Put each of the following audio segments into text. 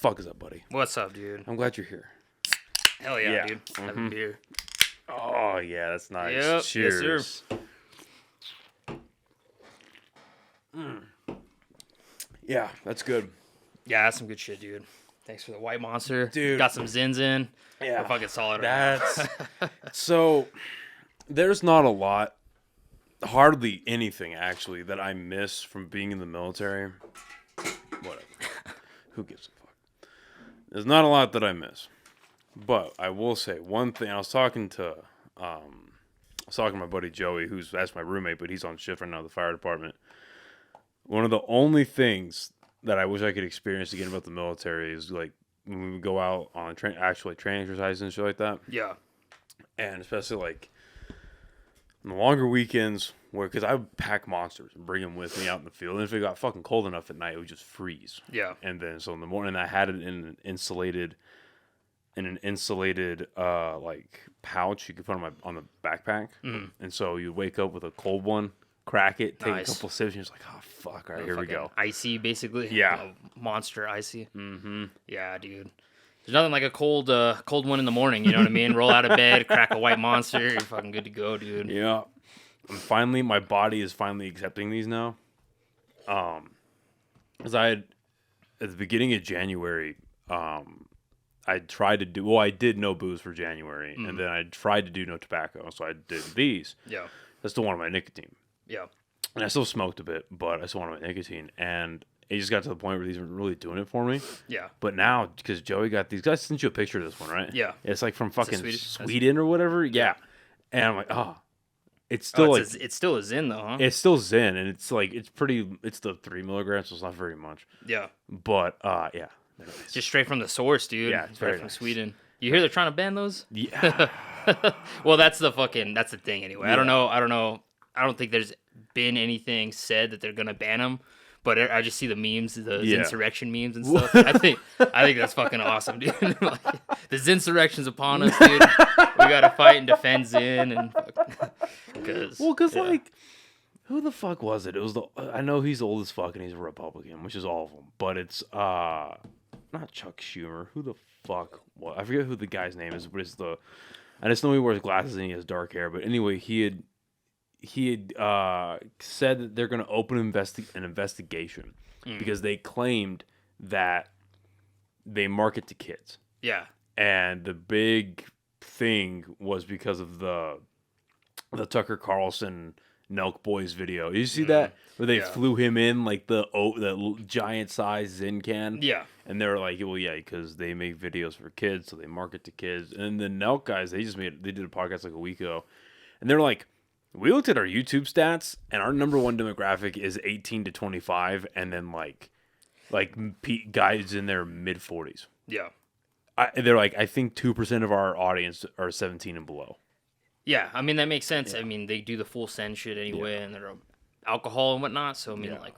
fuck is up, buddy? What's up, dude? I'm glad you're here. Hell yeah, dude. Have a beer. Oh, yeah, that's nice. Yep. Cheers. Yes, sir. Yeah, that's good. Yeah, that's some good shit, dude. Thanks for the White Monster. Dude. Got some Zins in. Yeah. We're fucking solid right That's... now. So, there's not a lot, hardly anything, actually, that I miss from being in the military. Whatever. Who gives a fuck? There's not a lot that I miss. But I will say one thing. I was talking to my buddy Joey, that's my roommate, but he's on shift right now at the fire department. One of the only things that I wish I could experience again about the military is like when we would go out on actual training exercises and shit like that. Yeah. And especially like on the longer weekends, because I would pack monsters and bring them with me out in the field. And if it got fucking cold enough at night, it would just freeze. Yeah. And then so in the morning, I had it in an insulated like pouch you could put on the backpack. Mm. And so you wake up with a cold one, crack it, take a couple sips, and you're just like, oh fuck, all right, here we go. Icy, basically. Yeah. Monster icy. Mm-hmm. Yeah, dude. There's nothing like a cold one in the morning, you know what I mean? Roll out of bed, crack a White Monster, you're fucking good to go, dude. Yeah. And my body is finally accepting these now. Because at the beginning of January, I tried to do, I did no booze for January, and then I tried to do no tobacco, so I did these. Yeah. I still wanted my nicotine. Yeah. And I still smoked a bit, but I still wanted my nicotine, and it just got to the point where these weren't really doing it for me. Yeah. But now, because Joey got these guys, sent you a picture of this one, right? Yeah. It's like from fucking Sweden or whatever. Yeah. And I'm like, it's still it's still a Zin though, huh? It's still Zin, and it's like it's the 3 milligrams, so it's not very much. Yeah. But yeah. Nice. Just straight from the source, dude. Yeah, it's straight from Sweden. You hear they're trying to ban those? Yeah. Well, that's the thing anyway. Yeah. I don't know. I don't think there's been anything said that they're gonna ban them. But I just see the memes, the Zinsurrection memes and stuff. I think that's fucking awesome, dude. Like, the Zinsurrection's upon us, dude. We gotta fight and defend Zin, and because like, who the fuck was it? It was I know he's old as fuck and he's a Republican, which is all of them. But it's not Chuck Schumer. Who the fuck? Well, I forget who the guy's name is, but I just know he wears glasses and he has dark hair. But anyway, he had said that they're going to open an investigation because they claimed that they market to kids. Yeah. And the big thing was because of the Tucker Carlson Nelk Boys video. Did you see that? Where they flew him in like the giant size Zin can? Yeah. And they were like, well, yeah, because they make videos for kids, so they market to kids. And the Nelk guys, they did a podcast like a week ago. And they're like, we looked at our YouTube stats, and our number one demographic is 18 to 25, and then like guys in their mid-40s. Yeah. They're like, I think 2% of our audience are 17 and below. Yeah, I mean, that makes sense. Yeah. I mean, they do the full send shit anyway, and they're alcohol and whatnot, so I mean, like,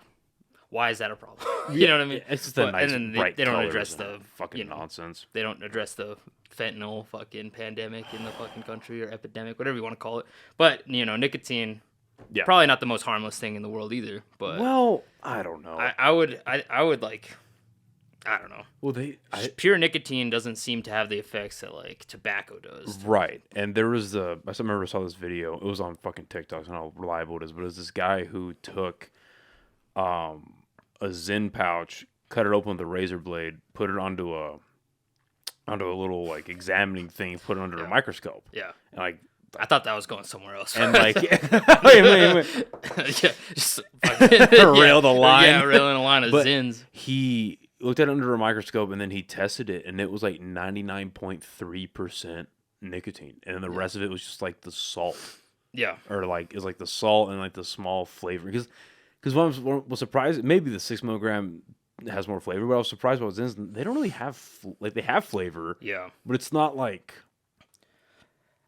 why is that a problem? You know what I mean? It's just a nice, and then bright they don't address the fucking nonsense. They don't address the fentanyl fucking pandemic in the fucking country, or epidemic, whatever you want to call it. But, nicotine, probably not the most harmless thing in the world either. But I don't know. I would like, I don't know. Well, pure nicotine doesn't seem to have the effects that like tobacco does. Right. And there was I remember I saw this video. It was on fucking TikTok. I don't know how reliable it is, but it was this guy who took a Zin pouch, cut it open with a razor blade, put it onto a little like examining thing, put it under a microscope. Yeah. And like, I thought that was going somewhere else. And like, wait. Yeah, just rail the line. Yeah, railing a line of Zins. He looked at it under a microscope, and then he tested it, and it was like 99.3% nicotine, and then the rest of it was just like the salt. Yeah. Or like it's like the salt and like the small flavor. Because what I was surprised, maybe the 6 milligram has more flavor, but I was surprised about Zins. They don't really have they have flavor. Yeah. But it's not like.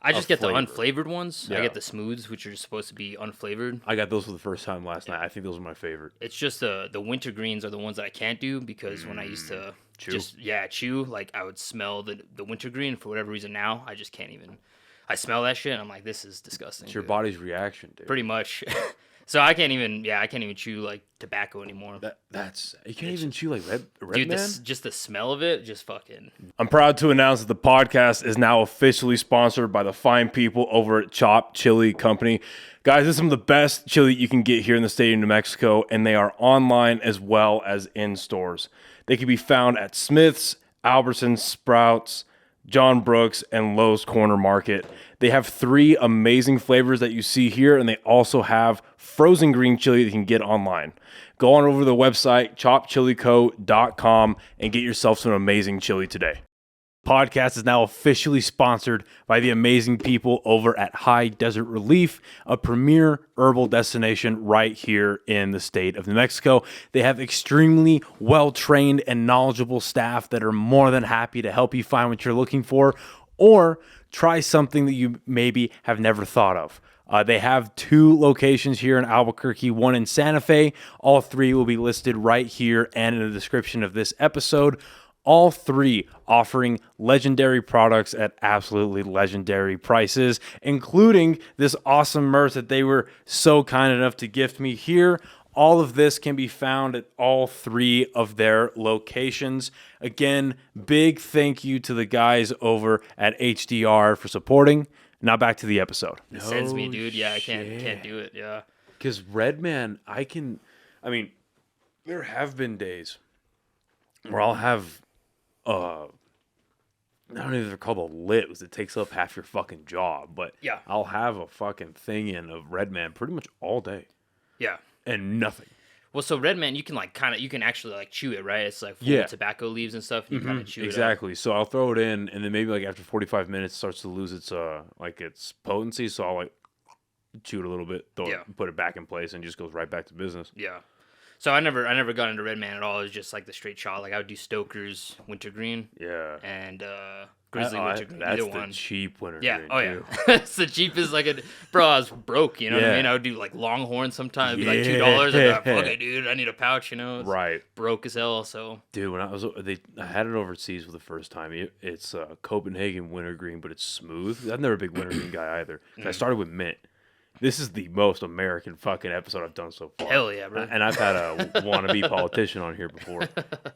I just get the unflavored ones. Yeah. I get the smooths, which are just supposed to be unflavored. I got those for the first time last night. I think those are my favorite. It's just the winter greens are the ones that I can't do because when I used to chew, like I would smell the winter green. For whatever reason now, I just can't even. I smell that shit and I'm like, this is disgusting. It's your body's reaction, dude. Pretty much. So I can't even chew like tobacco anymore. You can't even chew like red Dude, man? just the smell of it, just fucking. I'm proud to announce that the podcast is now officially sponsored by the fine people over at Chop Chili Company. Guys, this is some of the best chili you can get here in the state of New Mexico, and they are online as well as in stores. They can be found at Smith's, Albertsons, Sprouts, John Brooks, and Lowe's Corner Market. They have 3 amazing flavors that you see here, and they also have frozen green chili that you can get online. Go on over to the website, chopchilico.com, and get yourself some amazing chili today. Podcast is now officially sponsored by the amazing people over at High Desert Relief, a premier herbal destination right here in the state of New Mexico. They have extremely well-trained and knowledgeable staff that are more than happy to help you find what you're looking for or try something that you maybe have never thought of. They have 2 locations here in Albuquerque, 1 in Santa Fe. All 3 will be listed right here and in the description of this episode. All 3 offering legendary products at absolutely legendary prices, including this awesome merch that they were so kind enough to gift me here. All of this can be found at all 3 of their locations. Again, big thank you to the guys over at HDR for supporting. Now back to the episode. It sends me, dude. Yeah, I can't do it. Yeah. Because Redman, there have been days where I'll have, I don't know if they're called a lit because it takes up half your fucking job, but yeah, I'll have a fucking thing in of Redman pretty much all day. Yeah. And nothing. Well, so Redman, you can you can actually chew it, right? It's like full of tobacco leaves and stuff. You kind of chew it. Exactly. So I'll throw it in, and then maybe after 45 minutes, it starts to lose its potency. So I'll chew it a little bit, put it back in place, and it just goes right back to business. Yeah. So I never got into Redman at all. It was just the straight shot. I would do Stoker's Wintergreen. Yeah. And Grizzly Wintergreen. That's either the one. cheap Wintergreen. Yeah. Oh yeah. It's the cheapest. Bro, I was broke. You know what I mean? I would do Longhorn sometimes. It'd be $2. I'd be like, fuck it, dude. I need a pouch. It's right. Broke as hell. So. Dude, when I had it overseas for the first time. It's Copenhagen Wintergreen, but it's smooth. I'm never a big Wintergreen guy either. I started with mint. This is the most American fucking episode I've done so far. Hell yeah, bro. And I've had a wannabe politician on here before.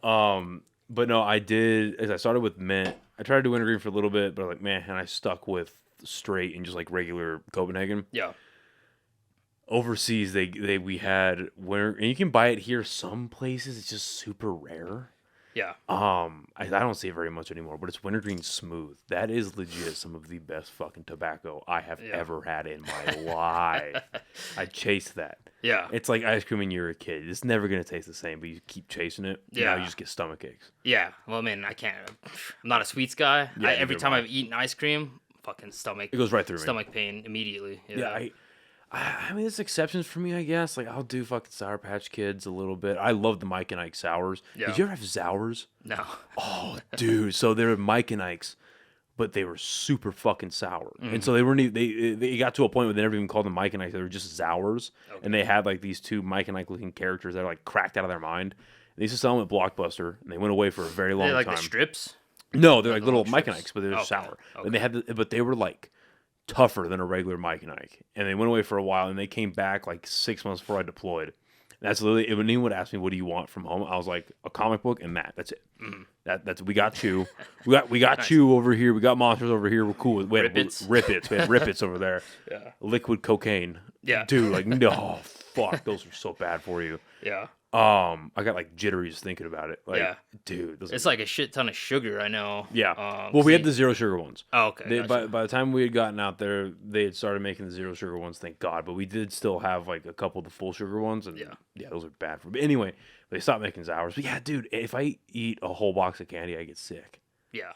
But no, I did. As I started with mint, I tried to do wintergreen for a little bit, but and I stuck with straight and just regular Copenhagen. Yeah. Overseas, we had winter, and you can buy it here. Some places it's just super rare. Yeah. I don't see it very much anymore, but it's wintergreen smooth. That is legit some of the best fucking tobacco I have ever had in my life. I chase that. Yeah. It's like ice cream when you're a kid. It's never going to taste the same, but you keep chasing it. Yeah. Now you just get stomach aches. Yeah. Well, man, I can't. I'm not a sweets guy. Yeah, every time I've eaten ice cream, fucking stomach. It goes right through me. Stomach pain immediately. Yeah. I mean, there's exceptions for me, I guess. I'll do fucking Sour Patch Kids a little bit. I love the Mike and Ike Sours. Yeah. Did you ever have Sours? No. Oh, dude. So they were Mike and Ike's, but they were super fucking sour. Mm. And so they weren't even, they got to a point where they never even called them Mike and Ike. They were just Sours. Okay. And they had these 2 Mike and Ike looking characters that are cracked out of their mind. They used to sell them at Blockbuster, and they went away for a very long time. The strips? No, they're little Mike and Ikes, but they're sour. Okay. And they had, but they were tougher than a regular Mike and Ike. And they went away for a while, and they came back 6 months before I deployed. And that's literally, when anyone would ask me, what do you want from home? I was like, a comic book and that. That's it. Mm. That's we got Chew. We got nice. Chew over here. We got monsters over here. We're cool. We had Rip-Its. We had Rip-Its over there. Yeah. Liquid cocaine. Yeah. Dude, no, fuck. Those are so bad for you. Yeah. I got jitteries thinking about it. Dude, it's a shit ton of sugar. I know. Yeah. Well, we had the 0 sugar ones. Oh, okay. By the time we had gotten out there, they had started making the 0 sugar ones. Thank God. But we did still have a couple of the full sugar ones, and yeah, those are bad for me. But anyway, they stopped making Sours. But yeah, dude, if I eat a whole box of candy, I get sick. Yeah.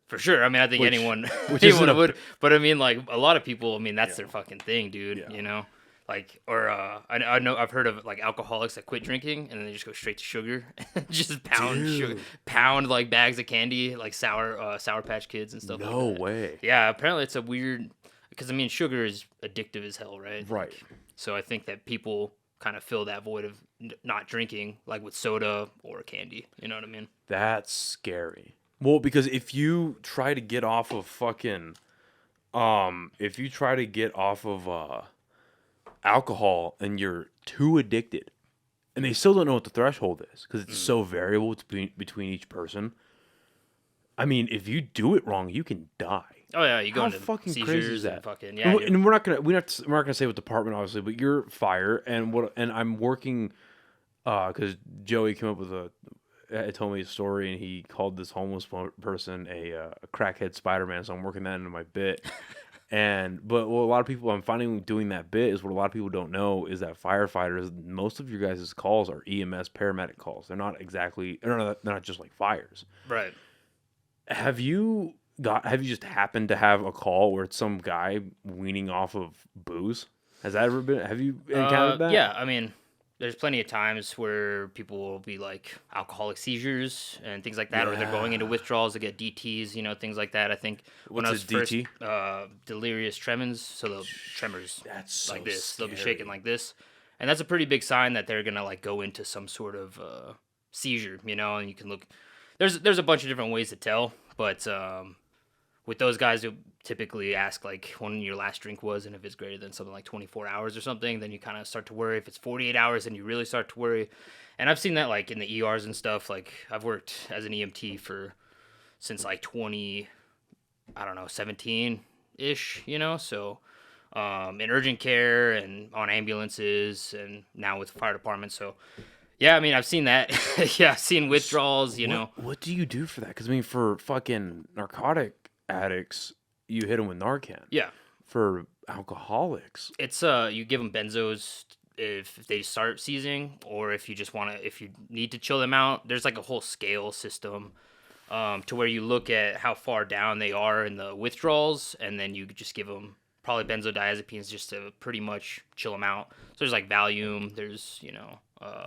For sure. I mean, I think anyone would. But I mean, a lot of people. I mean, that's their fucking thing, dude. Yeah. You know. I know I've heard of alcoholics that quit drinking and then they just go straight to sugar, just pound sugar, pound bags of candy, Sour Patch Kids and stuff. No way. Yeah, apparently it's a weird, because I mean sugar is addictive as hell, right? Right. So I think that people kind of fill that void of not drinking with soda or candy. You know what I mean? That's scary. Well, because if you try to get off of alcohol and you're too addicted, and they still don't know what the threshold is because it's so variable between each person. I mean, if you do it wrong, you can die. Oh yeah, you go into fucking seizures crazy is that? and fucking yeah. And we're not gonna say what department obviously, but you're fire and I'm working because Joey came up with told me a story and he called this homeless person a crackhead Spider-Man, so I'm working that into my bit. But what a lot of people I'm finding doing that bit is what a lot of people don't know is that firefighters, most of your guys' calls are EMS paramedic calls. They're not just like fires. Right. Have you just happened to have a call where it's some guy weaning off of booze? Have you encountered that? Yeah, I mean, there's plenty of times where people will be like alcoholic seizures and things like that, or they're going into withdrawals to get DTs, things like that. I think when I was first, delirious tremens, so the tremors that's like so this, scary. they'll be shaking like this, and that's a pretty big sign that they're gonna like go into some sort of seizure, and you can look. There's a bunch of different ways to tell, but with those guys, you'll typically ask like when your last drink was, and if it's greater than something like 24 hours or something, then you kind of start to worry. If it's 48 hours, then you really start to worry. And I've seen that like in the ERs and stuff. Like I've worked as an EMT since like 17-ish, so in urgent care and on ambulances and now with fire departments. So yeah, I mean, I've seen that. Yeah, I've seen withdrawals, What do you do for that? Because, I mean, for fucking narcotic addicts, you hit them with Narcan. Yeah. For alcoholics. It's, you give them benzos if they start seizing, or if you just if you need to chill them out. There's like a whole scale system to where you look at how far down they are in the withdrawals, and then you just give them probably benzodiazepines just to pretty much chill them out. So there's like Valium, there's,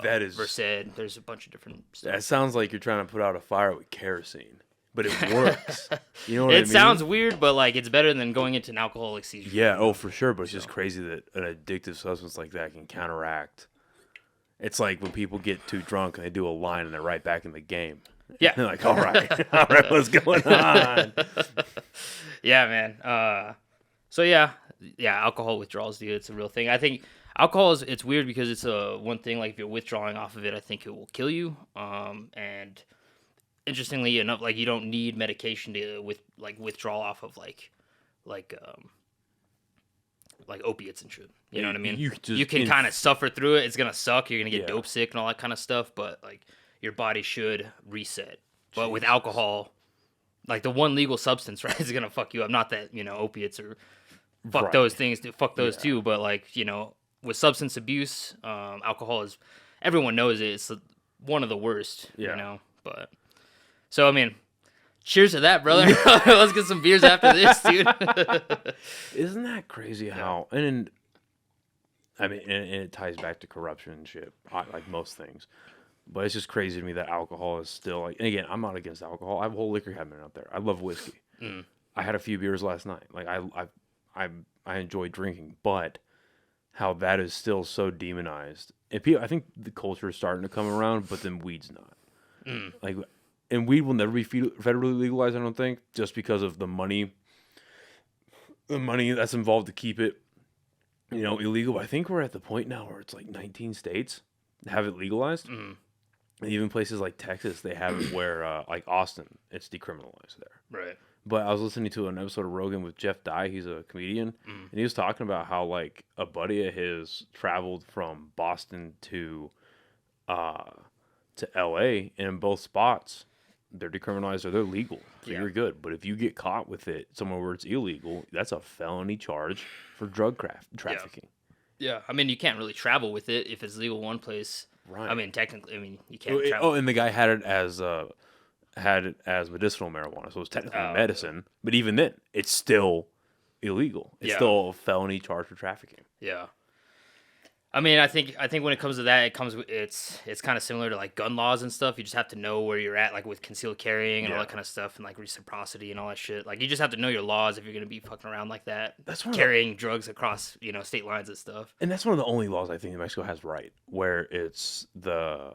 that is Versed. There's a bunch of different stuff. That sounds like you're trying to put out a fire with kerosene, but it works. You know what I mean? It sounds weird, but like it's better than going into an alcoholic seizure. Yeah, oh for sure. But it's just crazy that an addictive substance like that can counteract. It's like when people get too drunk and they do a line and they're right back in the game. Yeah, they're like, all right, what's going on? Yeah, man. So yeah, alcohol withdrawals, dude. It's a real thing. I think alcohol it's weird because it's one thing. Like if you're withdrawing off of it, I think it will kill you. And interestingly enough, like you don't need medication to withdraw off of like opiates and shit. You know what I mean? You can kind of suffer through it. It's gonna suck. You're gonna get dope sick and all that kind of stuff. But like your body should reset. But with alcohol, like the one legal substance, right, is gonna fuck you up. Not that opiates or fuck those things. Fuck those too. But like with substance abuse, alcohol is, everyone knows it. It's one of the worst, but so, I mean, cheers to that, brother. Let's get some beers after this, dude. Isn't that crazy how, and it ties back to corruption and shit, like most things, but it's just crazy to me that alcohol is still like, and again, I'm not against alcohol. I have a whole liquor cabinet out there. I love whiskey. I had a few beers last night. Like I enjoy drinking, but how that is still so demonized. And I think the culture is starting to come around, but then weed's not. Like, and weed will never be federally legalized, I don't think, just because of the money that's involved to keep it, illegal. I think we're at the point now where it's like 19 states have it legalized. And even places like Texas, they have it where, like Austin, it's decriminalized there. Right. But I was listening to an episode of Rogan with Jeff Dye. He's a comedian, and he was talking about how like a buddy of his traveled from Boston to L.A. and in both spots they're decriminalized or they're legal, so you're good. But if you get caught with it somewhere where it's illegal, that's a felony charge for drug trafficking. Yeah, I mean you can't really travel with it if it's legal one place. Right. I mean technically, you can't travel. Oh, and the guy had it as medicinal marijuana, so it's technically medicine. But even then, it's still illegal. It's still a felony charge for trafficking. Yeah. I mean, I think when it comes to that, it's kind of similar to like gun laws and stuff. You just have to know where you're at, like with concealed carrying and all that kind of stuff, and like reciprocity and all that shit. Like you just have to know your laws if you're gonna be fucking around like that. That's carrying drugs across state lines and stuff. And that's one of the only laws I think New Mexico has right, where it's the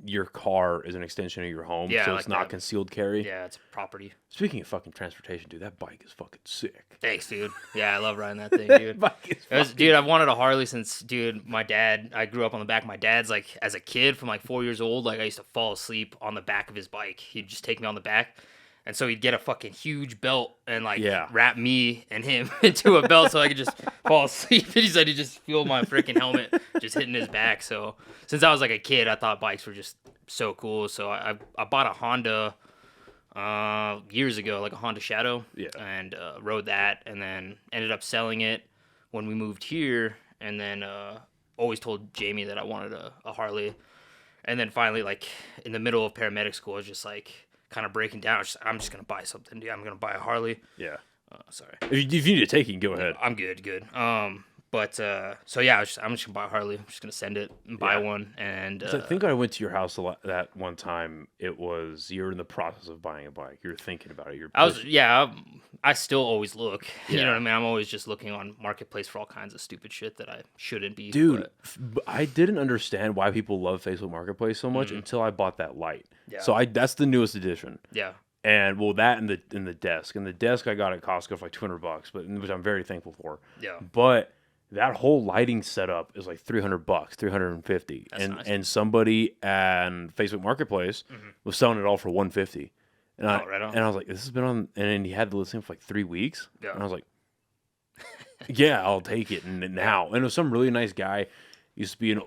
your car is an extension of your home, so like it's not that. concealed carry. Yeah, it's property. Speaking of fucking transportation, dude, that bike is fucking sick. Thanks, dude. Yeah, I love riding that thing, dude. Dude, I've wanted a Harley since, dude, my dad, I grew up on the back of my dad's, like, as a kid from, like, 4 years old, like, I used to fall asleep on the back of his bike. He'd just take me on the back, and so he'd get a fucking huge belt and, like, wrap me and him into a belt so I could just fall asleep. And he said he'd just feel my freaking helmet just hitting his back. So, since I was, like, a kid, I thought bikes were just so cool. So, I bought a Honda years ago, like a Honda Shadow, and rode that, and then ended up selling it when we moved here, and then always told Jamie that I wanted a Harley, and then finally, like, in the middle of paramedic school, I was just like kind of breaking down. I'm just gonna buy something, dude. I'm gonna buy a Harley. Yeah. Sorry. If you need to take it, go ahead. I'm good. But so yeah, I'm just gonna buy a Harley. I'm just gonna send it and buy one. And I think when I went to your house that one time, you were in the process of buying a bike. You were thinking about it. I still always look. You know what I mean? I'm always just looking on Marketplace for all kinds of stupid shit that I shouldn't be. Dude, I didn't understand why people love Facebook Marketplace so much until I bought that light. Yeah. So that's the newest edition. Yeah. And that and the desk. And the desk I got at Costco for like $200, which I'm very thankful for. Yeah. But that whole lighting setup is like $300, $350. That's nice. And somebody on Facebook Marketplace was selling it all for $150. And right on. And I was like, this has been on, and he had the listing for like 3 weeks. Yeah. And I was like, yeah, I'll take it. And now, and it was some really nice guy. Used to be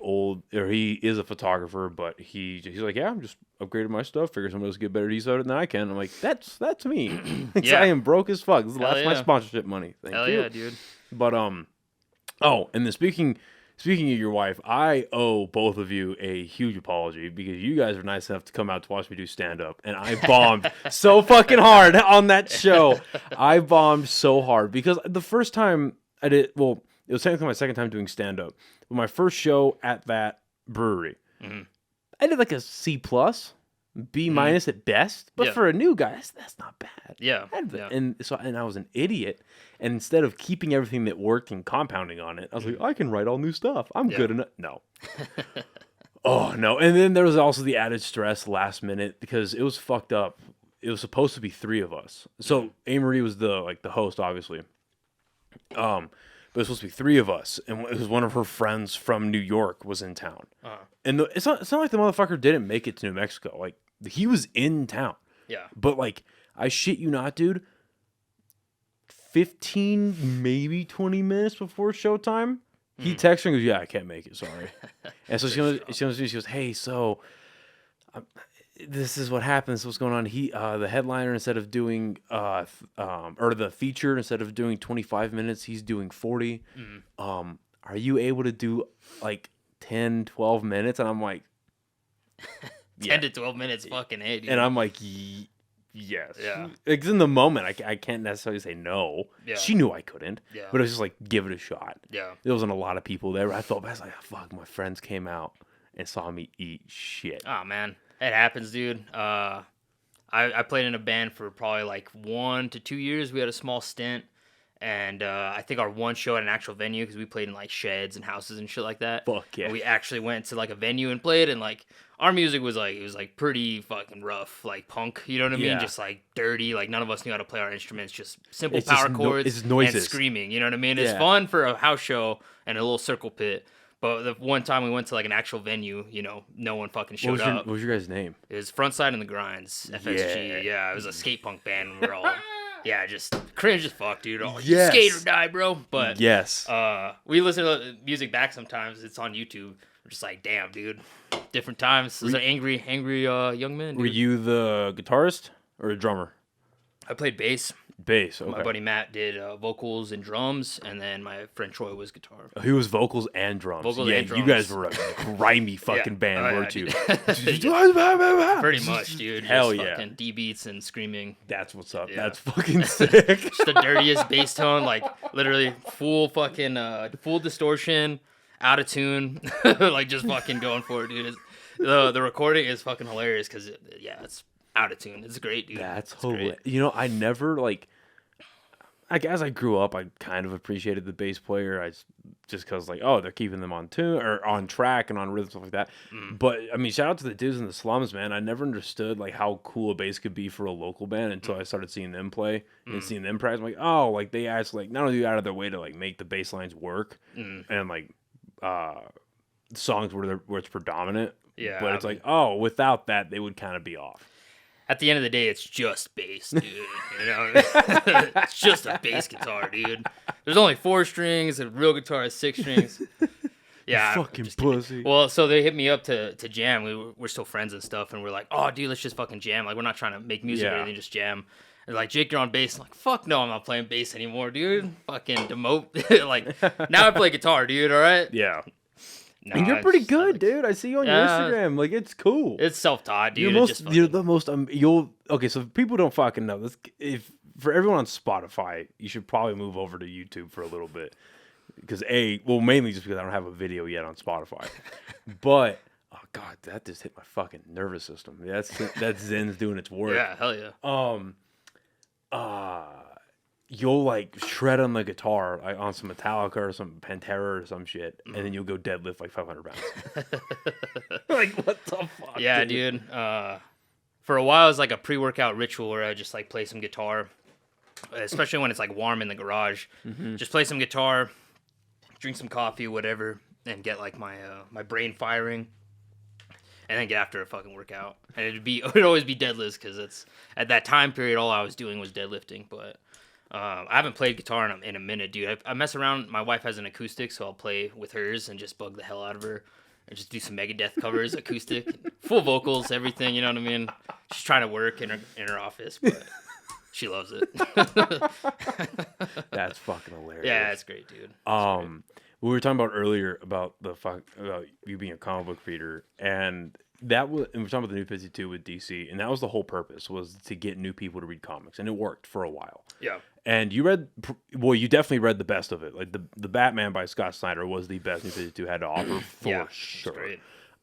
he is a photographer, but he's like, yeah, I'm just upgrading my stuff. Figure somebody else get better use out of it than I can. I'm like, that's me. I am broke as fuck. That's my sponsorship money. Thank you. Yeah, dude. But oh, and then speaking of your wife, I owe both of you a huge apology because you guys were nice enough to come out to watch me do stand-up, and I bombed so fucking hard on that show. I bombed so hard because the first time I did, well, it was technically my second time doing stand-up, but my first show at that brewery, I did like a C+, B- at best, but for a new guy, that's not bad. Yeah. And I was an idiot. And instead of keeping everything that worked and compounding on it, I was like, I can write all new stuff. I'm good enough. No. Oh, no. And then there was also the added stress last minute because it was fucked up. It was supposed to be 3 of us. So A-Marie was the host, obviously. But it was supposed to be 3 of us. And it was one of her friends from New York was in town. And it's not like the motherfucker didn't make it to New Mexico. Like, he was in town. Yeah. But, like, I shit you not, dude. 15, maybe 20 minutes before showtime, he texts her and goes, yeah, I can't make it, sorry. And so she goes, hey, so this is what happens, what's going on. The headliner, instead of doing, or the feature, instead of doing 25 minutes, he's doing 40. Are you able to do, like, 10, 12 minutes? And I'm like, 10 to 12 minutes, fucking A, dude. And I'm like, yes. Yeah. Like, in the moment, I can't necessarily say no. Yeah. She knew I couldn't. Yeah. But it was just like, give it a shot. Yeah. There wasn't a lot of people there. I felt bad. I was like, oh, fuck, my friends came out and saw me eat shit. Oh, man. It happens, dude. I played in a band for probably like 1 to 2 years. We had a small stint. And I think our one show at an actual venue, because we played in like sheds and houses and shit like that. Fuck yeah. And we actually went to like a venue and played, and like our music was like, it was like pretty fucking rough, like punk, you know what I mean? Just like dirty, like none of us knew how to play our instruments, just simple power chords and screaming, you know what I mean? It's fun for a house show and a little circle pit. But the one time we went to like an actual venue, you know, no one fucking showed up. What was your guys' name? It was Frontside and the Grinds, FSG. Yeah, it was a skate punk band. We were all... Yeah, just cringe as fuck, dude. Oh, yes. Skate or die, bro. But yes, we listen to the music back sometimes. It's on YouTube. We're just like, damn, dude. Different times. Those are angry young men. Dude. Were you the guitarist or a drummer? I played bass. Bass, okay. My buddy Matt did vocals and drums, and then my friend Troy was guitar. Oh, he was vocals and drums. And drums. You guys were a grimy fucking band, weren't you? Pretty much, dude. Hell just yeah. Fucking D beats and screaming. That's what's up. Yeah. That's fucking sick. Just the dirtiest bass tone, like literally full fucking full distortion, out of tune, like just fucking going for it, dude. The recording is fucking hilarious because it's out of tune. It's great, dude. That's hilarious. You know, I never as I grew up, I kind of appreciated the bass player. Just because like, oh, they're keeping them on tune or on track and on rhythm, stuff like that. But I mean, shout out to the dudes in the slums, man. I never understood like how cool a bass could be for a local band until I started seeing them play and seeing them practice. I'm like, oh, like they actually like not only out of their way to like make the bass lines work and like songs where it's predominant. Yeah, but it's like, oh, without that, they would kind of be off. At the end of the day, it's just bass, dude. You know, it's just a bass guitar, dude. There's only 4 strings. A real guitar has 6 strings. Yeah, fucking pussy. Well, so they hit me up to jam. We're still friends and stuff, and we're like, oh, dude, let's just fucking jam. Like, we're not trying to make music or anything, just jam. And like, Jake, you're on bass. I'm like, fuck no, I'm not playing bass anymore, dude. Fucking demote. Like, now I play guitar, dude. All right. Yeah. No, and you're pretty good, dude. I see you on your Instagram. Like, it's cool. It's self-taught, dude. You're the most. Okay, so if people don't fucking know this, if for everyone on Spotify, you should probably move over to YouTube for a little bit, because mainly just because I don't have a video yet on Spotify. But oh god, that just hit my fucking nervous system. That's Zen's doing its work. Yeah, hell yeah. You'll like shred on the guitar like on some Metallica or some Pantera or some shit, and then you'll go deadlift like 500 pounds. Like, what the fuck? Yeah, dude. For a while, it was like a pre-workout ritual where I just like play some guitar, especially when it's like warm in the garage. Just play some guitar, drink some coffee, whatever, and get like my brain firing, and then get after a fucking workout. And it'd always be deadlifts because it's at that time period all I was doing was deadlifting, but. I haven't played guitar in a minute, dude. I mess around. My wife has an acoustic, so I'll play with hers and just bug the hell out of her. And just do some Megadeth covers, acoustic, full vocals, everything, you know what I mean? She's trying to work in her office, but she loves it. That's fucking hilarious. Yeah, it's great, dude. We were talking about earlier about you being a comic book reader, and we're talking about the New 52 with DC, and that was the whole purpose, was to get new people to read comics, and it worked for a while. Yeah. And you definitely read the best of it. Like the Batman by Scott Snyder was the best New 52 had to offer for sure. Great.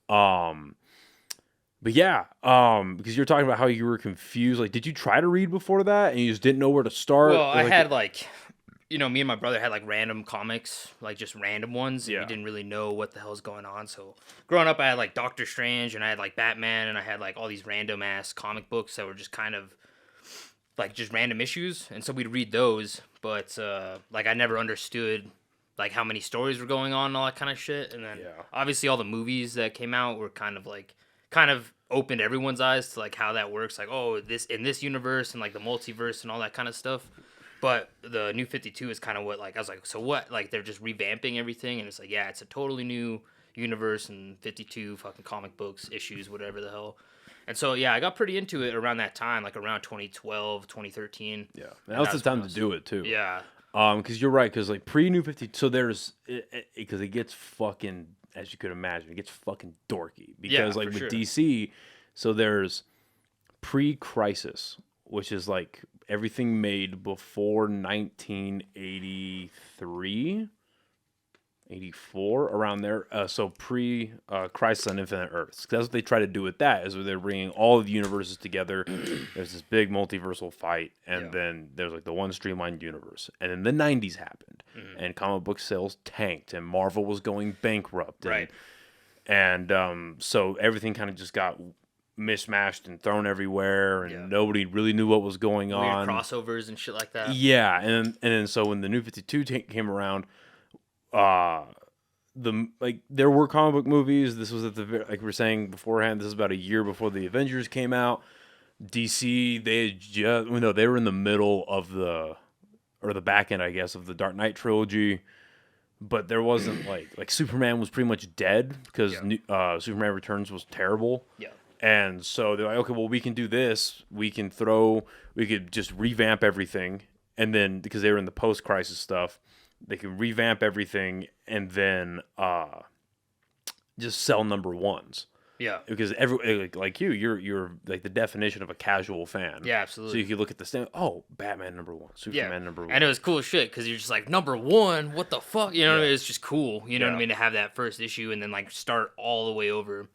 But yeah, because you're talking about how you were confused. Like, did you try to read before that and you just didn't know where to start? Well, I had me and my brother had like random comics, like just random ones. And we didn't really know what the hell's going on. So growing up, I had like Doctor Strange and I had like Batman and I had like all these random ass comic books that were just kind of like just random issues. And so we'd read those, but like I never understood like how many stories were going on and all that kind of shit. And then obviously all the movies that came out were kind of opened everyone's eyes to like how that works. Like, oh, this in this universe and like the multiverse and all that kind of stuff. But the New 52 is kind of what, like, I was like, so what? Like, they're just revamping everything, and it's like, yeah, it's a totally new universe and 52 fucking comic books, issues, whatever the hell. And so, yeah, I got pretty into it around that time, like around 2012, 2013. Yeah, that was the time to do it, too. Yeah. Because you're right, because, like, pre-New 52, so there's, because it gets fucking, as you could imagine, it gets fucking dorky. Because, like, with DC, so there's pre-Crisis, which is, like, everything made before 1983, 84, around there. So pre-Crisis on Infinite Earths. That's what they try to do with that, is where they're bringing all of the universes together. There's this big multiversal fight, and then there's like the one streamlined universe. And then the 90s happened, and comic book sales tanked, and Marvel was going bankrupt. Right. And so everything kind of just got mishmashed and thrown everywhere, and nobody really knew what was going on. Weird crossovers and shit like that. Yeah, and then so when the New 52 came around, there were comic book movies. This was at like we were saying beforehand. This is about a year before the Avengers came out. DC, they were in the middle of the back end, I guess, of the Dark Knight trilogy. But there wasn't like Superman was pretty much dead because Superman Returns was terrible. Yeah. And so they're like, okay, well, we can do this. We could just revamp everything. And then, because they were in the post-crisis stuff, they can revamp everything and then just sell number ones. Yeah. Because like you're like the definition of a casual fan. Yeah, absolutely. So you could look at the stand, Batman number 1, Superman number 1. And it was cool as shit because you're just like, number 1, what the fuck? You know what I mean? It's just cool. You know what I mean? To have that first issue and then like start all the way over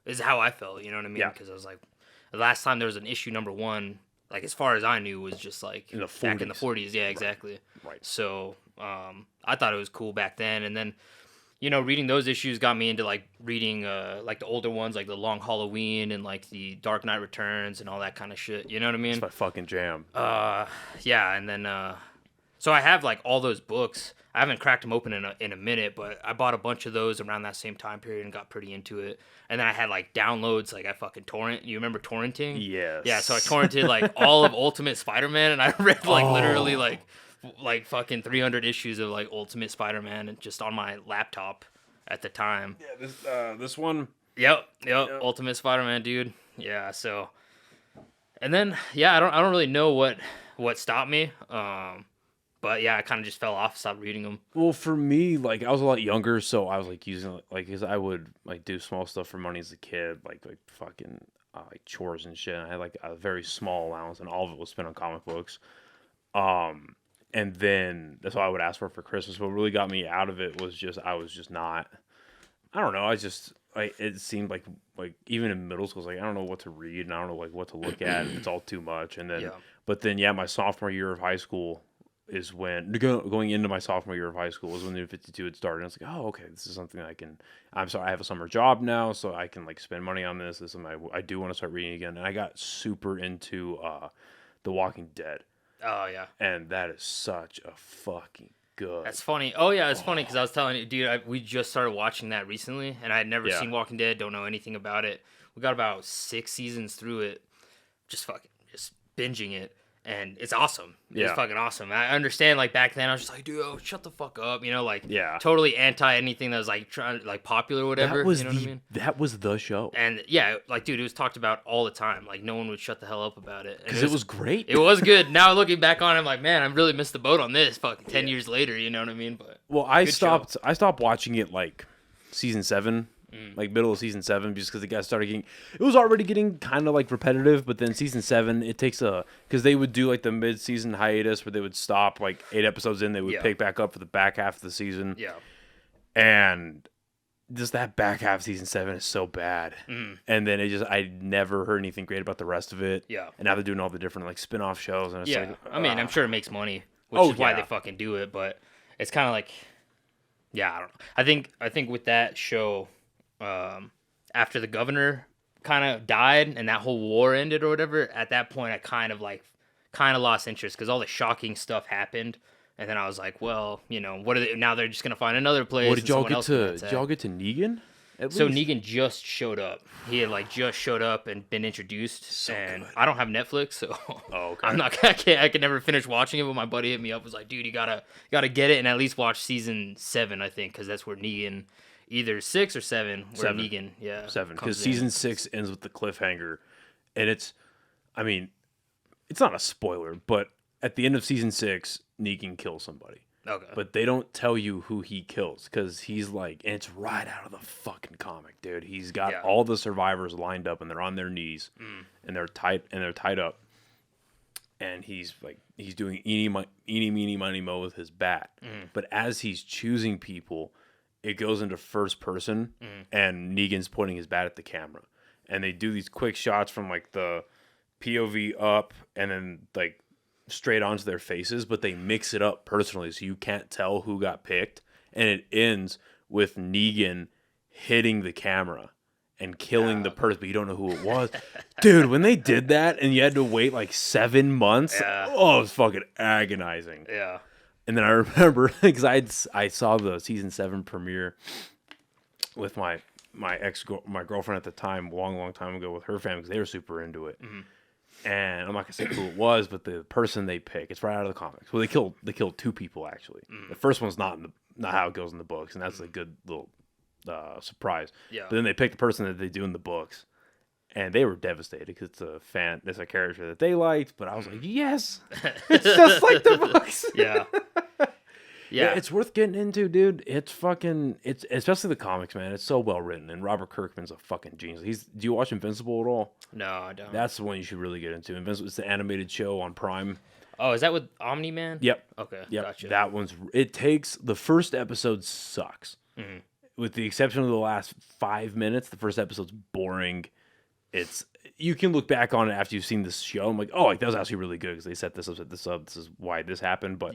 is how I felt. You know what I mean? Because I was like, the last time there was an issue number 1 like as far as I knew, was just like in the 40s. back in the 40s. Yeah, exactly. Right. So I thought it was cool back then, and then reading those issues got me into like reading like the older ones, like the Long Halloween and like the Dark Knight Returns and all that kind of shit. You know what I mean? It's my fucking jam. Yeah, and then so I have like all those books. I haven't cracked them open in a minute, but I bought a bunch of those around that same time period and got pretty into it. And then I had like downloads, like I fucking torrent. You remember torrenting? Yes. Yeah, so I torrented like all of Ultimate Spider-Man, and I read like literally like fucking 300 issues of like Ultimate Spider-Man and just on my laptop at the time. Yeah, this one. Yep. Ultimate Spider-Man, dude. Yeah, so and then I don't really know what stopped me. But yeah, I kind of just fell off, stopped reading them. Well, for me, like I was a lot younger, so I was like using like because I would like do small stuff for money as a kid, like fucking like chores and shit. And I had like a very small allowance, and all of it was spent on comic books. And then that's what I would ask for Christmas. What really got me out of it was just I was just not. I don't know. It seemed like even in middle school, I don't know what to read and I don't know like what to look at. It's all too much. And then, but then my sophomore year of high school is when going into my sophomore year of high school was when the New 52 had started. And it's like, oh, okay, this is something I can. I'm sorry, I have a summer job now, so I can like spend money on this. This is something I do want to start reading again. And I got super into The Walking Dead. Oh yeah, and that is such a fucking good. That's funny. Oh yeah, it's funny because I was telling you, dude, we just started watching that recently, and I had never seen Walking Dead. Don't know anything about it. We got about 6 seasons through it, just binging it. And it's awesome. It's fucking awesome. I understand, like, back then, I was just like, dude, shut the fuck up. Totally anti anything that was, like, popular or whatever. What I mean? That was the show. And, yeah, like, dude, it was talked about all the time. Like, no one would shut the hell up about it. Because it was great. It was good. Now, looking back on it, I'm like, man, I really missed the boat on this fucking 10 years later, you know what I mean? But I stopped watching it, like, season 7. Like middle of season 7, just because the guys started getting, it was already getting kind of like repetitive, but then season 7, it takes because they would do like the mid-season hiatus where they would stop like 8 episodes in, they would pick back up for the back half of the season. Yeah. And just that back half of season 7 is so bad. And then I never heard anything great about the rest of it. Yeah. And now they're doing all the different like spin-off shows. And it's like, I mean, I'm sure it makes money, which is why they fucking do it, but it's kind of like, I don't know. I think with that show, after the governor kind of died and that whole war ended or whatever, at that point I kind of lost interest because all the shocking stuff happened, and then I was like, well, what are they now? They're just gonna find another place. What did y'all get to? Did y'all get to Negan? So Negan just showed up. He had just showed up and been introduced. And good. I don't have Netflix, so I'm not. I can never finish watching it. But my buddy hit me up, was like, dude, you gotta get it and at least watch season 7, I think, because that's where Negan. Either 6 or 7, where Negan, 7, because season 6 ends with the cliffhanger, and it's not a spoiler, but at the end of season 6, Negan kills somebody. Okay. But they don't tell you who he kills, because he's like, and it's right out of the fucking comic, dude. He's got all the survivors lined up, and they're on their knees, and they're tied up, and he's doing eeny, meeny, miny, mo with his bat. But as he's choosing people, it goes into first person, and Negan's pointing his bat at the camera. And they do these quick shots from, like, the POV up and then, like, straight onto their faces, but they mix it up personally so you can't tell who got picked. And it ends with Negan hitting the camera and killing the person, but you don't know who it was. Dude, when they did that and you had to wait, like, 7 months, it was fucking agonizing. Yeah. And then I remember, because I saw the season 7 premiere with my girlfriend at the time, long time ago, with her family, because they were super into it. And I'm not gonna say who it was, but the person they pick, it's right out of the comics. Well, they killed 2 people actually. The first one's not how it goes in the books, and that's a good little surprise. Yeah. But then they pick the person that they do in the books. And they were devastated because it's a character that they liked. But I was like, yes, it's just like the books. Yeah. It's worth getting into, dude. It's especially the comics, man. It's so well written, and Robert Kirkman's a fucking genius. Do you watch Invincible at all? No, I don't. That's the one you should really get into. Invincible. It's the animated show on Prime. Oh, is that with Omni-Man? Yep. Okay. Yep. Gotcha. That it takes the first episode sucks, with the exception of the last 5 minutes. The first episode's boring. you can look back on it after you've seen this show. I'm like, oh, like that was actually really good because they set this up. This is why this happened. But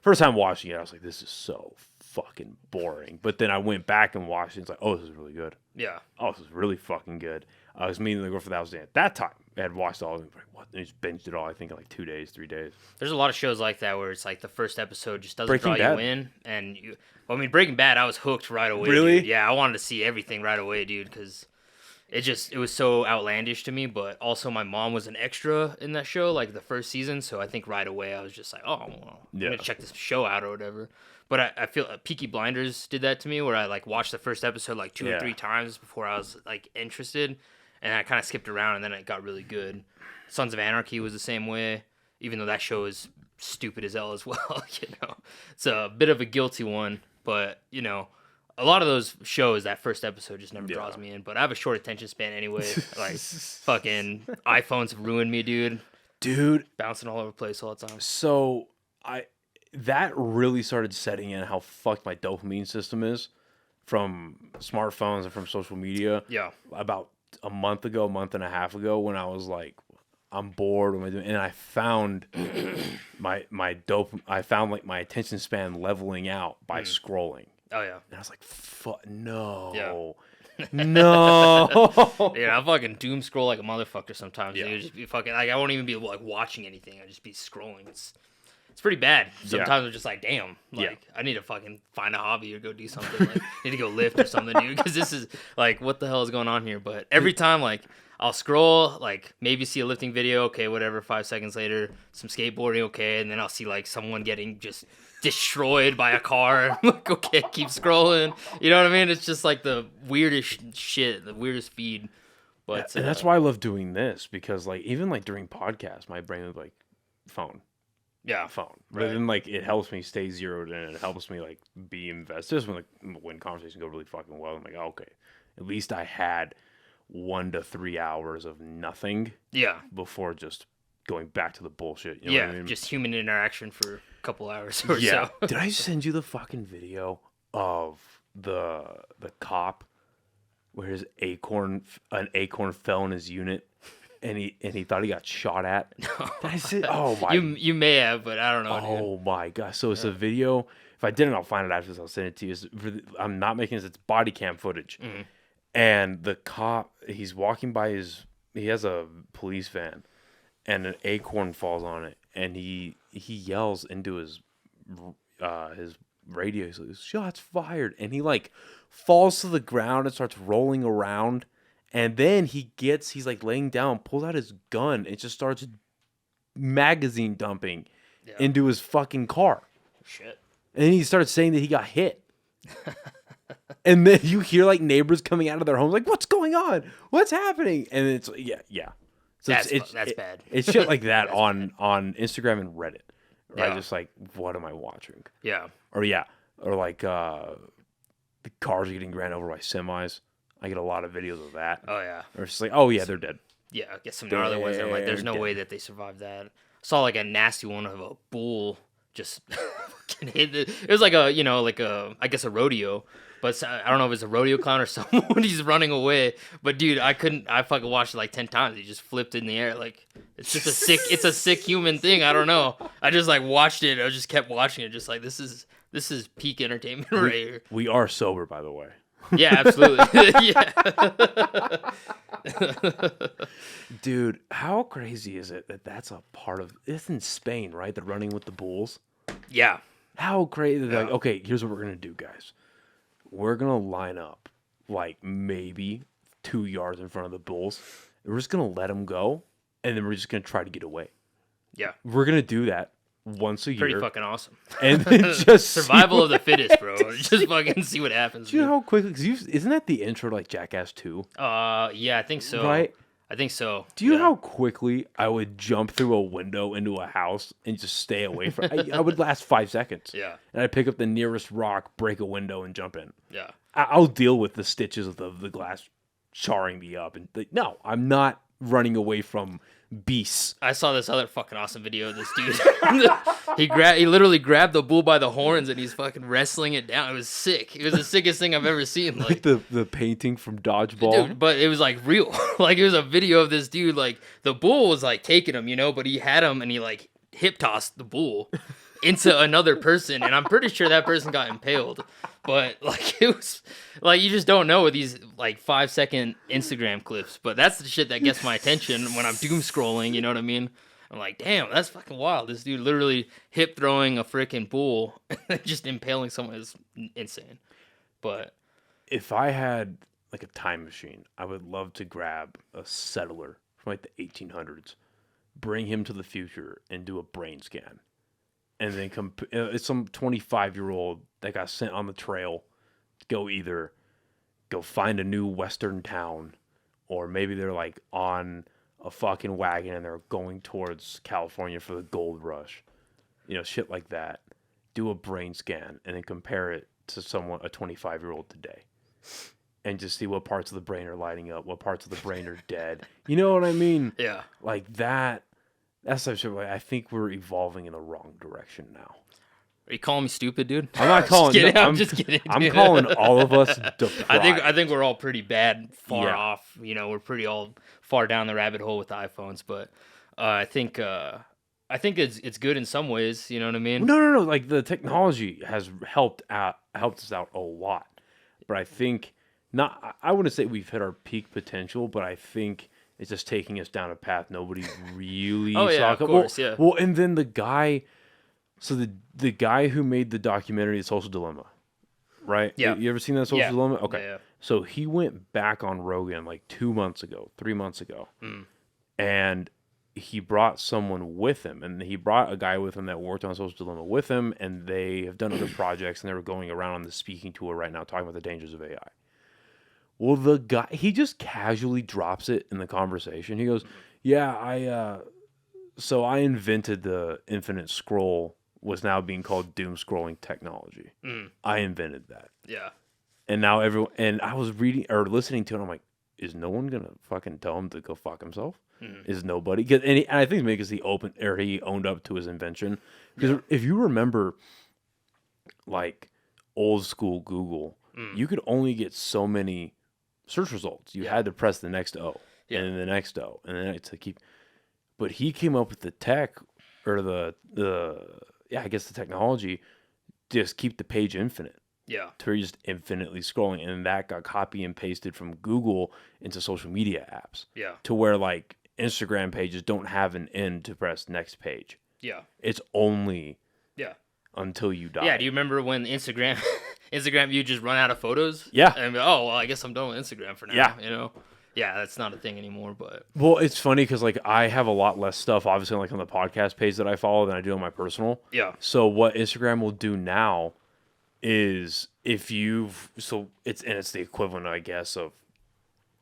first time watching it, I was like, this is so fucking boring. But then I went back and watched it. And it's like, oh, this is really good. Yeah. Oh, this is really fucking good. I was meaning to go for that. Was at that time I had watched all of it. Like, what? And just binged it all. I think in like 2 days, 3 days. There's a lot of shows like that where it's like the first episode just doesn't draw you in, and Breaking Bad, I was hooked right away. Really? Dude. Yeah, I wanted to see everything right away, dude, because it was so outlandish to me. But also, my mom was an extra in that show, like the first season, so I think right away I was just like, oh, well, I'm gonna check this show out or whatever. But I feel Peaky Blinders did that to me, where I like watched the first episode like 2 or 3 times before I was like interested, and I kind of skipped around, and then it got really good. Sons of Anarchy was the same way, even though that show is stupid as hell as well. It's a bit of a guilty one, but a lot of those shows, that first episode just never draws me in. But I have a short attention span anyway. Like fucking iPhones have ruined me, dude. Bouncing all over the place all the time. So that really started setting in how fucked my dopamine system is from smartphones and from social media. Yeah. About a month and a half ago, when I was like, I'm bored. What am I doing? And I found I found like my attention span leveling out by scrolling. Oh yeah. And I was like, fuck no. Yeah. No. Yeah, I fucking doom scroll like a motherfucker sometimes. Yeah. Dude. Just be fucking like I won't even be like watching anything. I just be scrolling. It's pretty bad. Sometimes I'm just like, damn, like I need to fucking find a hobby or go do something. Like, need to go lift or something, dude. Because this is like, what the hell is going on here? But every time, like, I'll scroll, like maybe see a lifting video, okay, whatever. 5 seconds later, some skateboarding, okay, and then I'll see like someone getting just destroyed by a car. I'm like, okay, keep scrolling. You know what I mean? It's just like the weirdest shit, the weirdest feed. But and that's why I love doing this, because like even like during podcasts, my brain would like phone. Yeah, phone. But then like it helps me stay zeroed in. It helps me like be invested. Just when conversations go really fucking well, I'm like, oh, okay, at least I had 1 to 3 hours of nothing. Yeah. Before just going back to the bullshit. You know what I mean? Just human interaction for a couple hours or so. Did I send you the fucking video of the cop where an acorn fell in his unit? And he thought he got shot at. No. I said, oh my. You may have, but I don't know. Oh my god! So it's a video. If I didn't, I'll find it after this. I'll send it to you. I'm not making this. It's body cam footage. Mm-hmm. And the cop, he's walking by he has a police van, and an acorn falls on it, and he yells into his radio. He's like, "Shots fired!" And he like falls to the ground and starts rolling around. And then he's like laying down, pulls out his gun, and just starts magazine dumping into his fucking car. Shit. And then he starts saying that he got hit. And then you hear like neighbors coming out of their homes like, what's going on? What's happening? And it's, yeah. So that's bad. It's shit like that on Instagram and Reddit. Right? Yeah. Just like, what am I watching? Yeah. Or like the cars are getting ran over by semis. I get a lot of videos of that. Oh, yeah. Or it's just like, oh, yeah, they're dead. Yeah, I get some gnarly ones. I'm like, there's no way that they survived that. I saw like a nasty one of a bull just fucking hit it. It was like I guess a rodeo. But I don't know if it's a rodeo clown or someone. He's running away. But dude, I fucking watched it like 10 times. He just flipped in the air. Like, it's just it's a sick human thing. I don't know. I just like watched it. I just kept watching it. Just like, this is peak entertainment right here. We are sober, by the way. Yeah, absolutely. Yeah. Dude, how crazy is it that that's a part of it's in Spain, right? They're running with the bulls. Yeah. How crazy. They're like, okay, here's what we're gonna do, guys. We're gonna line up like maybe 2 yards in front of the bulls. We're just gonna let them go, and then we're just gonna try to get away. Yeah. We're gonna do that once a year. Pretty fucking awesome. And then just survival of the fittest, bro. Just fucking see what happens. Do you know how quickly? Because isn't that the intro to like Jackass 2? Yeah, I think so. Right. I think so. Do you know how quickly I would jump through a window into a house and just stay away from I would last 5 seconds. Yeah. And I'd pick up the nearest rock, break a window, and jump in. Yeah. I'll deal with the stitches of the glass charring me up. And no, I'm not running away from beasts. I saw this other fucking awesome video of this dude. He literally grabbed the bull by the horns and he's fucking wrestling it down. It was sick. It was the sickest thing I've ever seen. Like the painting from Dodgeball. Dude, but it was like real. Like it was a video of this dude. Like the bull was like taking him, but he had him and he like hip tossed the bull into another person, and I'm pretty sure that person got impaled. But like it was like you just don't know with these like 5-second Instagram clips. But that's the shit that gets my attention when I'm doom scrolling. You know what I mean? I'm like, damn, that's fucking wild. This dude literally hip throwing a freaking bull, just impaling someone is insane. But if I had like a time machine, I would love to grab a settler from like the 1800s, bring him to the future, and do a brain scan. And then it's some 25-year-old that got sent on the trail to go find a new western town, or maybe they're like on a fucking wagon and they're going towards California for the gold rush. Shit like that. Do a brain scan and then compare it to a 25-year-old today. And just see what parts of the brain are lighting up, what parts of the brain are dead. You know what I mean? Yeah. Like that. That's such a. I think we're evolving in the wrong direction now. Are you calling me stupid, dude? I'm not calling. I'm just kidding. I'm calling all of us deprived. I think we're all pretty bad, far off. We're pretty all far down the rabbit hole with the iPhones. But I think it's good in some ways. You know what I mean? No. Like the technology has helped us out a lot. But I think not. I wouldn't say we've hit our peak potential, but I think it's just taking us down a path nobody really saw. Of course, yeah. Well, and then the guy, so the guy who made the documentary The Social Dilemma, right? Yeah. You ever seen that Social Dilemma? Okay. Yeah. So he went back on Rogan like 3 months ago, and he brought someone with him, and he brought a guy with him that worked on Social Dilemma with him, and they have done other projects, and they were going around on the speaking tour right now talking about the dangers of AI. Well, the guy, he just casually drops it in the conversation. He goes, yeah, I invented the infinite scroll, was now being called doom scrolling technology. I invented that. Yeah. And now and I was reading or listening to it, and I'm like, is no one going to fucking tell him to go fuck himself? Is nobody? And I think because he owned up to his invention. Because if you remember, like, old school Google, you could only get so many search results. You had to press the next O, and then the next O, and then to keep. But he came up with the tech, or I guess the technology, just keep the page infinite. Yeah. To where you're just infinitely scrolling, and that got copy and pasted from Google into social media apps. Yeah. To where like Instagram pages don't have an end to press next page. Yeah. It's only until you die. Yeah. Do you remember when Instagram you just run out of photos? Yeah. And I guess I'm done with Instagram for now. Yeah. Yeah, that's not a thing anymore. But it's funny because like I have a lot less stuff, obviously, like on the podcast page that I follow than I do on my personal. Yeah. So what Instagram will do now is it's the equivalent, I guess, of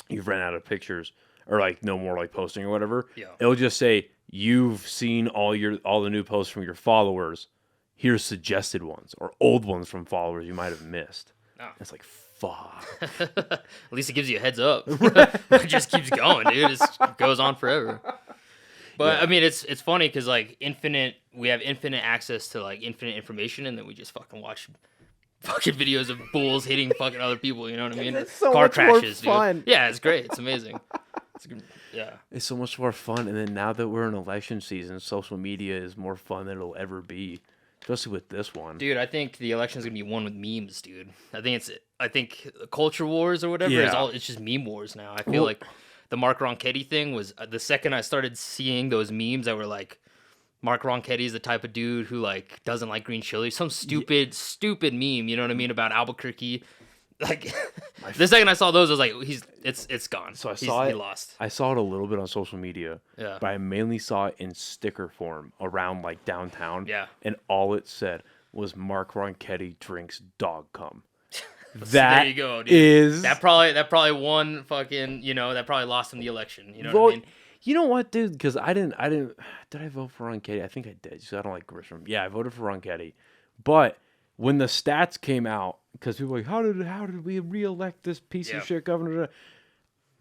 you've ran out of pictures or like no more like posting or whatever. Yeah. It'll just say you've seen all the new posts from your followers. Here's suggested ones or old ones from followers you might have missed. Oh. It's like, fuck. At least it gives you a heads up. It just keeps going, dude. It goes on forever. But I mean, it's funny because like we have infinite access to like infinite information, and then we just fucking watch fucking videos of bulls hitting fucking other people. You know what I mean? It's so car much crashes, more fun. Dude. Yeah, it's great. It's amazing. It's so much more fun. And then now that we're in election season, social media is more fun than it'll ever be. Especially with this one. Dude, I think the election's going to be won with memes, dude. I think culture wars or whatever it's just meme wars now. I feel like the Mark Ronchetti thing was the second I started seeing those memes that were like, Mark Ronchetti is the type of dude who like doesn't like green chili. Some stupid meme, you know what I mean, about Albuquerque. Like the second I saw those, I was like, it's gone. So he lost. I saw it a little bit on social media. Yeah. But I mainly saw it in sticker form around like downtown. Yeah. And all it said was Mark Ronchetti drinks dog cum. There you go, dude. That probably won fucking, that probably lost him the election. You know what I mean? You know what, dude? Because I didn't. Did I vote for Ronchetti? I think I did. So I don't like Grisham. Yeah, I voted for Ronchetti. But when the stats came out, because people were like, how did we reelect this piece of shit governor?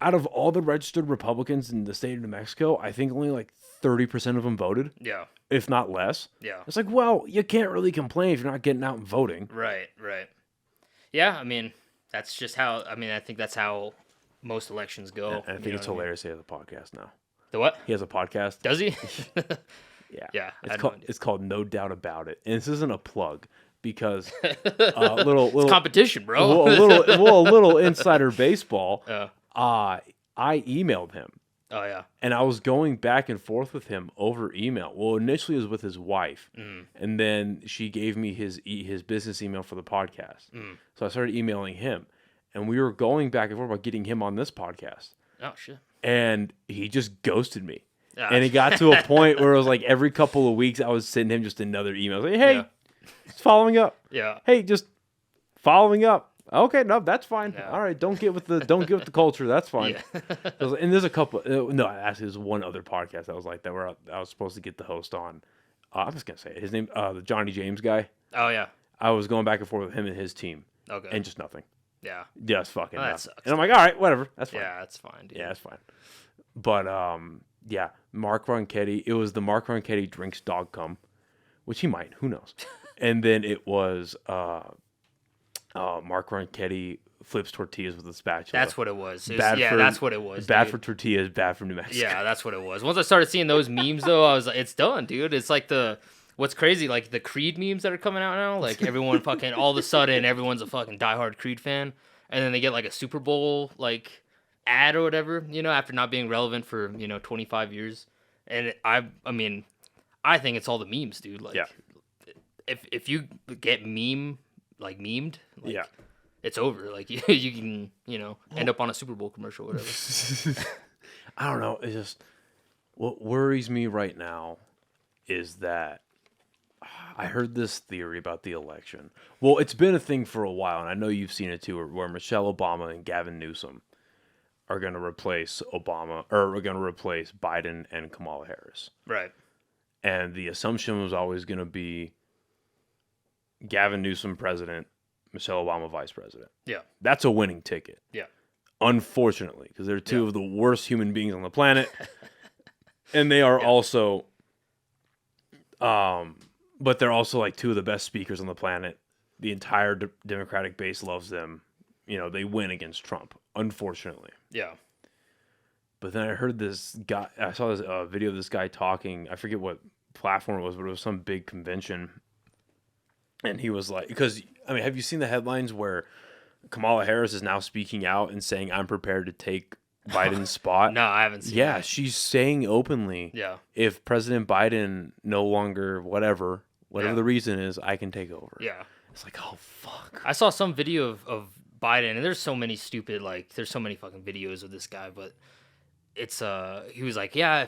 out of all the registered Republicans in the state of New Mexico, I think only like 30% of them voted. Yeah. If not less. Yeah. It's like, well, you can't really complain if you're not getting out and voting. Right. Yeah, I mean, that's just how, I think that's how most elections go. And I think it's hilarious he has a podcast now. The what? He has a podcast. Does he? Yeah. Yeah. It's called No Doubt About It. And this isn't a plug because little it's competition, bro. a little insider baseball. I emailed him. Oh, yeah. And I was going back and forth with him over email. Well, initially it was with his wife. And then she gave me his business email for the podcast. So I started emailing him. And we were going back and forth about getting him on this podcast. Oh, shit. And he just ghosted me. And it got to a point where it was like every couple of weeks I was sending him just another email. Like, hey, just following up. Yeah. Hey, just following up. Okay, no, that's fine. Yeah. All right, don't get with the culture. That's fine. Yeah. And there's a couple. No, actually, there's one other podcast that was like that where I was supposed to get the host on. I'm just gonna say it. His name, the Johnny James guy. Oh yeah. I was going back and forth with him and his team. Okay. And just nothing. Yeah. Just fucking nothing. That sucks. And I'm like, all right, whatever. That's fine. Yeah, that's fine, dude. Yeah, that's fine. But yeah, Mark Ronchetti. It was the Mark Ronchetti drinks dog cum, which he might. Who knows? And then it was Mark Ronchetti flips tortillas with a spatula. That's what it was. That's what it was. Bad dude. for tortillas, bad for New Mexico. Yeah, that's what it was. Once I started seeing those memes, though, I was like, it's done, dude. It's like what's crazy, like the Creed memes that are coming out now. Like everyone fucking, all of a sudden, everyone's a fucking diehard Creed fan. And then they get like a Super Bowl, like, ad or whatever, after not being relevant for, 25 years. And I think it's all the memes, dude. Like, if you get memed, like, yeah. It's over. Like you can, end up on a Super Bowl commercial or whatever. I don't know. It's just what worries me right now is that I heard this theory about the election. Well, it's been a thing for a while, and I know you've seen it too, where Michelle Obama and Gavin Newsom are going to replace Biden and Kamala Harris. Right. And the assumption was always going to be Gavin Newsom president, Michelle Obama vice president. Yeah. That's a winning ticket. Yeah. Unfortunately, because they're two of the worst human beings on the planet. And they are also, but they're also like two of the best speakers on the planet. The entire Democratic base loves them. They win against Trump, unfortunately. Yeah. But then I heard this guy, I saw this video of this guy talking, I forget what platform it was, but it was some big convention. And he was like, because, have you seen the headlines where Kamala Harris is now speaking out and saying, I'm prepared to take Biden's spot? No, I haven't seen that. that. She's saying openly, if President Biden no longer, whatever the reason is, I can take over. Yeah. It's like, oh, fuck. I saw some video of Biden, and there's so many stupid, there's so many fucking videos of this guy, but it's, he was like, yeah,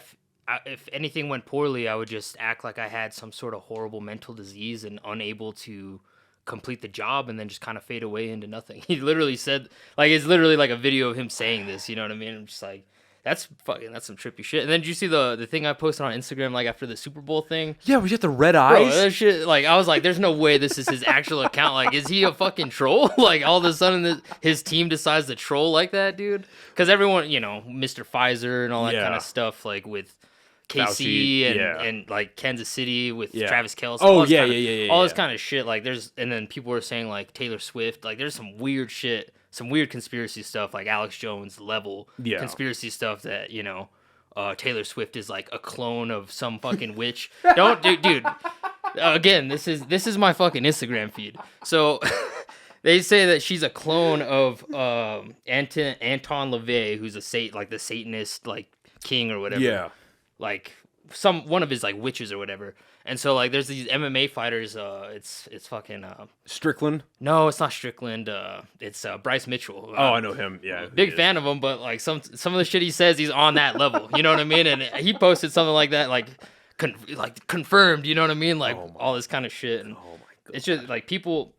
if anything went poorly, I would just act like I had some sort of horrible mental disease and unable to complete the job and then just kind of fade away into nothing. He literally said, it's literally like a video of him saying this, you know what I mean? I'm just like, that's some trippy shit. And then did you see the thing I posted on Instagram, after the Super Bowl thing? Yeah, we got the red eyes. Bro, that shit, I was like, there's no way this is his actual account. Is he a fucking troll? All of a sudden his team decides to troll like that, dude? Because everyone, Mr. Pfizer and all that kind of stuff, with KC and Kansas City with Travis Kelce. Oh, all this kind of shit. And then people were saying Taylor Swift. There's some weird shit, some weird conspiracy stuff, Alex Jones level conspiracy stuff that Taylor Swift is a clone of some fucking witch. Dude. Again, this is my fucking Instagram feed. So they say that she's a clone of Anton LaVey, who's the Satanist king or whatever. Yeah. One of his witches or whatever. And so there's these MMA fighters, it's fucking Strickland? No, it's not Strickland. It's Bryce Mitchell. I know him. Yeah. Big fan of him, but some of the shit he says, he's on that level. You know what I mean? And he posted something like that, confirmed, you know what I mean? All this kind of shit. And oh my God. It's just people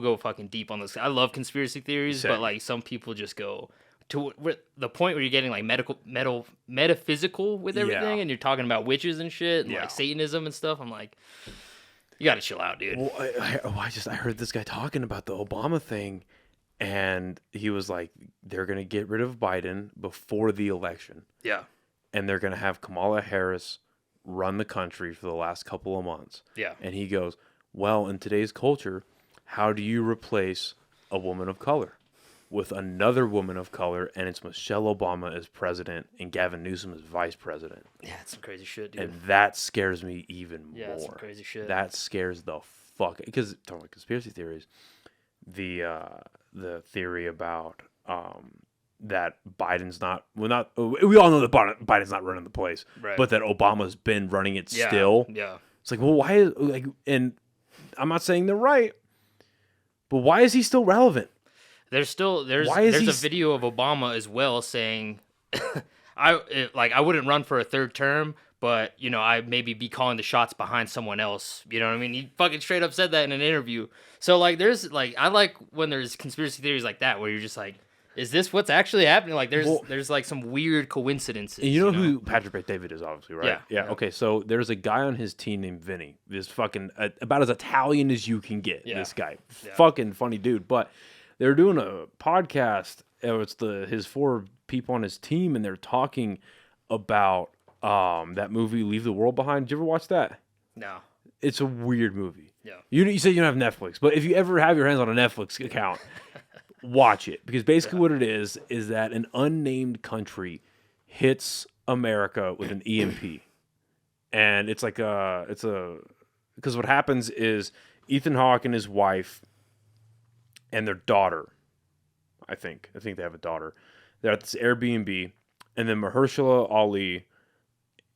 go fucking deep on this. I love conspiracy theories, Same. but some people just go to the point where you're getting metaphysical with everything, and you're talking about witches and shit, and Satanism and stuff. I'm like, you gotta chill out, dude. Well, I heard this guy talking about the Obama thing, And he was like, they're going to get rid of Biden before the election. Yeah. And they're going to have Kamala Harris run the country for the last couple of months. Yeah. And he goes, well, in today's culture, how do you replace a woman of color with another woman of color? And it's Michelle Obama as president and Gavin Newsom as vice president. Yeah, it's some crazy shit, dude. And that scares me even more. Yeah, it's some crazy shit. That scares the fuck. Because talking about conspiracy theories, the theory about that Biden's not we all know that Biden's not running the place, right. But that Obama's been running it still. Yeah. It's like, well, why is like, and I'm not saying they're right, but why is he still relevant? There's a video of Obama as well saying, I wouldn't run for a third term, but I maybe be calling the shots behind someone else. You know what I mean? He fucking straight up said that in an interview. So there's I like when there's conspiracy theories like that where you're just like, is this what's actually happening? Like there's like some weird coincidences. You know who Patrick Bet-David is, obviously, right? Yeah. Okay, so there's a guy on his team named Vinny. This fucking about as Italian as you can get. Yeah. This guy, fucking funny dude. But they're doing a podcast. It's his 4 people on his team, and they're talking about that movie Leave the World Behind. Did you ever watch that? No. It's a weird movie. Yeah. You say you don't have Netflix, but if you ever have your hands on a Netflix account, watch it. Because basically what it is that an unnamed country hits America with an EMP. And it's like because what happens is Ethan Hawke and his wife and their daughter, I think they have a daughter. They're at this Airbnb, and then Mahershala Ali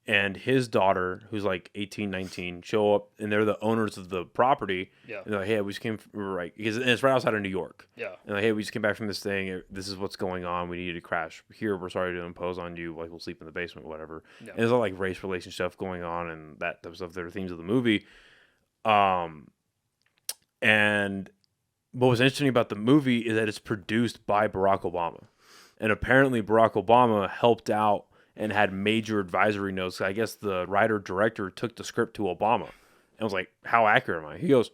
and his daughter, who's like 18, 19, show up, and they're the owners of the property. Yeah. And they're like, hey, we just came from, because it's right outside of New York. Yeah. And like, hey, we just came back from this thing. This is what's going on. We needed to crash here. We're sorry to impose on you. Like, we'll sleep in the basement, whatever. Yeah. And there's all like race relation stuff going on and that type of stuff. They're themes of the movie. And what was interesting about the movie is that it's produced by Barack Obama. And apparently Barack Obama helped out and had major advisory notes. I guess the writer-director took the script to Obama and was like, how accurate am I? He goes,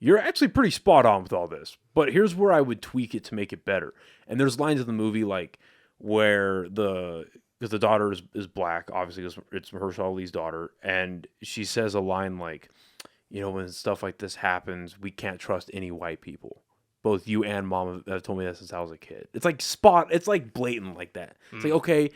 you're actually pretty spot on with all this, but here's where I would tweak it to make it better. And there's lines in the movie like where because the daughter is black, obviously it's Mahershala Ali's daughter, and she says a line like, when stuff like this happens, we can't trust any white people. Both you and mom have told me that since I was a kid. It's like it's like blatant like that. It's like, okay,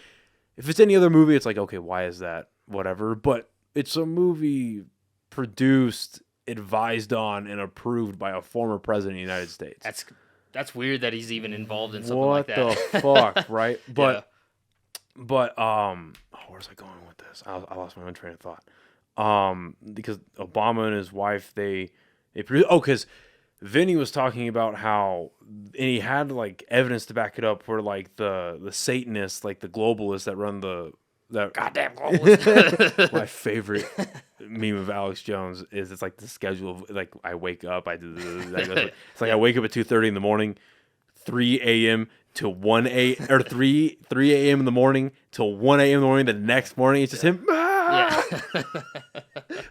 if it's any other movie, it's like, okay, why is that? Whatever. But it's a movie produced, advised on, and approved by a former president of the United States. That's weird that he's even involved in something like that. What the fuck, right? But where's I going with this? I lost my own train of thought. Because Obama and his wife, they because Vinny was talking about how, and he had like evidence to back it up, where like the Satanists, like the globalists that run that goddamn globalists. My favorite meme of Alex Jones is it's like the schedule of like I wake up, I do this. It's like I wake up at 2:30 in the morning, 3 a.m. to 1 a.m. or 3 a.m. in the morning till 1 a.m. in the morning. The next morning, it's just him. Yeah.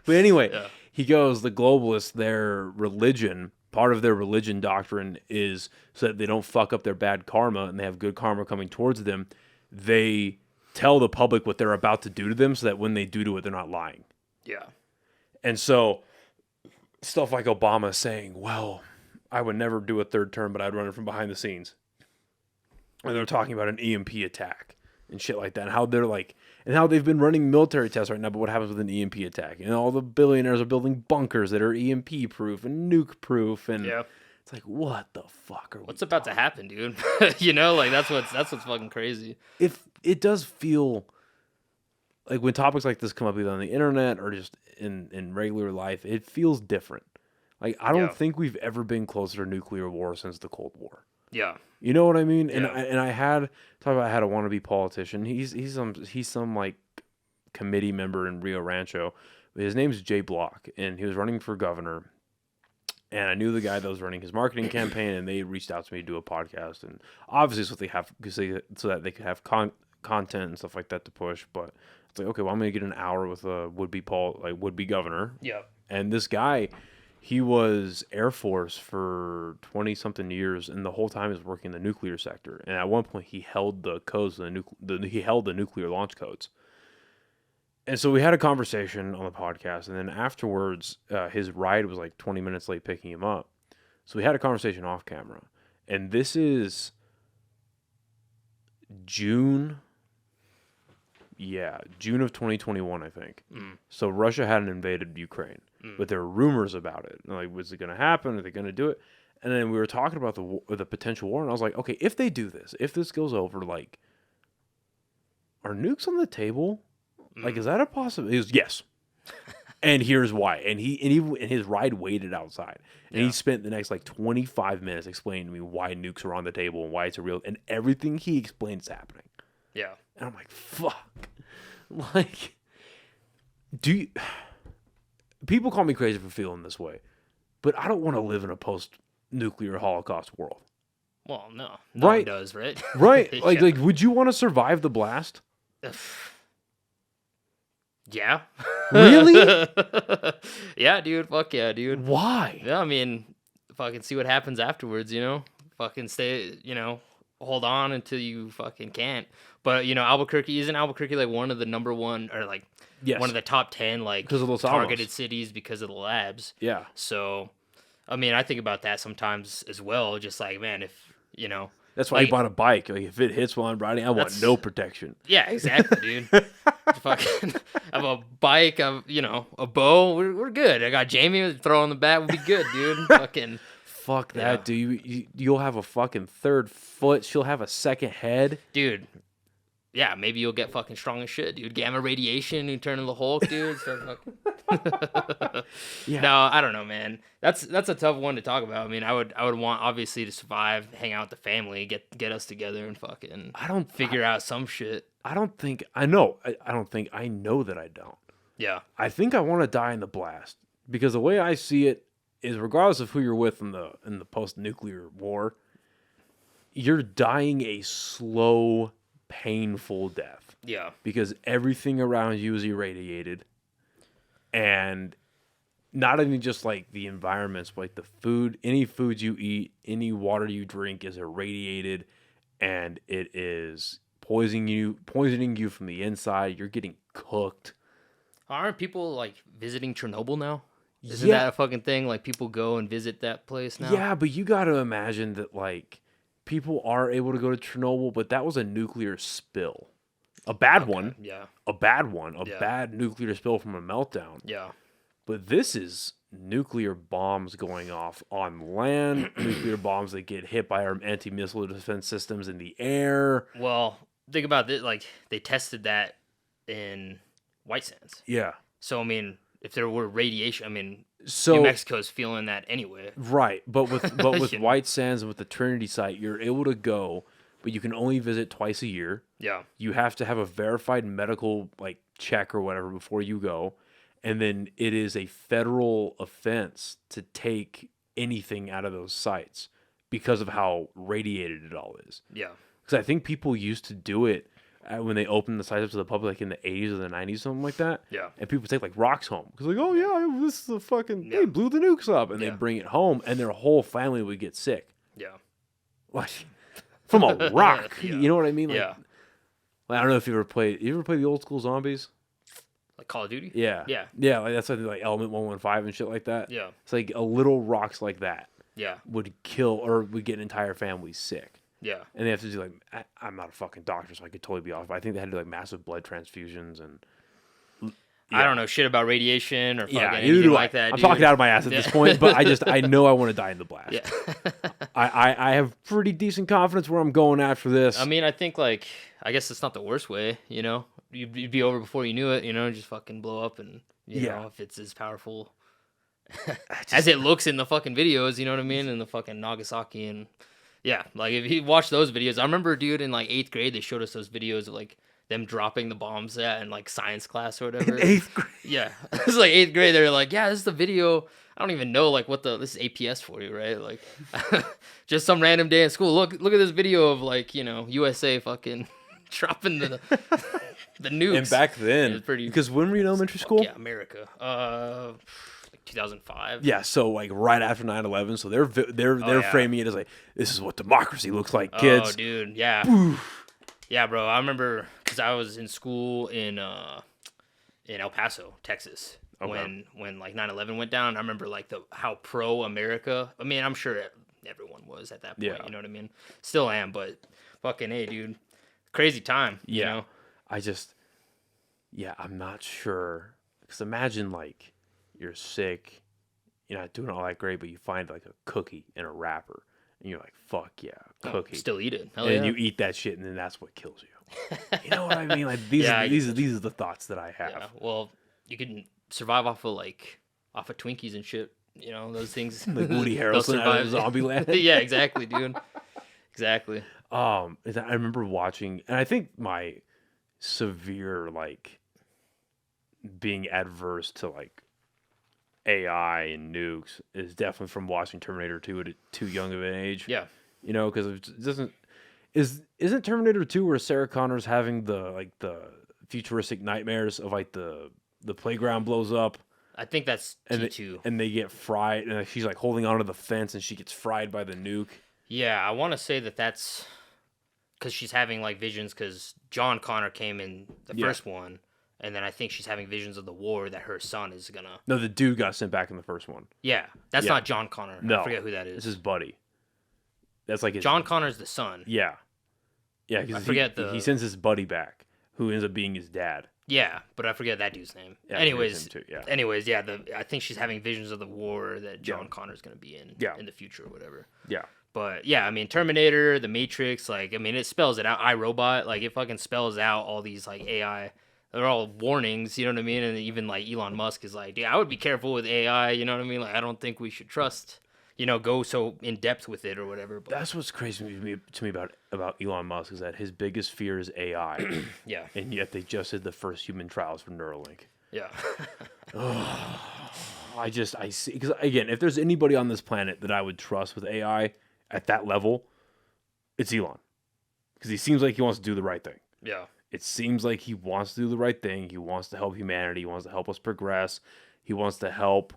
But anyway, he goes, the globalists, their religion. Part of their religion doctrine is so that they don't fuck up their bad karma and they have good karma coming towards them. They tell the public what they're about to do to them so that when they do to it, they're not lying. Yeah. And so stuff like Obama saying, well, I would never do a third term, but I'd run it from behind the scenes. And they're talking about an EMP attack and shit like that. And how they're like, and how they've been running military tests right now, but what happens with an EMP attack? And all the billionaires are building bunkers that are EMP proof and nuke proof, and it's like, what the fuck are what's about to happen, dude? Like that's what's fucking crazy. If it does feel like when topics like this come up either on the internet or just in regular life, it feels different. Like I don't think we've ever been closer to nuclear war since the Cold War. Yeah. You know what I mean? And I had a wannabe politician. He's some like committee member in Rio Rancho. His name's Jay Block, and he was running for governor. And I knew the guy that was running his marketing campaign, and they reached out to me to do a podcast. And obviously, it's what they have so that they could have content and stuff like that to push. But it's like, okay, well, I'm gonna get an hour with a would be governor. Yeah. And this guy, He was Air Force for 20-something years, and the whole time he was working in the nuclear sector. And at one point, he held the codes, he held the nuclear launch codes. And so we had a conversation on the podcast, and then afterwards, his ride was like 20 minutes late picking him up. So we had a conversation off camera, and this is June of 2021, I think. So Russia hadn't invaded Ukraine, but there were rumors about it. Like, was it going to happen? Are they going to do it? And then we were talking about the potential war, and I was like, okay, if they do this, if this goes over, like, are nukes on the table? Like, is that a possibility? He was, yes. And here's why. And his ride waited outside. And he spent the next, like, 25 minutes explaining to me why nukes are on the table and why it's a real... And everything he explained is happening. Yeah. And I'm like, fuck. Like, people call me crazy for feeling this way, but I don't want to live in a post-nuclear Holocaust world. Well, no. No one does, right? Right. Like, would you want to survive the blast? Yeah. Really? Yeah, dude. Fuck yeah, dude. Why? Yeah, I mean, fucking see what happens afterwards, you know? Fucking stay, hold on until you fucking can't. But, isn't Albuquerque like one of the number one, or like one of the top 10 like targeted cities because of the labs? Yeah. So, I mean, I think about that sometimes as well. Just like, man, if, That's why I bought a bike. Like, if it hits while I'm riding, I want no protection. Yeah, exactly, dude. Fucking have a bike, a bow. We're good. I got Jamie throwing the bat. We'll be good, dude. Fucking fuck that, dude. You'll have a fucking third foot. She'll have a second head, dude. Yeah, maybe you'll get fucking strong as shit, dude. Gamma radiation, you turn into the Hulk, dude. Yeah. No, I don't know, man. That's a tough one to talk about. I mean, I would want obviously to survive, hang out with the family, get us together, and fucking figure out some shit. I know that I don't. Yeah. I think I want to die in the blast because the way I see it is, regardless of who you're with in the post-nuclear war, you're dying a slow, painful death. Yeah. Because everything around you is irradiated. And not even just like the environments, but like the food, any food you eat, any water you drink is irradiated, and it is poisoning you from the inside. You're getting cooked. Aren't people like visiting Chernobyl now? Isn't that a fucking thing? Like, people go and visit that place now? Yeah, but you got to imagine that, like, people are able to go to Chernobyl, but that was a nuclear spill. A bad one. Yeah. A bad one. A bad nuclear spill from a meltdown. Yeah. But this is nuclear bombs going off on land, nuclear bombs that get hit by our anti-missile defense systems in the air. Well, think about this. Like, they tested that in White Sands. Yeah. So, I mean, if there were radiation, I mean, New Mexico's feeling that anyway. Right. But with White Sands and with the Trinity site, you're able to go, but you can only visit twice a year. Yeah. You have to have a verified medical check or whatever before you go. And then it is a federal offense to take anything out of those sites because of how radiated it all is. Yeah. Because I think people used to do it when they opened the sites up to the public in the 80s or the 90s, something like that. Yeah. And people take rocks home. Because oh yeah, this is a fucking, they blew the nukes up. And they bring it home and their whole family would get sick. Yeah. Like, from a rock. Yeah. You know what I mean? Like, yeah. Like, I don't know if you ever played the old school zombies? Like Call of Duty? Yeah. Yeah. Yeah, like that's something like Element 115 and shit like that. Yeah. It's like a little rocks like that. Yeah. Would kill or would get an entire family sick. Yeah. And they have to do I'm not a fucking doctor, so I could totally be off. But I think they had to do massive blood transfusions and. Yeah. I don't know shit about radiation or fucking anything like that. I'm talking out of my ass at this point, but I know I want to die in the blast. Yeah. I have pretty decent confidence where I'm going after this. I mean, I think I guess it's not the worst way, you know? You'd be over before you knew it, you know, just fucking blow up and, you know, if it's as powerful as it looks in the fucking videos, you know what I mean? In the fucking Nagasaki and, yeah, like if you watch those videos, I remember, dude, in 8th grade, they showed us those videos of them dropping the bombs in science class or whatever. In 8th grade? Yeah. It was 8th grade. They were like, yeah, this is the video. I don't even know this is APS for you, right? Like, just some random day in school. Look at this video of USA fucking dropping the nukes. And back then, it was pretty, because when were you in elementary school? Yeah, America. 2005. Yeah, so like right after 9/11, so they're framing it as like, this is what democracy looks like, kids. Oh, dude, yeah. Yeah, bro. I remember because I was in school in El Paso, Texas, when like 9/11 went down. I remember like how pro America. I mean, I'm sure everyone was at that point. Yeah. You know what I mean? Still am, but fucking hey, dude, crazy time. Yeah. You know? I'm not sure. Because imagine like you're sick, you're not doing all that great, but you find like a cookie in a wrapper, and you're like, fuck yeah, cookie. Still eat it. Hell and yeah. you eat that shit, and then that's what kills you. You know what I mean? Like these are the thoughts that I have. Yeah. Well, you can survive off of Twinkies and shit. You know, those things. Like Woody Harrelson out of Zombieland. Yeah, exactly, dude. Exactly. I remember watching, and I think my severe like being adverse to like AI and nukes is definitely from watching Terminator 2 at too young of an age. Yeah. You know, because it doesn't isn't Terminator 2 where Sarah Connor's having the futuristic nightmares of like the playground blows up. I think that's T2. And they get fried, and she's like holding onto the fence, and she gets fried by the nuke. Yeah, I want to say that's because she's having like visions because John Connor came in the first one, and then I think she's having visions of the war that her son is gonna. No, the dude got sent back in the first one. Yeah, that's not John Connor. No, I forget who that is. It's his buddy. That's like John Connor's the son. Yeah, yeah. I forget he sends his buddy back, who ends up being his dad. Yeah, but I forget that dude's name. Yeah, anyways, too, yeah. I think she's having visions of the war that John Connor's gonna be in the future or whatever. Yeah. But yeah, I mean Terminator, The Matrix, like I mean it spells it out. iRobot, like it fucking spells out all these like AI. They're all warnings, you know what I mean? And even like Elon Musk is like, yeah, I would be careful with AI, you know what I mean? Like I don't think we should trust, go so in depth with it or whatever. But that's what's crazy to me about Elon Musk is that his biggest fear is AI. Yeah. And yet they just did the first human trials for Neuralink. Yeah. I see, because again, if there's anybody on this planet that I would trust with AI at that level, it's Elon. Because he seems like he wants to do the right thing. Yeah. It seems like he wants to do the right thing. He wants to help humanity. He wants to help us progress. He wants to help,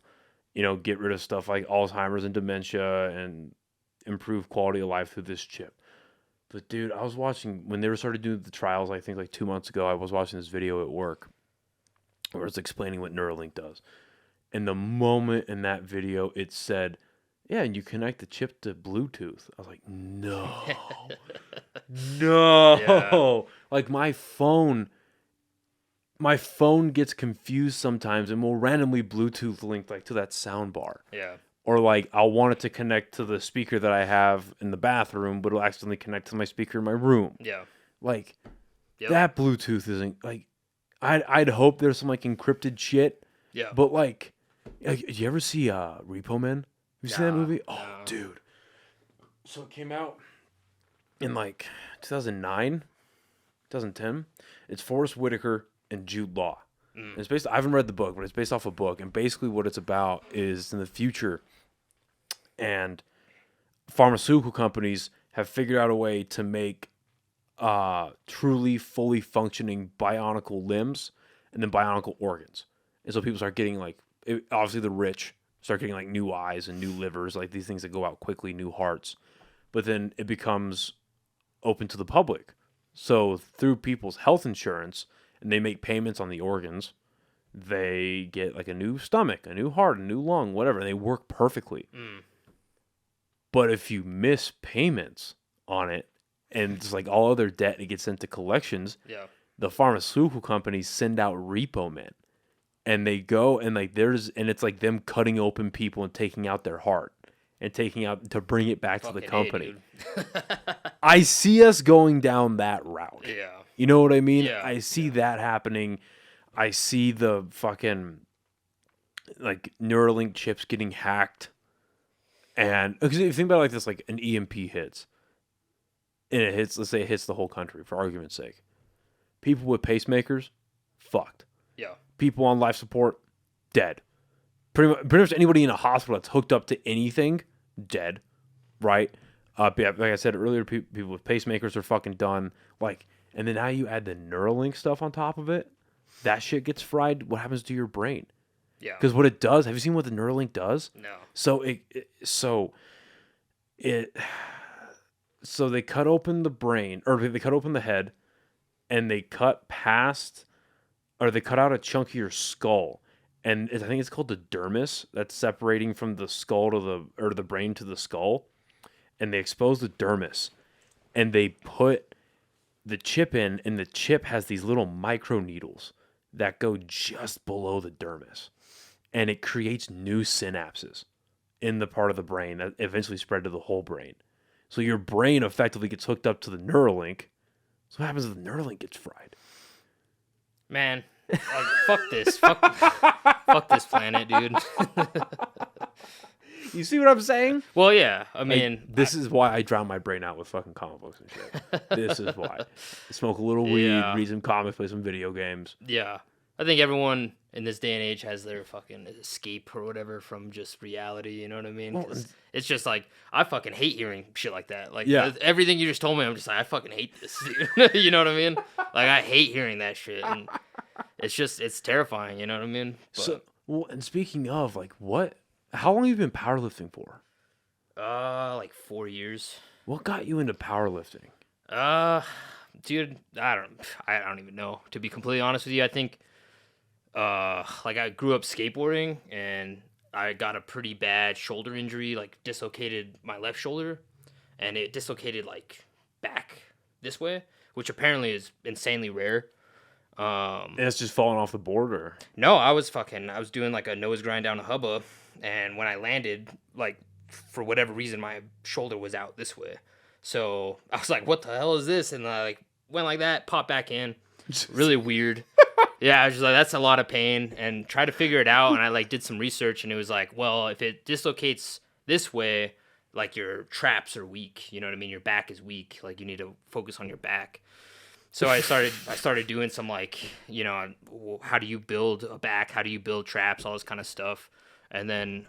get rid of stuff like Alzheimer's and dementia and improve quality of life through this chip. But dude, I was watching, when they started doing the trials, I think like 2 months ago, I was watching this video at work where it's explaining what Neuralink does. And the moment in that video, it said, yeah, and you connect the chip to Bluetooth. I was like, no. No. Yeah. Like my phone gets confused sometimes and will randomly Bluetooth link like to that sound bar. Yeah. Or like I'll want it to connect to the speaker that I have in the bathroom, but it'll accidentally connect to my speaker in my room. Yeah. Like that Bluetooth isn't like I'd hope there's some like encrypted shit. Yeah. But like did you ever see Repo Man? You seen that movie? Oh, dude. So it came out in like 2009, 2010. It's Forrest Whitaker and Jude Law. And it's based. I haven't read the book, but it's based off a book. And basically, what it's about is in the future, and pharmaceutical companies have figured out a way to make truly fully functioning bionicle limbs and then bionicle organs. And so people start getting obviously the rich start getting like new eyes and new livers, like these things that go out quickly, new hearts. But then it becomes open to the public. So through people's health insurance, and they make payments on the organs, they get like a new stomach, a new heart, a new lung, whatever, and they work perfectly. But if you miss payments on it, and it's like all other debt, it gets sent to collections, the pharmaceutical companies send out repo men. And they go and it's like them cutting open people and taking out their heart and taking out to bring it back to the company. I see us going down that route. Yeah. You know what I mean? Yeah. I see that happening. I see the fucking like Neuralink chips getting hacked. And because if you think about it like this, like an EMP hits. And it hits, let's say it hits the whole country for argument's sake. People with pacemakers, fucked. Yeah. People on life support, dead. Pretty much anybody in a hospital that's hooked up to anything, dead. Right? Like I said earlier, people with pacemakers are fucking done. Like, and then now you add the Neuralink stuff on top of it. That shit gets fried. What happens to your brain? Yeah. Because what it does, have you seen what the Neuralink does? No. So they cut open the brain, or they cut open the head, and they cut out a chunk of your skull, and I think it's called the dermis that's separating from the skull to the brain to the skull, and they expose the dermis, and they put the chip in, and the chip has these little micro needles that go just below the dermis, and it creates new synapses in the part of the brain that eventually spread to the whole brain. So your brain effectively gets hooked up to the Neuralink. So what happens if the Neuralink gets fried? Man, like, fuck this. Fuck this planet, dude. You see what I'm saying? Well, yeah. I mean, this is why I drown my brain out with fucking comic books and shit. This is why. Smoke a little weed, read some comics, play some video games. Yeah. I think everyone in this day and age has their fucking escape or whatever from just reality, you know what I mean? Well, it's just like, I fucking hate hearing shit like that. Like, everything you just told me, I'm just like, I fucking hate this, dude. You know what I mean? Like, I hate hearing that shit. And it's terrifying, you know what I mean? But, and speaking of, like, how long have you been powerlifting for? Like 4 years. What got you into powerlifting? Dude, I don't even know. To be completely honest with you, I think, like, I grew up skateboarding, and I got a pretty bad shoulder injury, like dislocated my left shoulder, and it dislocated like back this way, which apparently is insanely rare. And it's just falling off the board, or? No, I was doing like a nose grind down a hubba, and when I landed, like, for whatever reason, my shoulder was out this way. So I was like, what the hell is this? And I like went like that, popped back in. Really weird. Yeah, I was just like, that's a lot of pain, and tried to figure it out. And I like did some research, and it was like, well, if it dislocates this way, like, your traps are weak. You know what I mean? Your back is weak. Like, you need to focus on your back. So I started doing some, like, you know, how do you build a back? How do you build traps? All this kind of stuff. And then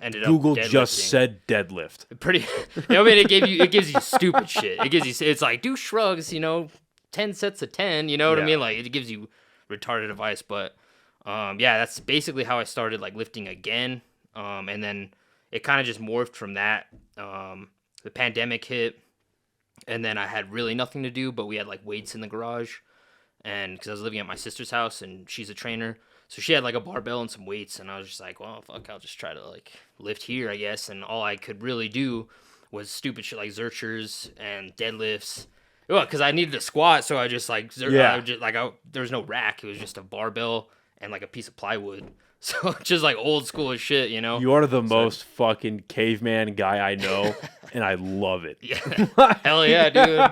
ended up Google deadlifting. just said deadlift. Pretty. I mean, it gives you stupid shit. It's like, do shrugs, you know, 10 sets of 10. You know what I mean? Like, it gives you retarded advice. But yeah, that's basically how I started, like, lifting again. And then it kind of just morphed from that. The pandemic hit. And then I had really nothing to do, but we had, like, weights in the garage. And because I was living at my sister's house, and she's a trainer. So she had, like, a barbell and some weights. And I was just like, well, fuck, I'll just try to, like, lift here, I guess. And all I could really do was stupid shit like Zerchers and deadlifts. Well, because I needed a squat, so I just, like, there was no rack. It was just a barbell and, like, a piece of plywood. So just, like, old school as shit, you know? You are the most fucking caveman guy I know, and I love it. Yeah. Hell yeah, dude.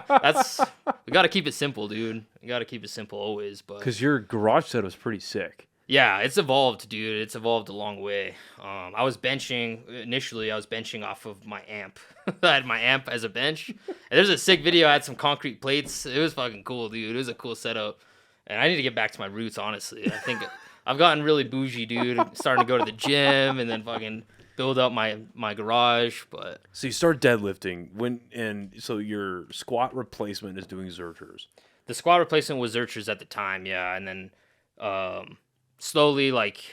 We got to keep it simple, dude. You got to keep it simple always. Because your garage set was pretty sick. Yeah, it's evolved, dude. It's evolved a long way. Initially I was benching off of my amp. I had my amp as a bench. And there's a sick video. I had some concrete plates. It was fucking cool, dude. It was a cool setup. And I need to get back to my roots, honestly. I think I've gotten really bougie, dude. I'm starting to go to the gym and then fucking build up my garage. But so you start deadlifting so your squat replacement is doing Zerchers. The squat replacement was Zerchers at the time, yeah. And then slowly, like,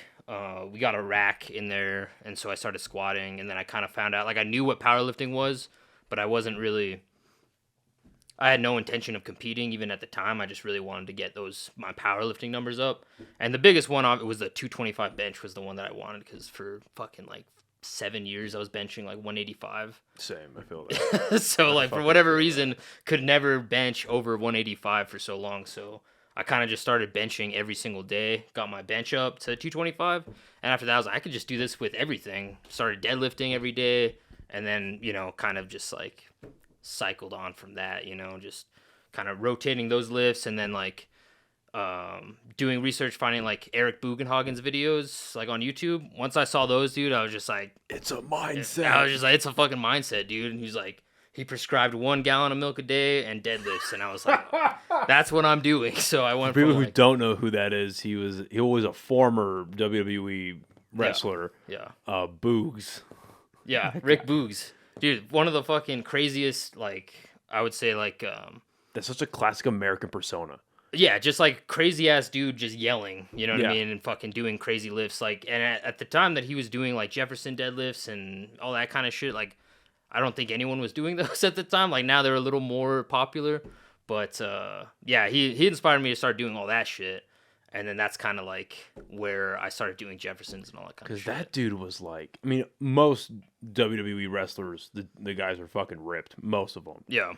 we got a rack in there, and so I started squatting, and then I kind of found out, like, I knew what powerlifting was, but I had no intention of competing even at the time. I just really wanted to get my powerlifting numbers up. And the biggest one was the 225 bench was the one that I wanted, because for fucking, like, 7 years I was benching, like, 185. Same, I feel that. So, like, for whatever reason, could never bench over 185 for so long, so I kind of just started benching every single day, got my bench up to 225, and after that I was like, I could just do this with everything. Started deadlifting every day, and then, you know, kind of just, like, cycled on from that, you know, just kind of rotating those lifts, and then, like, doing research, finding, like, Eric Bugenhagen's videos, like, on YouTube. Once I saw those, dude, I was just like, it's a mindset. I was just like, it's a fucking mindset, dude. And he's like, he prescribed 1 gallon of milk a day and deadlifts, and I was like, that's what I'm doing. So I went. For people who don't know who that is, he was a former WWE wrestler. Yeah. Boogs. Yeah, Rick Boogs, dude, one of the fucking craziest. Like, I would say, like, that's such a classic American persona. Yeah, just like crazy ass dude just yelling, you know what I Yeah. mean, and fucking doing crazy lifts. Like, and at the time that he was doing like Jefferson deadlifts and all that kind of shit, like, I don't think anyone was doing those at the time. Like now they're a little more popular, but yeah, he inspired me to start doing all that shit, and then that's kind of like where I started doing Jeffersons and all that kind of shit. Because that dude was like, I mean, most WWE wrestlers, the guys are fucking ripped, most of them. Yeah,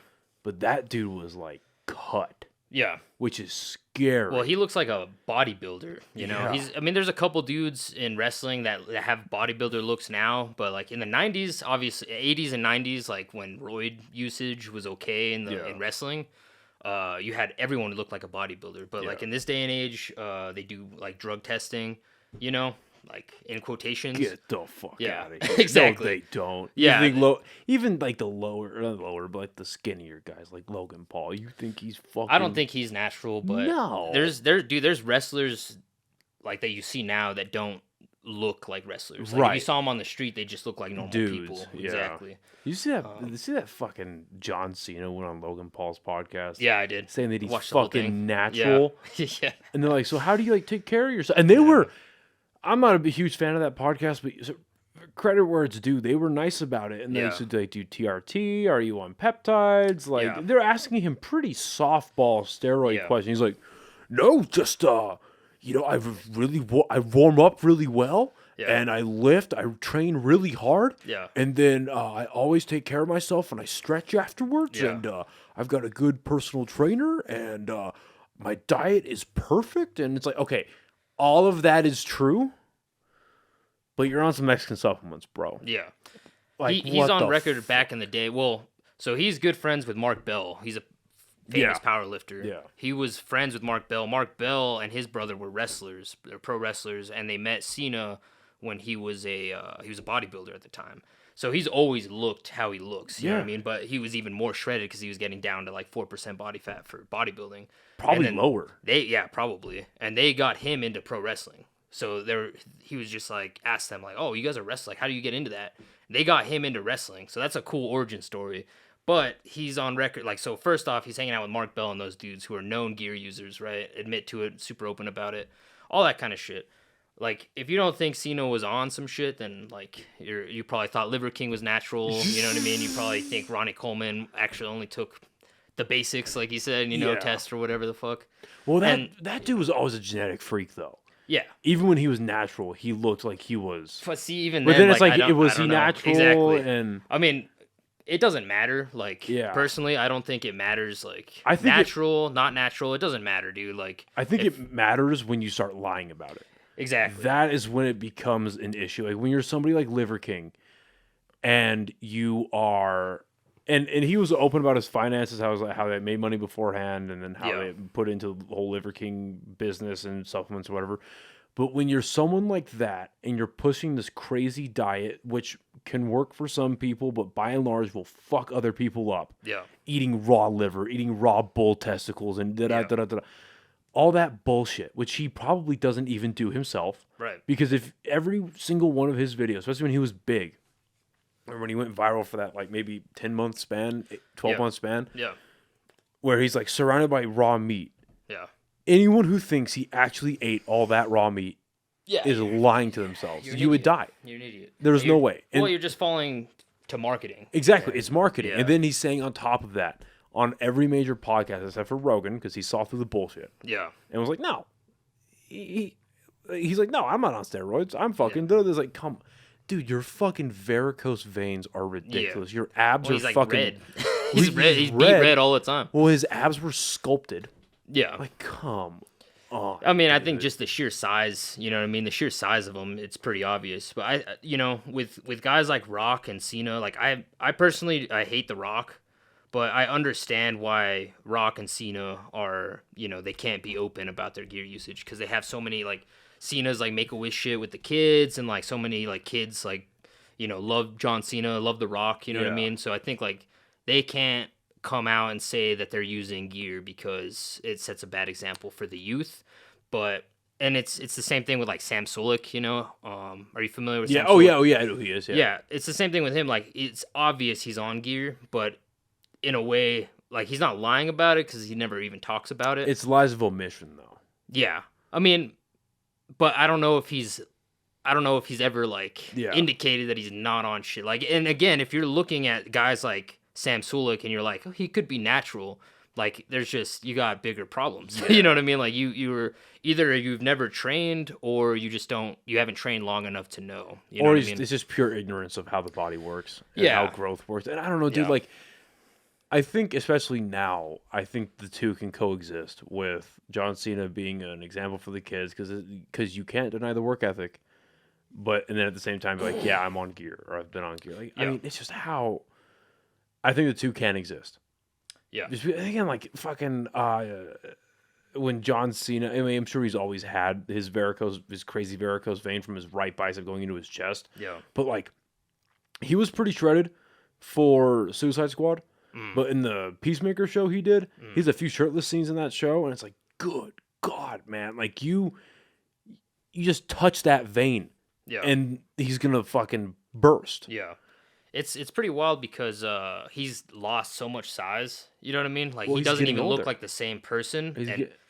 But that dude was like cut. yeah. Which is scary. Well, he looks like a bodybuilder, you know. Yeah. I mean, there's a couple dudes in wrestling that have bodybuilder looks now, but like in the 90s, obviously 80s and 90s, like when roid usage was okay in wrestling, you had everyone look like a bodybuilder. But like in this day and age, they do like drug testing, you know, like in quotations. Get the fuck out of here. Exactly. No, they don't. Yeah. You think even like the lower, but like the skinnier guys, like Logan Paul, you think he's fucking... I don't think he's natural, but no. There's wrestlers like that you see now that don't look like wrestlers. Like, right. If you saw them on the street, they just look like normal people. Yeah. Exactly. You see that fucking John Cena went on Logan Paul's podcast? Yeah, I did. Saying that he's Watched the whole fucking thing. natural. Yeah. And they're like, so how do you like take care of yourself? And they were... I'm not a huge fan of that podcast, but credit where it's due. They were nice about it. And they used to like, do TRT. Are you on peptides? Like, they're asking him pretty softball steroid questions. He's like, no, just, you know, I warm up really well. Yeah. And I lift, I train really hard. Yeah. And then I always take care of myself and I stretch afterwards. Yeah. And I've got a good personal trainer and my diet is perfect. And it's like, okay, all of that is true, but you're on some Mexican supplements, bro. Yeah. Like, he's on record back in the day. Well, so he's good friends with Mark Bell. He's a famous power lifter. Yeah. He was friends with Mark Bell. Mark Bell and his brother were wrestlers, pro wrestlers, and they met Cena when he was a bodybuilder at the time. So he's always looked how he looks, you know what I mean? But he was even more shredded because he was getting down to like 4% body fat for bodybuilding. Probably lower. Probably. And they got him into pro wrestling. So he was just like, asked them like, oh, you guys are wrestling. How do you get into that? They got him into wrestling. So that's a cool origin story. But he's on record. Like, so first off, he's hanging out with Mark Bell and those dudes who are known gear users, right? Admit to it, super open about it. All that kind of shit. Like, if you don't think Cena was on some shit, then, like, you probably thought Liver King was natural, you know what I mean? You probably think Ronnie Coleman actually only took the basics, like he said, test or whatever the fuck. Well, that dude was always a genetic freak, though. Yeah. Even when he was natural, he looked like he was... But see, even then... But then it's like, was he know. natural? Exactly. And... I mean... It doesn't matter. Like, personally, I don't think it matters. Like, I think natural, not natural. It doesn't matter, dude. Like, I think it matters when you start lying about it. Exactly. That is when it becomes an issue. Like when you're somebody like Liver King, and you are, and he was open about his finances, how they made money beforehand, and then how they put into the whole Liver King business and supplements or whatever. But when you're someone like that and you're pushing this crazy diet, which can work for some people, but by and large will fuck other people up. Yeah. Eating raw liver, eating raw bull testicles, and all that bullshit, which he probably doesn't even do himself. Right. Because if every single one of his videos, especially when he was big, or when he went viral for that, like maybe 10-month span, 12-month span, where he's like surrounded by raw meat. Yeah. Anyone who thinks he actually ate all that raw meat is lying to themselves. You would die. You're an idiot. There's no way. Well, you're just falling to marketing. Exactly. It's marketing. Yeah. And then he's saying on top of that, on every major podcast, except for Rogan, because he saw through the bullshit. Yeah. And was like, no. He's like, no, I'm not on steroids. I'm fucking... There's like, come... Dude, your fucking varicose veins are ridiculous. Your abs are like fucking... red. He's red. He's beat red all the time. Well, his abs were sculpted. Yeah. Like, come on. I mean, dude. I think just the sheer size, you know what I mean? The sheer size of them, it's pretty obvious. But with guys like Rock and Cena, like I personally, I hate The Rock, but I understand why Rock and Cena are, they can't be open about their gear usage because they have so many, like, Cena's like Make-A-Wish shit with the kids and like so many like kids like, love John Cena, love The Rock, you know what I mean? So I think like they can't come out and say that they're using gear because it sets a bad example for the youth. And it's the same thing with like Sam Sulek, are you familiar with Sam Sulek? Oh yeah, I know who he is. Yeah, it's the same thing with him. Like it's obvious he's on gear, but in a way, like he's not lying about it because he never even talks about it. It's lies of omission, though. Yeah, I mean, but I don't know if he's ever like indicated that he's not on shit. Like, and again, if you're looking at guys like Sam Sulek and you're like, oh, he could be natural. Like, there's just, you got bigger problems. You know what I mean? Like, you're either you've never trained or you haven't trained long enough to know. You know or what I mean? It's just pure ignorance of how the body works and how growth works. And I don't know, dude, like, I think especially now, I think the two can coexist with John Cena being an example for the kids because you can't deny the work ethic. And then at the same time, be like, yeah, I'm on gear or I've been on gear. Like, I mean, it's just how I think the two can exist. Yeah. Just again, like fucking when John Cena, I mean, I'm sure he's always had his crazy varicose vein from his right bicep going into his chest. Yeah. But like, he was pretty shredded for Suicide Squad. But in the Peacemaker show he did, he's a few shirtless scenes in that show, and it's like, good God, man. Like, you just touch that vein, and he's going to fucking burst. Yeah. It's pretty wild because he's lost so much size. You know what I mean? Like, he doesn't even look like the same person.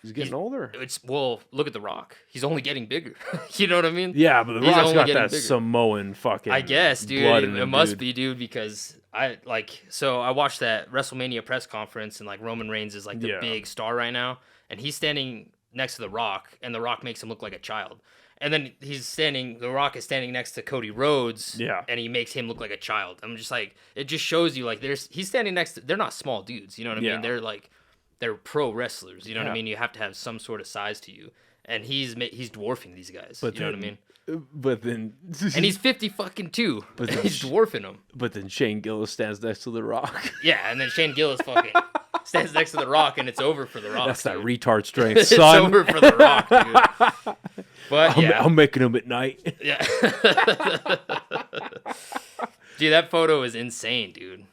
He's getting older. Look at The Rock. He's only getting bigger. You know what I mean? Yeah, but The Rock's got that bigger. Samoan fucking I guess, dude. Blood it must be, dude, because I watched that WrestleMania press conference, and like Roman Reigns is like the big star right now, and he's standing next to The Rock, and The Rock makes him look like a child. And then The Rock is standing next to Cody Rhodes, and he makes him look like a child. I'm just like, it just shows you, like, he's standing next to, they're not small dudes, you know what I mean? They're pro wrestlers, you know what I mean? You have to have some sort of size to you. And he's dwarfing these guys, you know what I mean? But then... and he's 50 fucking 2, but he's dwarfing them. But then Shane Gillis stands next to The Rock. Yeah, and then Shane Gillis fucking stands next to The Rock, and it's over for The Rock. That's dude. that retard strength, It's son. over for The Rock, dude. But I'm making them at night. Yeah. Dude, that photo is insane, dude.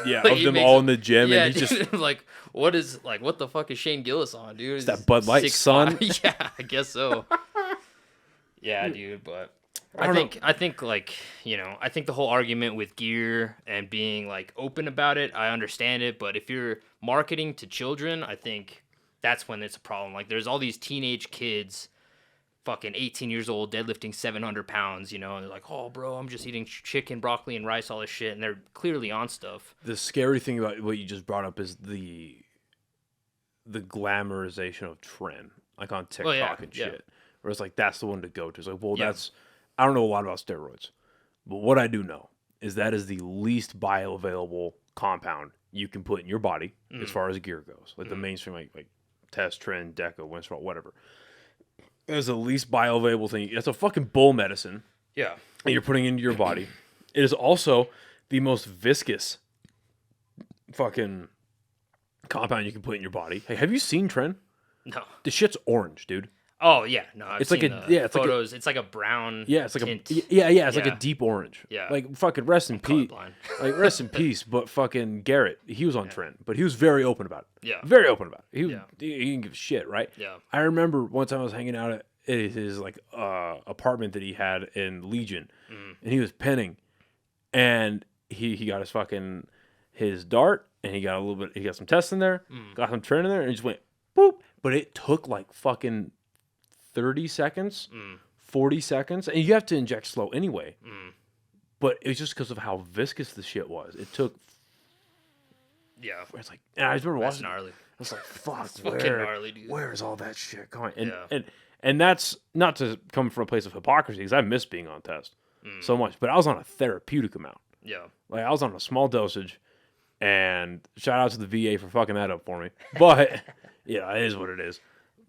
Yeah, like of them all in the gym, and he just like, what the fuck is Shane Gillis on, dude? It's that Bud Light, son. Yeah, I guess so. Yeah, dude, but I think like, you know, I think the whole argument with gear and being like open about it, I understand it, but if you're marketing to children, I think that's when it's a problem. Like, there's all these teenage kids, fucking 18 years old, deadlifting 700 pounds, you know, and they're like, oh, bro, I'm just eating chicken, broccoli, and rice, all this shit, and they're clearly on stuff. The scary thing about what you just brought up is the glamorization of trend, like on TikTok and shit. Where it's like, that's the one to go to. It's like, well, I don't know a lot about steroids, but what I do know is that is the least bioavailable compound you can put in your body as far as gear goes. Like the mainstream, like Test, Trend, Deco, Winstrol, whatever. It's the least bioavailable thing. It's a fucking bull medicine. Yeah. And you're putting into your body. It is also the most viscous fucking compound you can put in your body. Hey, have you seen Tren? No. The shit's orange, dude. Oh yeah, no. I've seen it's photos. It's like a brown. Yeah, it's like tint. It's like a deep orange. Yeah. Like fucking rest in peace. Like rest in peace. But fucking Garrett, he was on Tren, but he was very open about it. Yeah. Very open about it. He didn't give a shit, right? Yeah. I remember one time I was hanging out at his like apartment that he had in Legion, and he was penning, and he got his dart, and he got some tests in there, got some Tren in there, and he just went boop. But it took like fucking 30 seconds, 40 seconds, and you have to inject slow anyway. But it was just because of how viscous the shit was. It took. Yeah. It's like, and I just remember watching. Gnarly. I was like, "Fuck, fucking gnarly, dude. Where is all that shit going?" And that's not to come from a place of hypocrisy, because I miss being on test so much. But I was on a therapeutic amount. Yeah. Like, I was on a small dosage, and shout out to the VA for fucking that up for me. But yeah, it is what it is.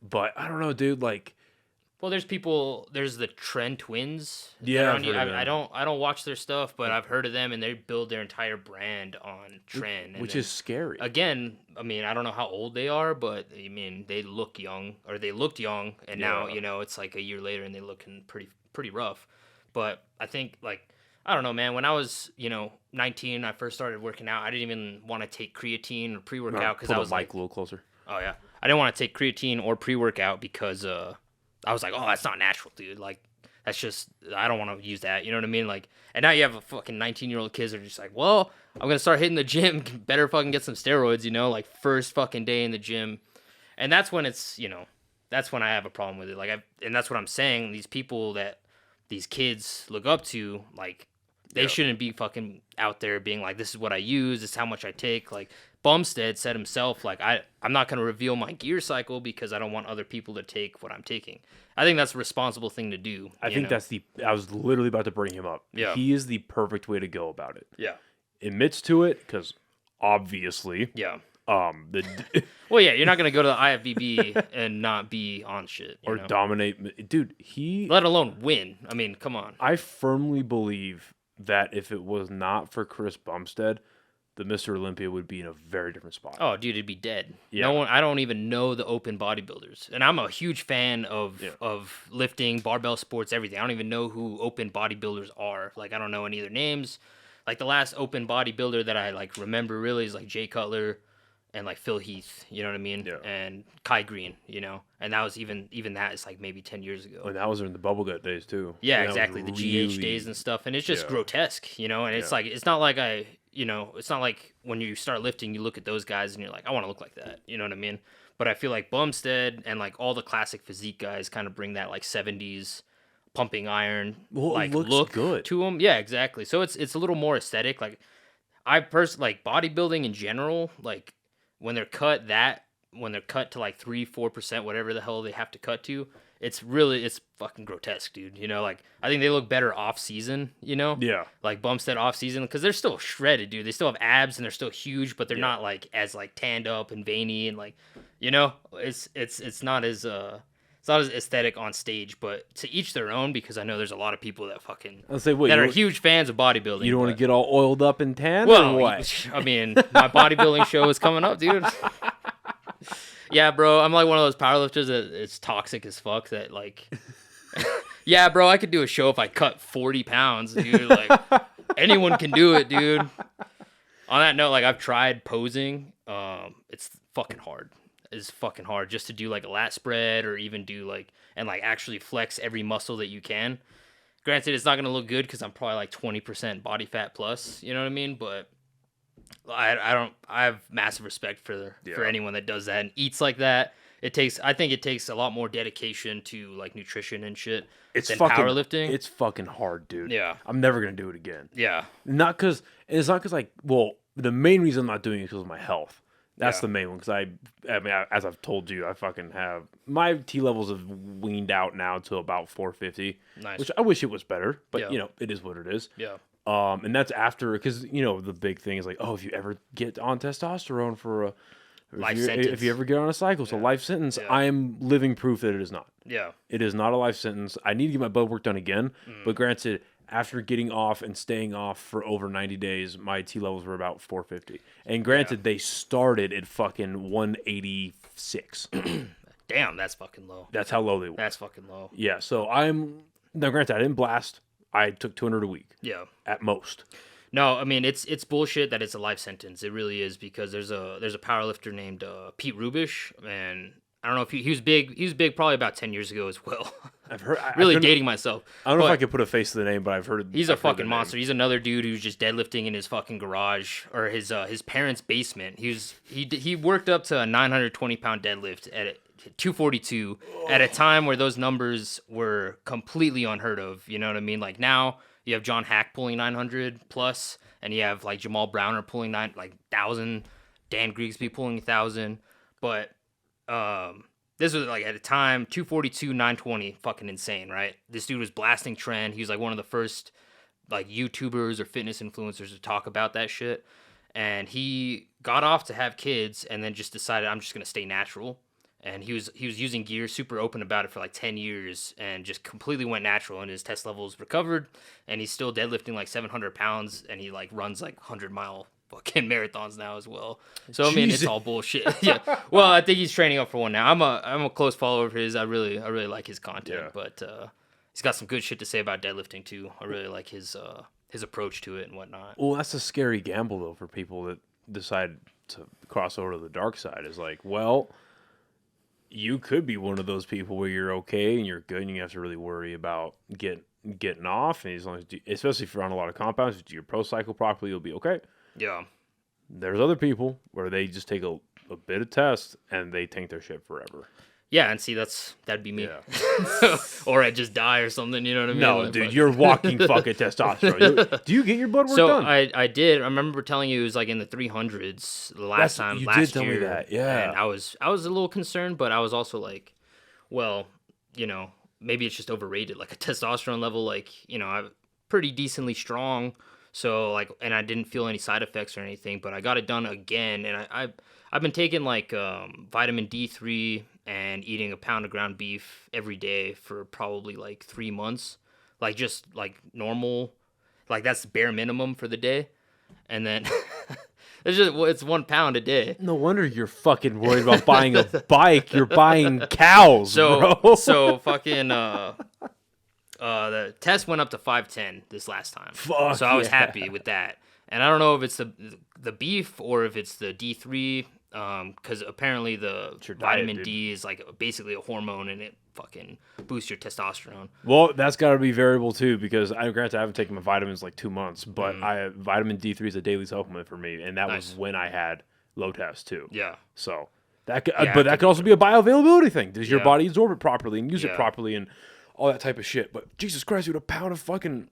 But I don't know, dude. Like. Well, there's the Tren twins. Yeah, I don't watch their stuff, but I've heard of them, and they build their entire brand on Tren. Which is scary. Again, I mean, I don't know how old they are, but I mean, they looked young, and now, you know, it's like a year later, and they're looking pretty rough. But I think, like, I don't know, man, when I was, 19, I first started working out, I didn't even want to take creatine or pre-workout, because I was like, a little closer. Oh, yeah. I didn't want to take creatine or pre-workout because, I was like, oh, that's not natural, dude. Like, That's just, I don't want to use that. You know what I mean? Like, and now you have a fucking 19-year-old kids that are just like, well, I'm going to start hitting the gym. Better fucking get some steroids, you know, like first fucking day in the gym. And that's when it's, you know, that's when I have a problem with it. Like, and that's what I'm saying. These people that these kids look up to, like, they shouldn't be fucking out there being like, this is what I use. This is how much I take. Like, Bumstead said himself, like, I'm not going to reveal my gear cycle because I don't want other people to take what I'm taking. I think that's a responsible thing to do. I think that's I was literally about to bring him up. Yeah. He is the perfect way to go about it. Yeah. Admits to it because obviously. Yeah. Well, yeah, you're not going to go to the IFBB and not be on shit. Or dominate. Dude, let alone win. I mean, come on. I firmly believe that if it was not for Chris Bumstead, the Mr. Olympia would be in a very different spot. Oh, dude, it'd be dead. Yeah. No one. I don't even know the open bodybuilders, and I'm a huge fan of lifting, barbell sports, everything. I don't even know who open bodybuilders are. Like, I don't know any of their names. Like, the last open bodybuilder that I like remember really is like Jay Cutler and like Phil Heath. You know what I mean? Yeah. And Kai Green. You know, and that was even that is like maybe 10 years ago. And that was in the bubble gut days too. Yeah, exactly. The GH days and stuff, and it's just grotesque. You know, and it's like it's not like it's not like when you start lifting, you look at those guys and you're like, I want to look like that. You know what I mean? But I feel like Bumstead and like all the classic physique guys kind of bring that like 70s pumping iron like look good to them. Yeah, exactly. So it's a little more aesthetic. Like I personally like bodybuilding in general. Like when they're cut to like 3-4%, whatever the hell they have to cut to. It's fucking grotesque, dude. You know, like, I think they look better off season, you know? Yeah. Like Bumstead off season, because they're still shredded, dude. They still have abs and they're still huge, but they're not like as like tanned up and veiny and like, you know, it's not as aesthetic on stage, but to each their own, because I know there's a lot of people that fucking are huge fans of bodybuilding. You don't want to get all oiled up and tan? Well, or what? I mean, my bodybuilding show is coming up, dude. Yeah, bro, I'm like one of those powerlifters that it's toxic as fuck that like, yeah, bro, I could do a show if I cut 40 pounds, dude. Like, anyone can do it, dude. On that note, like, I've tried posing. It's fucking hard. It's fucking hard just to do like a lat spread or even do like, and like actually flex every muscle that you can. Granted, it's not going to look good because I'm probably like 20% body fat plus, you know what I mean? But I have massive respect for anyone that does that and eats like that. I think it takes a lot more dedication to like nutrition and shit than powerlifting. It's fucking hard, dude. Yeah. I'm never going to do it again. Yeah. It's not because like, well, the main reason I'm not doing it is because of my health. That's the main one. Because I mean, as I've told you, I fucking have my T levels have weaned out now to about 450. Nice. Which I wish it was better, but you know, it is what it is. Yeah. And that's after, because, you know, the big thing is like, oh, if you ever get on testosterone for a life sentence. If you ever get on a cycle, it's a life sentence. Yeah. I am living proof that it is not. Yeah. It is not a life sentence. I need to get my blood work done again. But granted, after getting off and staying off for over 90 days, my T levels were about 450. And granted, they started at fucking 186. Damn, that's fucking low. That's how low they were. That's fucking low. Yeah, so now granted, I didn't blast. I took 200 a week. Yeah. At most. No, I mean it's bullshit that it's a life sentence. It really is, because there's a powerlifter named Pete Rubish, and I don't know if he was big. He was big probably about 10 years ago as well. I've heard. Really dating myself. I don't know if I could put a face to the name, but I've heard. He's a fucking monster. He's another dude who's just deadlifting in his fucking garage or his parents' basement. He worked up to a 920-pound deadlift at 242 at a time where those numbers were completely unheard of. You know what I mean? Like, now you have John Hack pulling 900 plus, and you have like Jamal Browner pulling 1,000, Dan Grigsby pulling 1,000. But this was like at a time 242, 920, fucking insane, right? This dude was blasting trend. He was like one of the first like YouTubers or fitness influencers to talk about that shit. And he got off to have kids, and then just decided, I'm just gonna stay natural. And he was using gear, super open about it for like 10 years, and just completely went natural, and his test levels recovered, and he's still deadlifting like 700 pounds, and he like runs like 100-mile fucking marathons now as well. So I mean, it's all bullshit. Yeah. Well, I think he's training up for one now. I'm a close follower of his. I really like his content, but he's got some good shit to say about deadlifting too. I really like his approach to it and whatnot. Well, that's a scary gamble though for people that decide to cross over to the dark side. Is like, well, you could be one of those people where you're okay and you're good and you have to really worry about getting off. And as long as especially if you're on a lot of compounds, if you do your pro cycle properly, you'll be okay. Yeah. There's other people where they just take a bit of test and they tank their shit forever. Yeah, and see, that'd be me. Yeah. Or I just die or something, you know what I mean? No, like, dude, you're walking fucking testosterone. Do you get your blood work done? So I did. I remember telling you it was like in the 300s the last You last did tell year. me that, yeah. And I was a little concerned, but I was also like, well, maybe it's just overrated. Like a testosterone level, like, I'm pretty decently strong. So like, and I didn't feel any side effects or anything, but I got it done again. And I've been taking like vitamin D3 and eating a pound of ground beef every day for probably like 3 months, like just like normal, like that's bare minimum for the day. And then it's 1 pound a day. No wonder you're fucking worried about buying a bike. You're buying cows, bro. So fucking the test went up to 510 this last time. Fuck so I was happy with that. And I don't know if it's the beef or if it's the D3, because apparently the vitamin D is like basically a hormone and it fucking boosts your testosterone. Well, that's got to be variable too, because I haven't taken my vitamins like 2 months, but vitamin D3 is a daily supplement for me, and that was when I had low test too. Yeah. So that could also be a bioavailability thing. Does your body absorb it properly and use it properly and all that type of shit? But Jesus Christ, dude, a pound of fucking...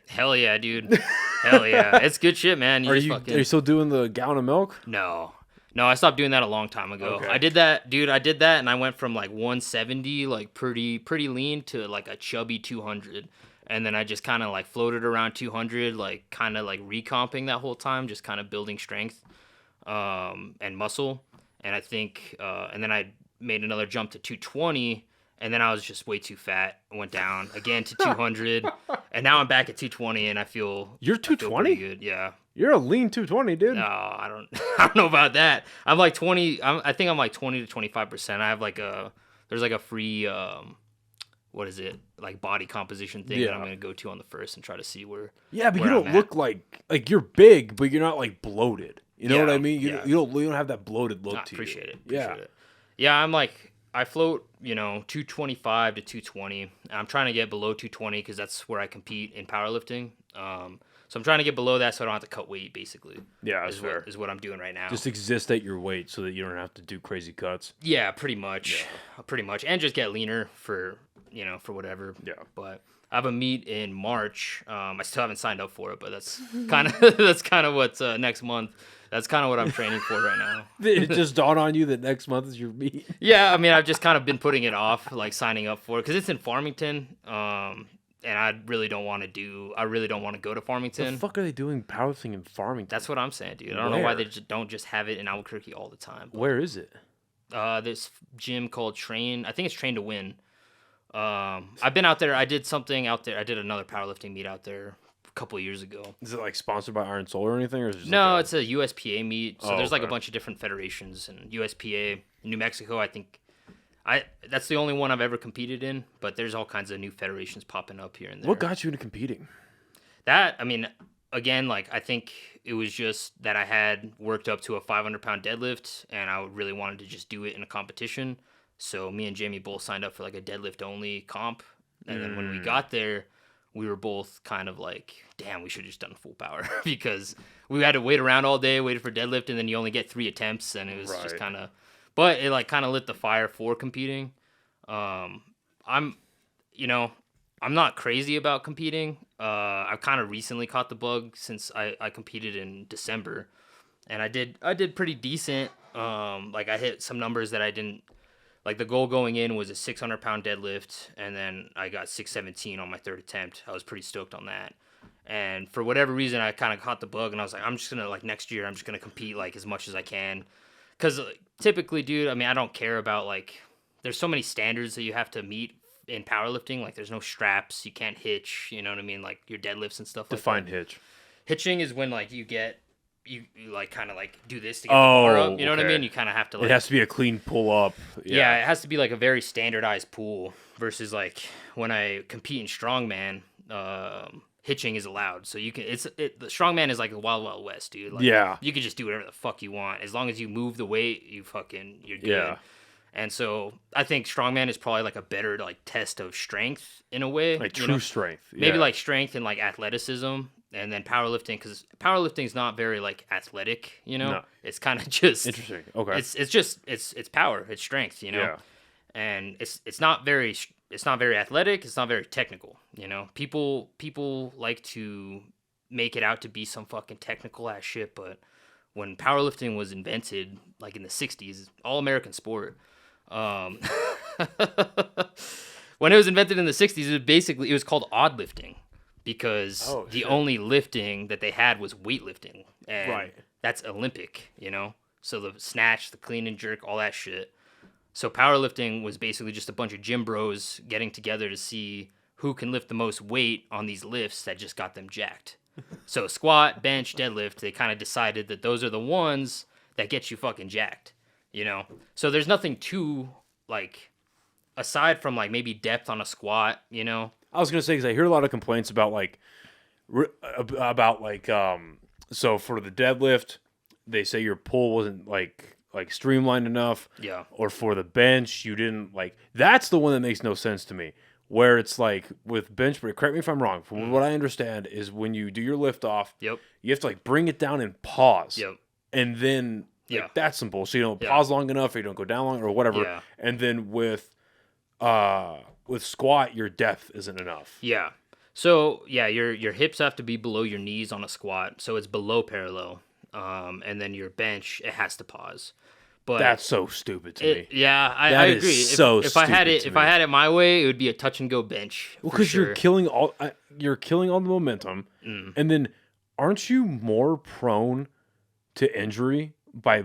Hell yeah, dude. Hell yeah. It's good shit, man. Are you still doing the gallon of milk? No, I stopped doing that a long time ago. Okay. I did that, dude. I did that, and I went from like 170, like pretty lean, to like a chubby 200, and then I just kind of like floated around 200, like kind of like recomping that whole time, just kind of building strength, and muscle. And I think, and then I made another jump to 220. And then I was just way too fat. I went down again to 200, and now I'm back at 220, and I feel... You're 220? Good, yeah. You're a lean 220, dude. No, I don't know about that. I'm like 20. I think I'm like 20 to 25%. I have like there's like a free what is it, like body composition thing that I'm gonna go to on the first and try to see where. Yeah, but you don't look like you're big, but you're not like bloated. You know what I mean? You don't have that bloated look to you. Appreciate it. Yeah, I'm like, I float, 225 to 220. I'm trying to get below 220 because that's where I compete in powerlifting. So I'm trying to get below that so I don't have to cut weight, basically. Yeah, that's fair. Is what I'm doing right now. Just exist at your weight so that you don't have to do crazy cuts. Yeah, pretty much. Yeah. Pretty much. And just get leaner for whatever. Yeah. But I have a meet in March. I still haven't signed up for it, but that's kind of what's next month. That's kind of what I'm training for right now. It just dawned on you that next month is your meet. Yeah, I mean, I've just kind of been putting it off, like signing up for it, because it's in Farmington, and I really don't want to go to Farmington. The fuck are they doing powerlifting in Farmington? That's what I'm saying, dude. I don't know why they don't just have it in Albuquerque all the time. But where is it? This gym called Train. I think it's Train to Win. I've been out there. I did something out there. I did another powerlifting meet out there a couple of years ago. Is it like sponsored by Iron Soul or anything? Or is it just no, it's a USPA meet. So there's like okay. a bunch of different federations, and USPA, New Mexico, I think. That's the only one I've ever competed in, but there's all kinds of new federations popping up here and there. What got you into competing? That, I mean, again, like, I think it was just that I had worked up to a 500-pound deadlift, and I really wanted to just do it in a competition. So me and Jamie both signed up for like a deadlift-only comp, and then when we got there, we were both kind of like, damn, we should have just done full power, because we had to wait around all day, waited for deadlift, and then you only get 3 attempts, and it was just kind of... But it like kind of lit the fire for competing. I'm not crazy about competing. I've kind of recently caught the bug since I competed in December, and I did pretty decent. Like I hit some numbers that I didn't like. The goal going in was a 600-pound deadlift, and then I got 617 on my 3rd attempt. I was pretty stoked on that. And for whatever reason, I kind of caught the bug, and I was like, I'm just gonna like next year, I'm just gonna compete like as much as I can. Because typically, dude, I mean, I don't care about, like, there's so many standards that you have to meet in powerlifting. Like, there's no straps. You can't hitch, you know what I mean? Like, your deadlifts and stuff like that. Define hitch. Hitching is when, like, you like, kind of, like, do this to get the bar up. You know what I mean? You kind of have to, like... It has to be a clean pull-up. Yeah, it has to be, like, a very standardized pull versus, like, when I compete in strongman, hitching is allowed, so you can. The strongman is like the wild west, dude. Like, you can just do whatever the fuck you want as long as you move the weight. You're good. And so I think strongman is probably like a better like test of strength in a way. Like true strength. Maybe like strength and like athleticism. And then powerlifting, because powerlifting is not very like athletic, No. It's kind of just interesting. Okay. It's power, it's strength, Yeah. And it's not very athletic, it's not very technical, People like to make it out to be some fucking technical ass shit, but when powerlifting was invented, like in the 60s, all American sport. When it was invented in the 60s, it was called odd lifting. Because the only lifting that they had was weightlifting. And that's Olympic, So the snatch, the clean and jerk, all that shit. So powerlifting was basically just a bunch of gym bros getting together to see who can lift the most weight on these lifts that just got them jacked. So squat, bench, deadlift, they kind of decided that those are the ones that get you fucking jacked, So there's nothing too, like, aside from, like, maybe depth on a squat, I was gonna say, because I hear a lot of complaints about so for the deadlift, they say your pull wasn't like streamlined enough. Yeah. Or for the bench, you didn't that's the one that makes no sense to me. Where it's like with bench, but correct me if I'm wrong. From what I understand is when you do your lift off, you have to bring it down and pause. Yep. And then that's some bullshit. You don't pause long enough, or you don't go down long, or whatever. Yeah. And then with squat, your depth isn't enough. Yeah. So your hips have to be below your knees on a squat, so it's below parallel. And then your bench, it has to pause. But that's so stupid to me. Yeah, I agree. If I had it my way, it would be a touch and go bench. Well, because you're killing all the momentum, and then aren't you more prone to injury by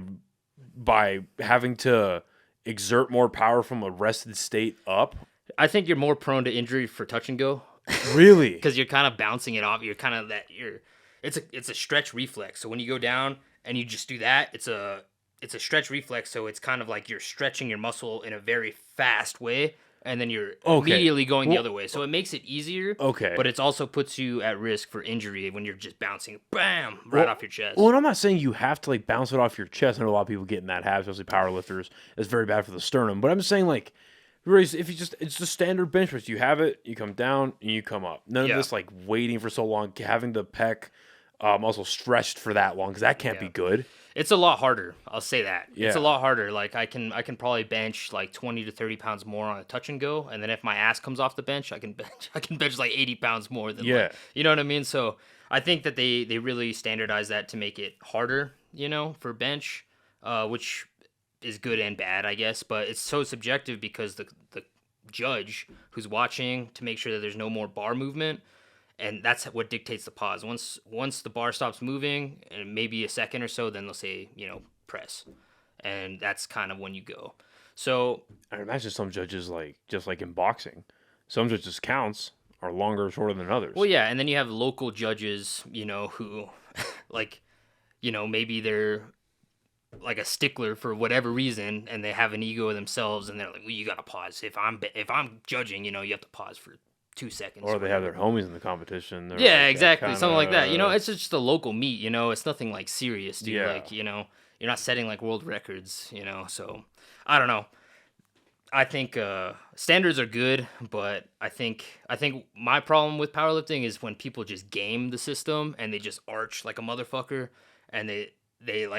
having to exert more power from a rested state up? I think you're more prone to injury for touch and go. Really? Because you're kind of bouncing it off. You're kind of it's a stretch reflex. So when you go down and you just do that, it's a stretch reflex. So it's kind of like you're stretching your muscle in a very fast way, and then you're immediately going the other way. So it makes it easier. Okay. But it also puts you at risk for injury when you're just bouncing, bam, right off your chest. Well, and I'm not saying you have to bounce it off your chest. I know a lot of people get in that habit, especially powerlifters. It's very bad for the sternum. But I'm just saying if it's the standard bench press. You have it, you come down, and you come up. None of this waiting for so long, having the pec muscle stretched for that long, because that can't be good. It's a lot harder. I'll say that. Yeah. It's a lot harder. Like I can probably bench 20 to 30 pounds more on a touch and go, and then if my ass comes off the bench, I can bench 80 pounds more than you know what I mean? So I think that they really standardize that to make it harder, for bench, which is good and bad, I guess, but it's so subjective because the judge who's watching to make sure that there's no more bar movement, and that's what dictates the pause. Once the bar stops moving, and maybe a second or so, then they'll say, press, and that's kind of when you go. So I imagine some judges, just like in boxing, some judges counts are longer or shorter than others. Well, yeah, and then you have local judges, who maybe they're like a stickler for whatever reason, and they have an ego of themselves, and they're like, well, you gotta pause. If I'm judging, you have to pause for 2 seconds. Or they have their homies in the competition. They're exactly. Something like that. It's just a local meet, it's nothing serious, dude. Yeah. You're not setting world records, so I don't know. I think standards are good, but I think my problem with powerlifting is when people just game the system and they just arch like a motherfucker, and they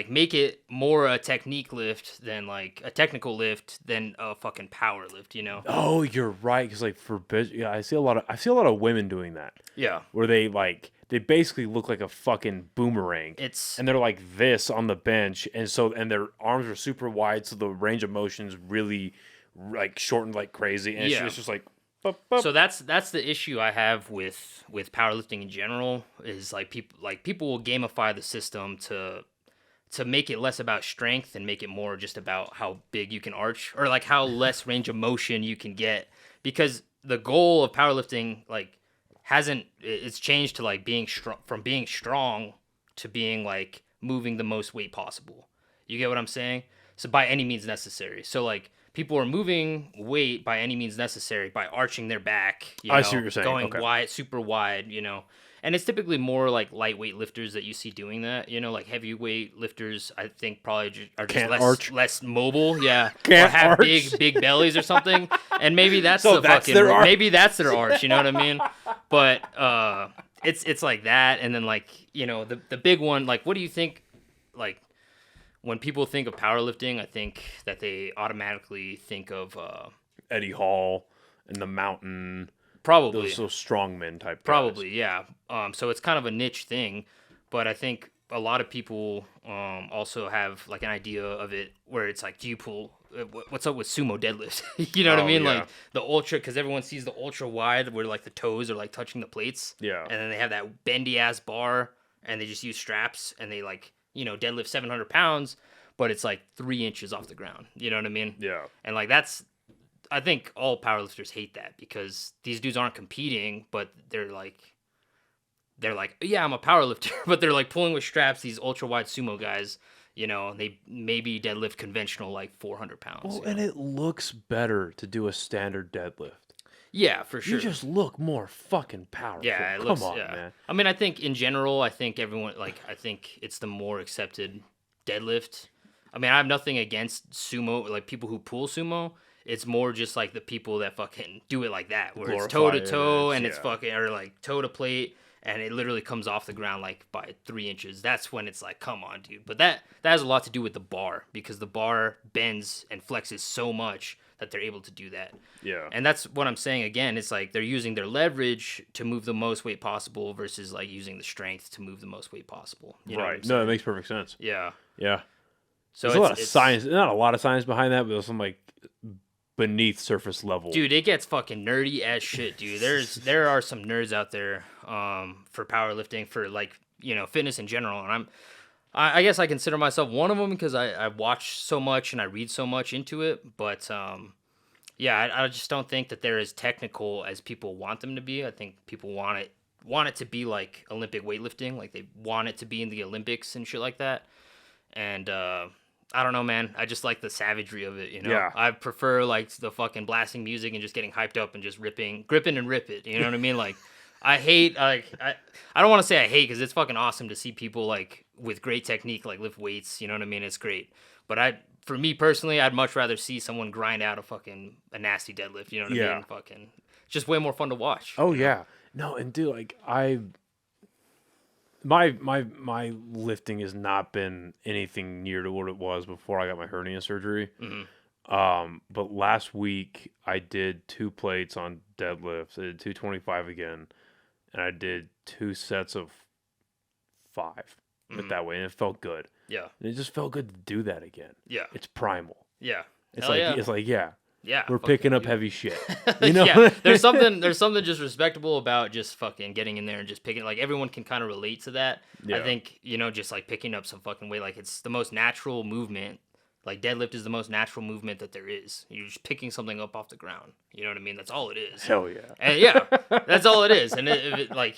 make it more a technique lift than a technical lift than a fucking power lift, Oh, you're right. Because I see a lot of women doing that. Yeah. Where they basically look like a fucking boomerang. And they're like this on the bench, and their arms are super wide, so the range of motion's really shortened like crazy, and it's just like. Bup, bup. So that's the issue I have with powerlifting in general is people will gamify the system to make it less about strength and make it more just about how big you can arch, or how less range of motion you can get, because the goal of powerlifting it's changed to being strong, from being strong to being moving the most weight possible. You get what I'm saying? So by any means necessary. So people are moving weight by any means necessary by arching their back. I see what you're saying. Going wide, super wide, And it's typically more like lightweight lifters that you see doing that. Like heavyweight lifters, I think probably are just less mobile. Yeah, Can't or have arch. big bellies or something. And maybe that's maybe that's their arch. You know what I mean? But it's like that. And then like the big one. Like, what do you think? Like, when people think of powerlifting, I think that they automatically think of Eddie Hall and the Mountain. Probably those strongmen type guys. Probably, yeah. So it's kind of a niche thing, but I think a lot of people also have like an idea of it where it's like, do you pull? What's up with sumo deadlifts? You know what I mean? Yeah. Like the ultra, because everyone sees the ultra wide where like the toes are like touching the plates. Yeah. And then they have that bendy ass bar, and they just use straps, and they like deadlift 700 pounds, but it's like 3 inches off the ground. You know what I mean? Yeah. And like I think all powerlifters hate that because these dudes aren't competing, but they're like, yeah, I'm a powerlifter, but they're like pulling with straps. These ultra wide sumo guys, they maybe deadlift conventional like 400 pounds. Well, and it looks better to do a standard deadlift. Yeah, for sure. You just look more fucking powerful. Yeah, Come on, man. I mean, I think in general, I think it's the more accepted deadlift. I mean, I have nothing against sumo, like people who pull sumo. It's more just like the people that fucking do it like that, where it's toe to toe and it's fucking, or like toe to plate, and it literally comes off the ground like by 3 inches. That's when it's like, come on, dude. But that has a lot to do with the bar, because the bar bends and flexes so much that they're able to do that. Yeah. And that's what I'm saying again. It's like they're using their leverage to move the most weight possible versus like using the strength to move the most weight possible. You know right. No, it makes perfect sense. Yeah. Yeah. So there's a lot of science, not a lot of science behind that, but there's some like beneath surface level. Dude, it gets fucking nerdy as shit, dude. There are some nerds out there for powerlifting, for like, fitness in general, and I guess I consider myself one of them because I watch so much and I read so much into it, but yeah, I just don't think that they're as technical as people want them to be. I think people want it to be like Olympic weightlifting, like they want it to be in the Olympics and shit like that. And I don't know, man. I just like the savagery of it, Yeah. I prefer like the fucking blasting music and just getting hyped up and just gripping and rip it. You know what I mean? Like, I hate, like, I don't want to say I hate, because it's fucking awesome to see people like with great technique like lift weights. You know what I mean? It's great. But for me personally, I'd much rather see someone grind out a nasty deadlift. You know what I mean? Fucking, just way more fun to watch. Oh yeah. No, and dude, like my lifting has not been anything near to what it was before I got my hernia surgery. Mm-hmm. But last week I did 2 plates on deadlifts. I did 225 again, and I did 2 sets of 5. But that way, and it felt good. Yeah. And it just felt good to do that again. Yeah. It's primal. Yeah. It's like yeah, we're picking up heavy shit. Yeah, there's something just respectable about just fucking getting in there and just picking. Like, everyone can kind of relate to that. Yeah. I think just like picking up some fucking weight. Like, it's the most natural movement. Like, deadlift is the most natural movement that there is. You're just picking something up off the ground. You know what I mean? That's all it is. Hell yeah. And yeah, that's all it is. And if it like,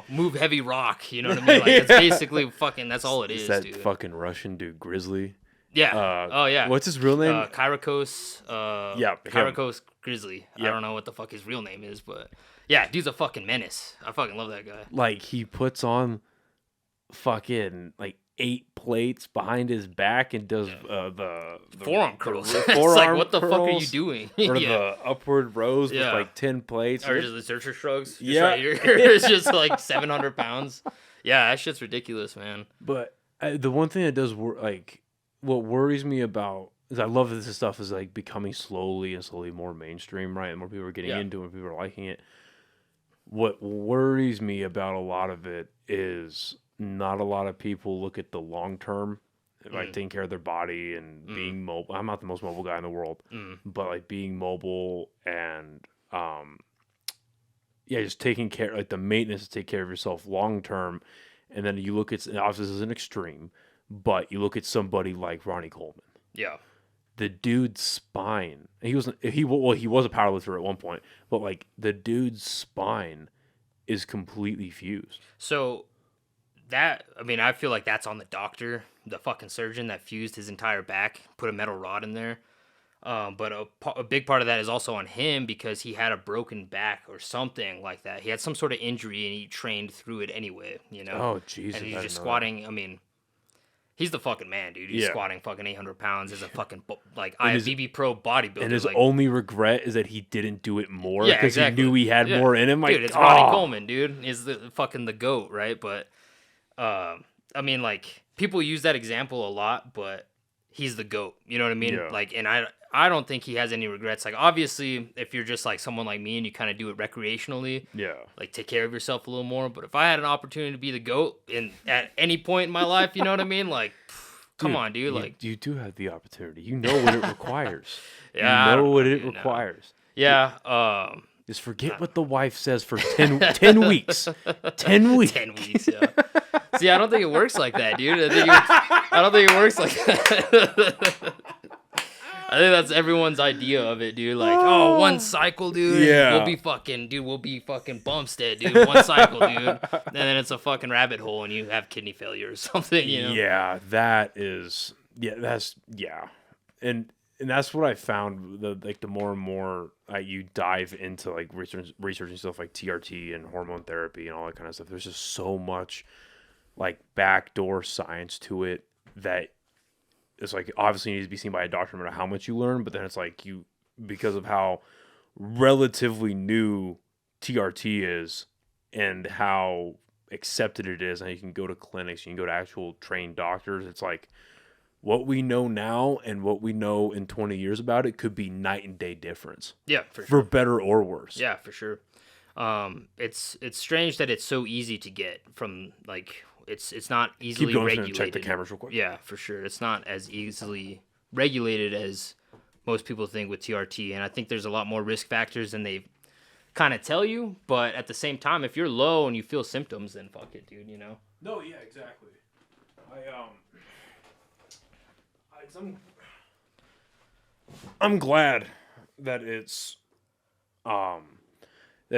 move heavy rock. You know what I mean? Like, it's basically fucking. That's all it is. That dude. Fucking Russian dude, Grizzly. Yeah. Oh yeah. What's his real name? Kyriakos. Kyriakos Grizzly. Yep. I don't know what the fuck his real name is, but yeah, dude's a fucking menace. I fucking love that guy. Like, he puts on fucking like 8 plates behind his back and does the forearm curls. It's like, what the fuck are you doing? Or the upward rows with like 10 plates. Or just the searcher shrugs. Yeah. Right here. It's just like 700 pounds. Yeah, that shit's ridiculous, man. But the one thing that does what worries me about is I love that this stuff is like becoming slowly more mainstream, right? And more people are getting into it, more people are liking it. What worries me about a lot of it is not a lot of people look at the long term, like taking care of their body and being mobile. I'm not the most mobile guy in the world, but like being mobile and just taking care, like the maintenance to take care of yourself long term. And then you look at, obviously this is an extreme, but you look at somebody like Ronnie Coleman. Yeah. The dude's spine. He was a powerlifter at one point, but like the dude's spine is completely fused. So I feel like that's on the doctor, the fucking surgeon that fused his entire back, put a metal rod in there. But a big part of that is also on him because he had a broken back or something like that. He had some sort of injury and he trained through it anyway, you know? Oh, Jesus. And he's just squatting. I mean, he's the fucking man, dude. He's squatting fucking 800 pounds as a fucking, like, IFBB pro bodybuilder. And his like, only regret is that he didn't do it more yeah, because exactly. he knew he had more in him. Like, dude, it's Ronnie Coleman, dude. Is the fucking the GOAT, right? But, I mean, like, people use that example a lot, but he's the GOAT. You know what I mean? Yeah. Like, and I don't think he has any regrets. Like, obviously, if you're just like someone like me and you kind of do it recreationally, like take care of yourself a little more. But if I had an opportunity to be the GOAT at any point in my life, you know what I mean? Like, come on, dude. Like, you do have the opportunity. You know what it requires. You know what it requires. Yeah. Just forget what the wife says for 10 weeks. 10 weeks. 10 weeks, yeah. See, I don't think it works like that, dude. I don't think it works like that. I think that's everyone's idea of it, dude. Like, oh, one cycle, dude. Yeah. We'll be fucking Bumstead, dude. One cycle, dude. And then it's a fucking rabbit hole and you have kidney failure or something, you know? Yeah, And that's what I found, the more and more you dive into, like, researching stuff like TRT and hormone therapy and all that kind of stuff, there's just so much, like, backdoor science to it that it's like, obviously you need to be seen by a doctor no matter how much you learn, but then it's like because of how relatively new TRT is and how accepted it is, and you can go to clinics, you can go to actual trained doctors, it's like what we know now and what we know in 20 years about it could be night and day difference. Yeah, for sure. For better or worse. Yeah, for sure. It's strange that it's so easy to get from, like, it's not easily regulated. Check the cameras real quick. Yeah, for sure. It's not as easily regulated as most people think with TRT, and I think there's a lot more risk factors than they kind of tell you. But at the same time, if you're low and you feel symptoms, then fuck it, dude. You know? No, yeah, exactly. I'm glad that it's that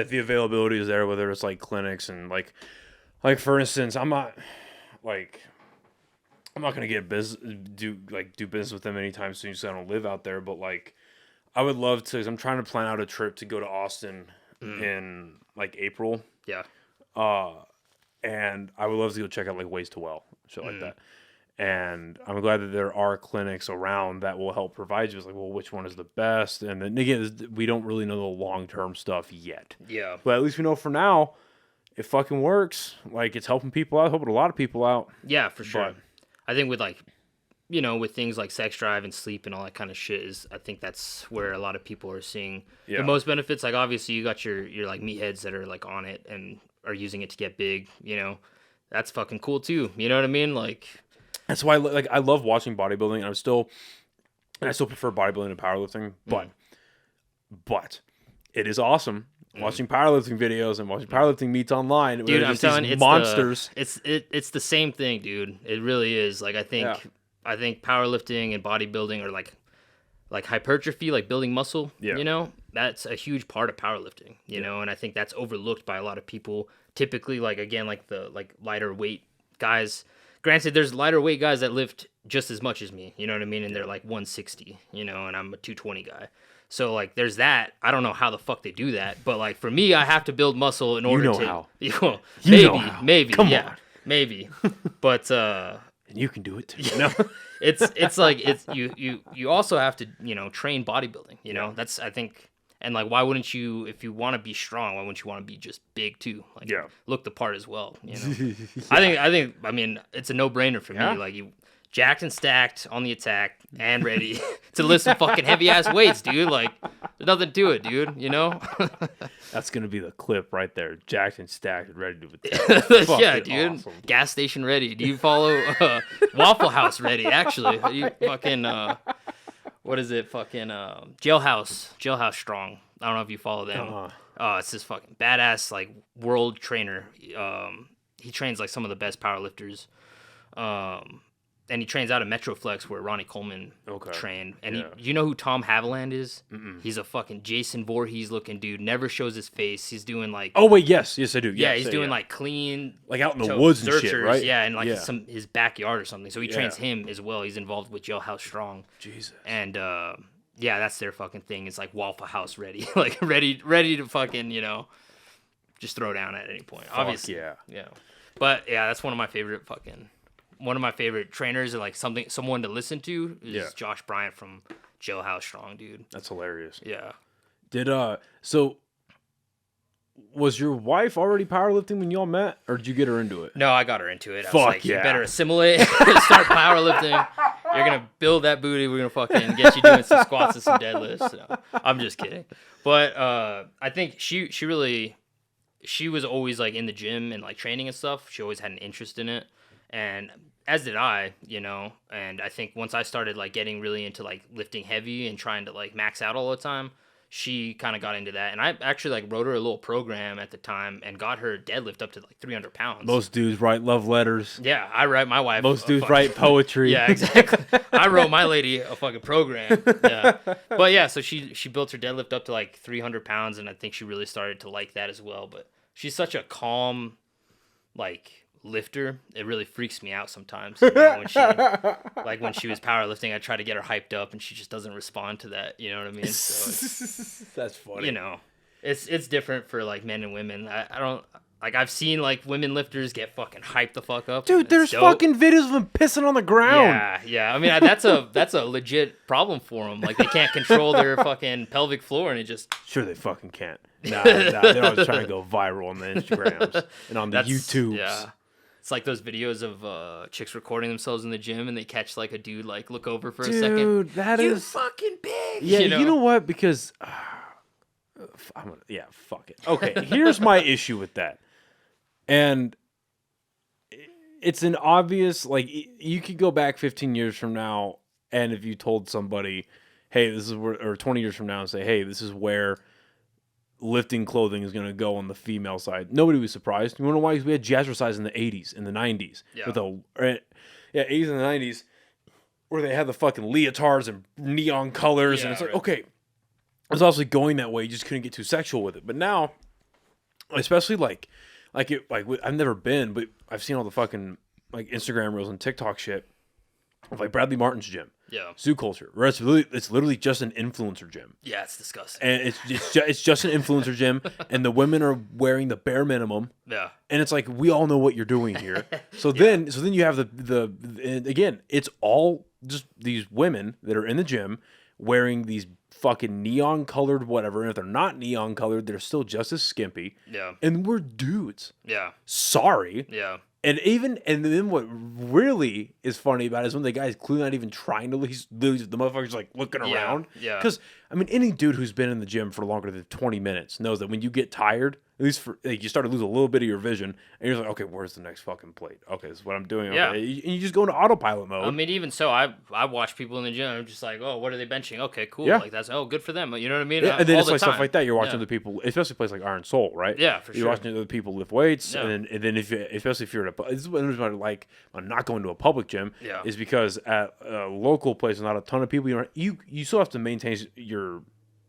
the availability is there, whether it's like clinics and like for instance, I'm not gonna do business with them anytime soon, so I don't live out there. But like, I would love to. 'Cause I'm trying to plan out a trip to go to Austin in like April. Yeah. And I would love to go check out like Ways to Well, shit like that. And I'm glad that there are clinics around that will help provide you with, like, well, which one is the best? And then again, we don't really know the long-term stuff yet. Yeah. But at least we know for now, it fucking works. Like, it's helping people out, helping a lot of people out. Yeah, for sure. But I think with, like, you know, with things like sex drive and sleep and all that kind of shit, I think that's where a lot of people are seeing the most benefits. Like, obviously, you got your like meatheads that are like on it and are using it to get big. You know, that's fucking cool too. You know what I mean? Like, that's why I love watching bodybuilding, and I still prefer bodybuilding to powerlifting. But it is awesome watching powerlifting videos and watching powerlifting meets online. Dude, I'm telling you, monsters. It's the same thing, dude. It really is. Like, I think powerlifting and bodybuilding are like hypertrophy, like building muscle. Yeah. You know, that's a huge part of powerlifting. You know, and I think that's overlooked by a lot of people. Typically, like, again, like the lighter weight guys. Granted, there's lighter weight guys that lift just as much as me. You know what I mean? And they're like 160. You know, and I'm a 220 guy. So, like, there's that. I don't know how the fuck they do that, but, like, for me, I have to build muscle in order to. How. Maybe, Come on. Maybe, but and you can do it too. You know, it's like you also have to, you know, train bodybuilding. You know, that's, I think, and, like, why wouldn't you, if you want to be strong, why wouldn't you want to be just big too? Like, look the part as well. You know, I mean, it's a no brainer for me. Like, you. Jacked and stacked on the attack and ready to lift some fucking heavy ass weights, dude. Like, there's nothing to it, dude. You know? That's gonna be the clip right there. Jacked and stacked and ready to attack. Yeah, dude. Awesome. Gas station ready. Do you follow Waffle House ready? Actually, you fucking what is it? Fucking Jailhouse Strong. I don't know if you follow them. It's this fucking badass, like, world trainer. He trains like some of the best powerlifters. And he trains out of Metroflex where Ronnie Coleman trained. And you know who Tom Haviland is? Mm-mm. He's a fucking Jason Voorhees looking dude. Never shows his face. He's doing like... Oh, wait, yes I do. Yeah, he's doing like clean... Like out in the woods and shit, right? Yeah, and like his backyard or something. So he trains him as well. He's involved with Jailhouse Strong. Jesus. And yeah, that's their fucking thing. It's like Waffle House ready, like ready to fucking, you know, just throw down at any point. Fuck Obviously, yeah. But yeah, that's one of my favorite trainers and like someone to listen to is Josh Bryant from Jailhouse Strong, dude. That's hilarious. Yeah. So was your wife already powerlifting when y'all met, or did you get her into it? No, I got her into it. I Fuck was like, yeah. You better assimilate, start powerlifting. You're gonna build that booty. We're gonna fucking get you doing some squats and some deadlifts. No, I'm just kidding. But I think she was always like in the gym and like training and stuff. She always had an interest in it, and as did I, you know. And I think once I started like getting really into like lifting heavy and trying to like max out all the time, she kind of got into that. And I actually like wrote her a little program at the time and got her deadlift up to like 300 pounds. Most dudes write love letters. Yeah, I write my wife. Most dudes write poetry. Yeah, exactly. I wrote my lady a fucking program. Yeah. But yeah, so she built her deadlift up to like 300 pounds, and I think she really started to like that as well. But she's such a calm, like, lifter. It really freaks me out sometimes. You know, when she was powerlifting, I try to get her hyped up, and she just doesn't respond to that. You know what I mean? So that's funny. You know, it's different for like men and women. I don't like. I've seen like women lifters get fucking hyped the fuck up. Dude, there's fucking videos of them pissing on the ground. Yeah. I mean, that's a legit problem for them. Like they can't control their fucking pelvic floor, and it just sure they fucking can't. Nah, they're always trying to go viral on the Instagrams and on the YouTubes. Yeah. It's like those videos of chicks recording themselves in the gym, and they catch like a dude like look over for a second. Dude, that you is fucking big. Yeah, you know what? Because fuck it. Okay, here's my issue with that, and it's an obvious like you could go back 15 years from now, and if you told somebody, hey, this is where, or 20 years from now, and say, hey, this is where lifting clothing is going to go on the female side, nobody was surprised. You want to know why? Because we had jazzercise in the 80s and the 90s. Yeah. With 80s and the 90s, where they had the fucking leotards and neon colors. And it's like, okay, it was obviously going that way. You just couldn't get too sexual with it. But now, especially I've never been, but I've seen all the fucking like Instagram reels and TikTok shit of like Bradley Martin's gym. Yeah. Zoo Culture, where it's literally just an influencer gym. Yeah, it's disgusting. And it's just an influencer gym, and the women are wearing the bare minimum. Yeah. And it's like, we all know what you're doing here. So then you have and again, it's all just these women that are in the gym wearing these fucking neon colored whatever. And if they're not neon colored, they're still just as skimpy. Yeah. And we're dudes. Yeah. Sorry. Yeah. And then what really is funny about it is when the guy's clearly not even trying to lose, the motherfucker's like looking around. Yeah. Because, I mean, any dude who's been in the gym for longer than 20 minutes knows that when you get tired, at least for like, you start to lose a little bit of your vision, and you're like, okay, where's the next fucking plate? Okay, this is what I'm doing. Okay. Yeah. And you just go into autopilot mode. I mean, even so, I watch people in the gym. I'm just like, oh, what are they benching? Okay, cool. Yeah. Like that's good for them. You know what I mean? Yeah, and then all it's the like time. stuff like that. You're watching the people, especially a place like Iron Soul, right? Yeah, for sure. You're watching other people lift weights, Yeah. and then especially if you're at this is what I like on not going to a public gym. Yeah. Is because at a local place, not a ton of people. You still have to maintain your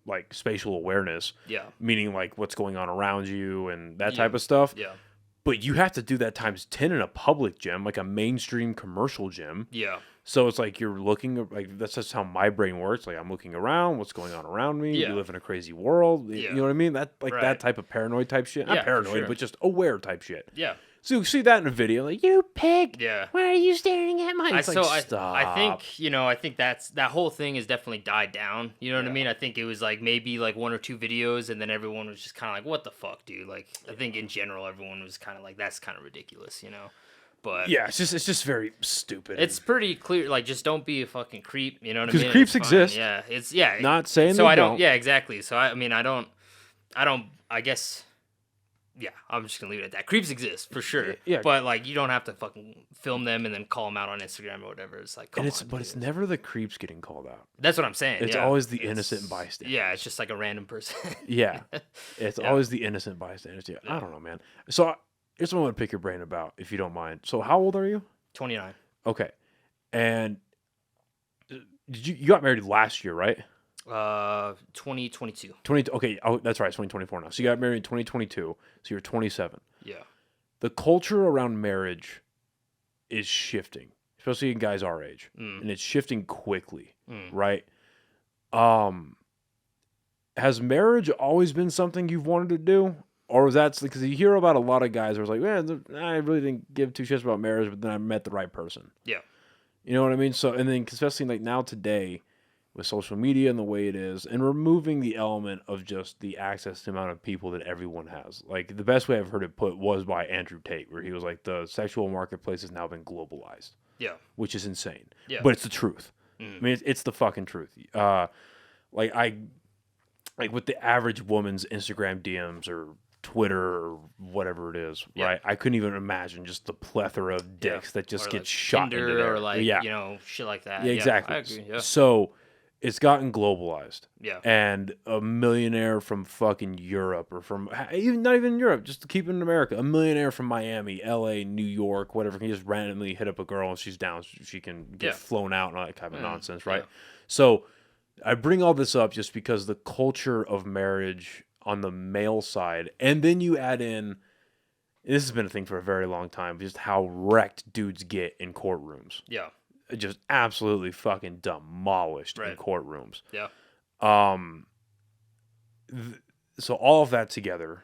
like spatial awareness. Yeah. Meaning like what's going on around you and that type of stuff. Yeah. But you have to do that times 10 in a public gym, like a mainstream commercial gym. Yeah. So it's like you're looking, like that's just how my brain works. Like I'm looking around, what's going on around me. Yeah. We live in a crazy world. Yeah. You know what I mean? That that type of paranoid type shit. Not Yeah, for paranoid, sure. but just aware type shit. Yeah. So you see that in a video, like, you pig. Yeah. Why are you staring at mine? It's stop. I think that whole thing has definitely died down. You know what I mean? I think it was like maybe like one or two videos, and then everyone was just kind of like, what the fuck, dude? Like, I think in general, everyone was kind of like, that's kind of ridiculous, you know? But yeah, it's just very stupid. It's pretty clear, like, just don't be a fucking creep, you know what I mean? Because creeps exist. Yeah, Not saying so they I don't. don't. Yeah, exactly. So I guess. Yeah, I'm just gonna leave it at that. Creeps exist for sure. Yeah, but like you don't have to fucking film them and then call them out on Instagram or whatever. It's like, it's never the creeps getting called out. That's what I'm saying. It's always the innocent bystander. Yeah, it's just like a random person. Yeah, it's always the innocent bystanders. Yeah, I don't know, man. So here's what I want to pick your brain about, if you don't mind. So how old are you? 29. Okay, and you got married last year, right? 2022. Okay, that's right. It's 2024 now. So you got married in 2022. So you're 27. Yeah. The culture around marriage is shifting, especially in guys our age, and it's shifting quickly, right? Has marriage always been something you've wanted to do? Or was that because you hear about a lot of guys who are like, man, I really didn't give two shits about marriage, but then I met the right person. Yeah. You know what I mean? So, and then especially like now today with social media and the way it is, and removing the element of just the access to amount of people that everyone has. Like the best way I've heard it put was by Andrew Tate, where he was like, the sexual marketplace has now been globalized. Yeah. Which is insane. Yeah. But it's the truth. Mm. I mean, it's the fucking truth. Like with the average woman's Instagram DMs or Twitter or whatever it is, right? I couldn't even imagine just the plethora of dicks that just get shot Tinder into there. or like, you know, shit like that. Yeah, exactly. I agree, yeah. So it's gotten globalized. Yeah. And a millionaire from fucking Europe or from even not even Europe, just to keep it in America, a millionaire from Miami, LA, New York, whatever, can just randomly hit up a girl and she's down. She can get flown out and all that kind of nonsense, right? Yeah. So I bring all this up just because the culture of marriage on the male side, and then you add in, this has been a thing for a very long time, just how wrecked dudes get in courtrooms. Yeah. Just absolutely fucking demolished in courtrooms. Yeah. So all of that together,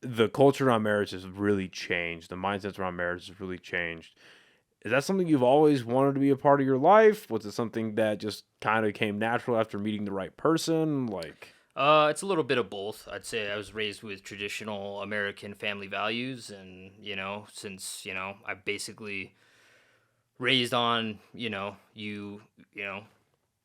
the culture around marriage has really changed. The mindsets around marriage has really changed. Is that something you've always wanted to be a part of your life? Was it something that just kind of came natural after meeting the right person? Like, it's a little bit of both. I'd say I was raised with traditional American family values, and you know, since you know, I basically raised on you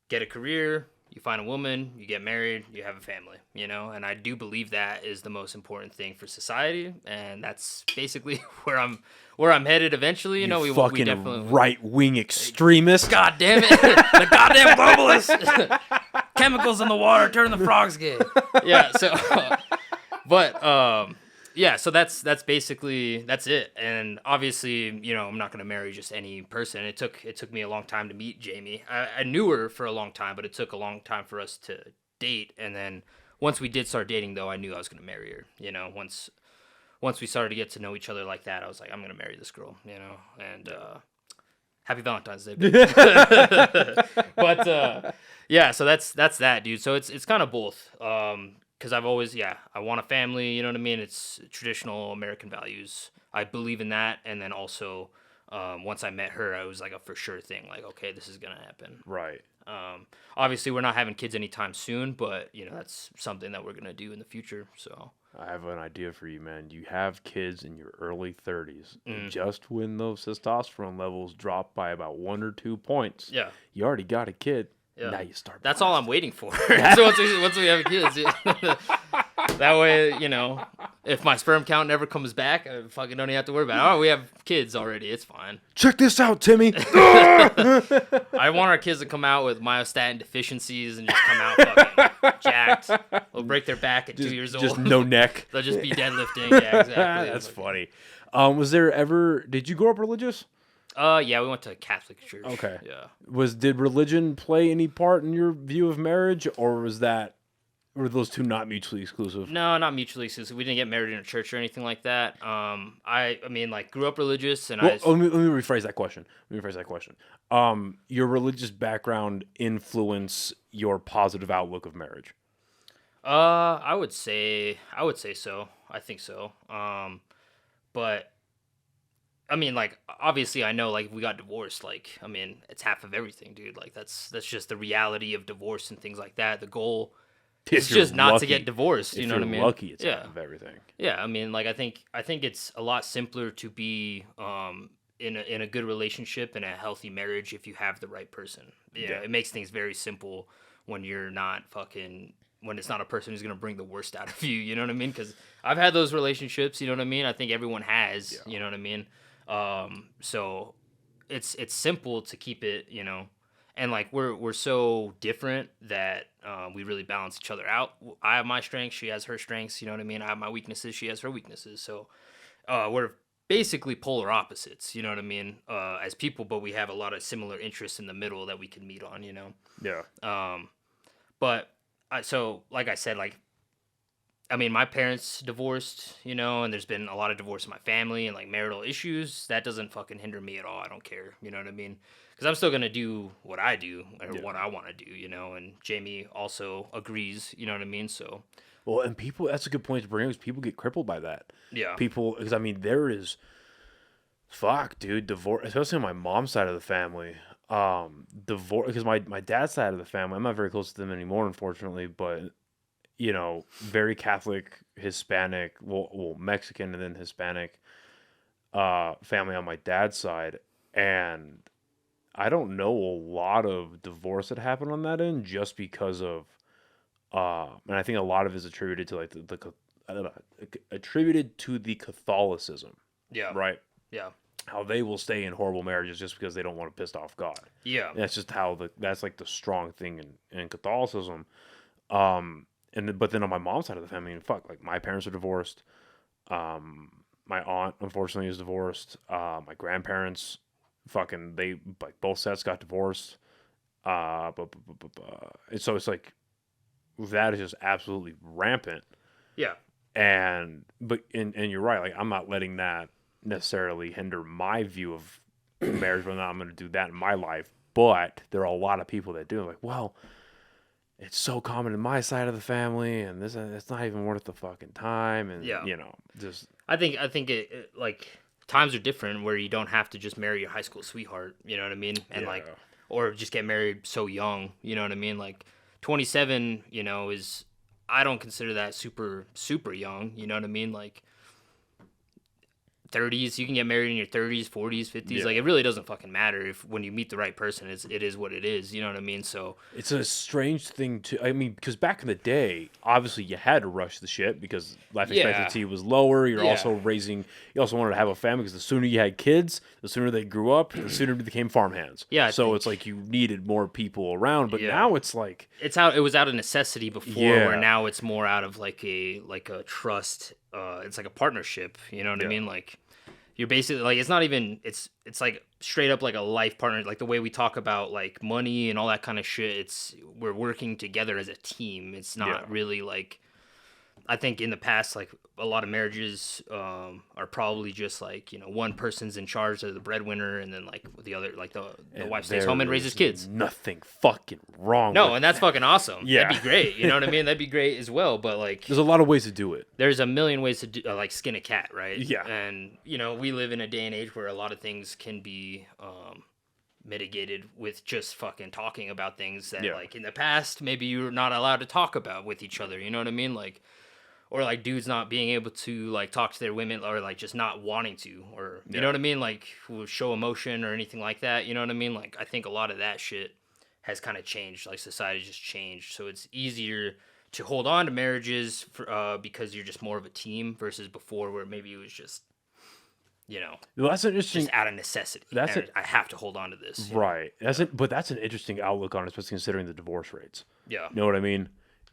get a career, you find a woman, you get married, you have a family, you know, and I do believe that is the most important thing for society, and that's basically where I'm headed eventually. You know, we definitely right-wing extremists. God damn it, the goddamn globalists! Chemicals in the water turn the frogs gay. Yeah, so, but yeah, so that's basically it. And obviously, you know, I'm not gonna marry just any person. It took me a long time to meet Jamie. I knew her for a long time, but it took a long time for us to date. And then once we did start dating, though, I knew I was gonna marry her. You know, once we started to get to know each other like that, I was like, I'm gonna marry this girl. You know, and happy Valentine's Day. But yeah, so that's that, dude. So it's kind of both. Because I've always, I want a family, you know what I mean? It's traditional American values. I believe in that. And then also, once I met her, I was like a for sure thing. Like, okay, this is going to happen. Right. Obviously, we're not having kids anytime soon, but, you know, that's something that we're going to do in the future. So I have an idea for you, man. You have kids in your early 30s. Just when those testosterone levels drop by about 1 or 2 points, you already got a kid. Yeah. Now you start. That's all I'm waiting for. So once we have kids, that way, you know, if my sperm count never comes back, I fucking don't even have to worry about it. Oh, we have kids already. It's fine. Check this out, Timmy. I want our kids to come out with myostatin deficiencies and just come out fucking jacked. They'll break their back at 2 years old. Just no neck. They'll just be deadlifting. Yeah, exactly. That's funny. Did you grow up religious? Yeah, we went to a Catholic church. Okay. Yeah. Did religion play any part in your view of marriage, or were those two not mutually exclusive? No, not mutually exclusive. We didn't get married in a church or anything like that. I mean, like, grew up religious, and let me rephrase that question. Your religious background influence your positive outlook of marriage? I would say so. I think so. But I mean, like, obviously, I know, like, we got divorced. Like, I mean, it's half of everything, dude. Like, that's just the reality of divorce and things like that. The goal is just not to get divorced. You know what I mean? Lucky, it's half of everything. Yeah, I mean, like, I think it's a lot simpler to be in a good relationship and a healthy marriage if you have the right person. Yeah, it makes things very simple when you're not when it's not a person who's gonna bring the worst out of you. You know what I mean? Because I've had those relationships. You know what I mean? I think everyone has. Yeah. You know what I mean? So it's simple to keep it, you know, and like we're so different that we really balance each other out. I have my strengths, she has her strengths, you know what I mean? I have my weaknesses, she has her weaknesses. So we're basically polar opposites, you know what I mean, as people, but we have a lot of similar interests in the middle that we can meet on, you know. Yeah. But so like I said, like I mean, my parents divorced, you know, and there's been a lot of divorce in my family and like marital issues. That doesn't fucking hinder me at all. I don't care. You know what I mean? Because I'm still going to do what I do or what I want to do, you know, and Jamie also agrees, you know what I mean? So, Well, and people, that's a good point to bring up, is people get crippled by that. yeah. People, because I mean, there is, fuck, dude, divorce, especially on my mom's side of the family. Divorce, because my dad's side of the family, I'm not very close to them anymore, unfortunately, but, you know, very Catholic, Hispanic, well, Mexican and then Hispanic family on my dad's side. And I don't know a lot of divorce that happened on that end just because of, and I think a lot of it is attributed to like I don't know, attributed to the Catholicism, Yeah. right? Yeah. How they will stay in horrible marriages just because they don't want to piss off God. Yeah. And that's just how that's like the strong thing in Catholicism. But then on my mom's side of the family, fuck, like my parents are divorced. My aunt unfortunately is divorced. My grandparents, fucking, they like both sets got divorced. And so it's like that is just absolutely rampant. Yeah. And you're right. Like I'm not letting that necessarily hinder my view of marriage, whether or not I'm going to do that in my life. But there are a lot of people that do. Like, well, it's so common in my side of the family, and it's not even worth the fucking time. And you know, just I think it like times are different where you don't have to just marry your high school sweetheart. You know what I mean? And like, or just get married so young. You know what I mean? Like 27, you know, I don't consider that super young. You know what I mean? Like 30s, you can get married in your 30s, 40s, 50s. Like it really doesn't fucking matter if when you meet the right person, it is what it is. You know what I mean? So it's a strange thing to. I mean, because back in the day, obviously you had to rush the shit because life expectancy was lower. You also wanted to have a family because the sooner you had kids, the sooner they grew up, the sooner they became farmhands. Yeah. So it's like you needed more people around. But now it's like it was out of necessity before, where now it's more out of like a trust. It's like a partnership. You know what I mean? Like. You're basically like it's not even it's like straight up like a life partner, like the way we talk about like money and all that kind of shit. We're working together as a team. It's not really like I think in the past, like a lot of marriages are probably just like, you know, one person's in charge of the breadwinner, and then like the other, like the wife stays home and raises kids. Nothing fucking wrong. No, and that's fucking awesome. Yeah, that'd be great. You know what I mean? That'd be great as well. But like, there's a lot of ways to do it. There's a million ways to do, like skin a cat, right? Yeah. And you know, we live in a day and age where a lot of things can be mitigated with just fucking talking about things that like in the past maybe you were not allowed to talk about with each other. You know what I mean? Like. Or like dudes not being able to like talk to their women, or like just not wanting to, or you know what I mean, like show emotion or anything like that. You know what I mean? Like I think a lot of that shit has kind of changed. Like society just changed, so it's easier to hold on to marriages because you're just more of a team versus before where maybe it was just, you know, well, that's an interesting, just out of necessity. I have to hold on to this. Right. But that's an interesting outlook on it, especially considering the divorce rates. Yeah. You know what I mean?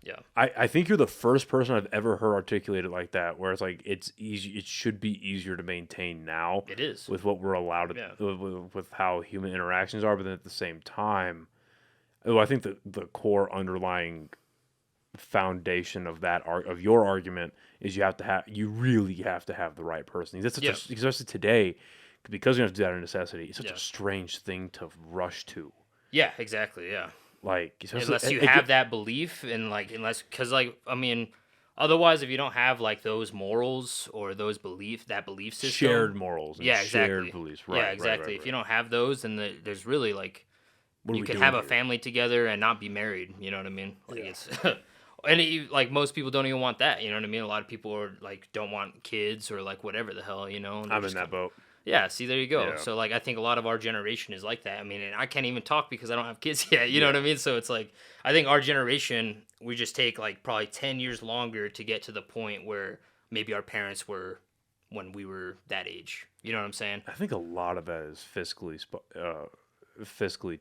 Yeah, I think you're the first person I've ever heard articulate it like that, where it's like it's easy. It should be easier to maintain now. It is with what we're allowed to, with how human interactions are, but then at the same time, I think the core underlying foundation of your argument is you really have to have the right person. That's especially today, because you have to do that out of necessity. It's such a strange thing to rush to. Yeah, exactly. Yeah. Like unless you have that belief, and like because like I mean, otherwise if you don't have like those morals or those that belief system, shared morals, and shared beliefs, right? Yeah, exactly. Right. If you don't have those, then there's really like you could have a family together and not be married. You know what I mean? Like it's and like most people don't even want that. You know what I mean? A lot of people are like don't want kids or like whatever the hell. You know? I'm in that boat. Yeah, see, there you go. Yeah. So, like, I think a lot of our generation is like that. I mean, and I can't even talk because I don't have kids yet. You know what I mean? So, it's like, I think our generation, we just take, like, probably 10 years longer to get to the point where maybe our parents were when we were that age. You know what I'm saying? I think a lot of that is fiscally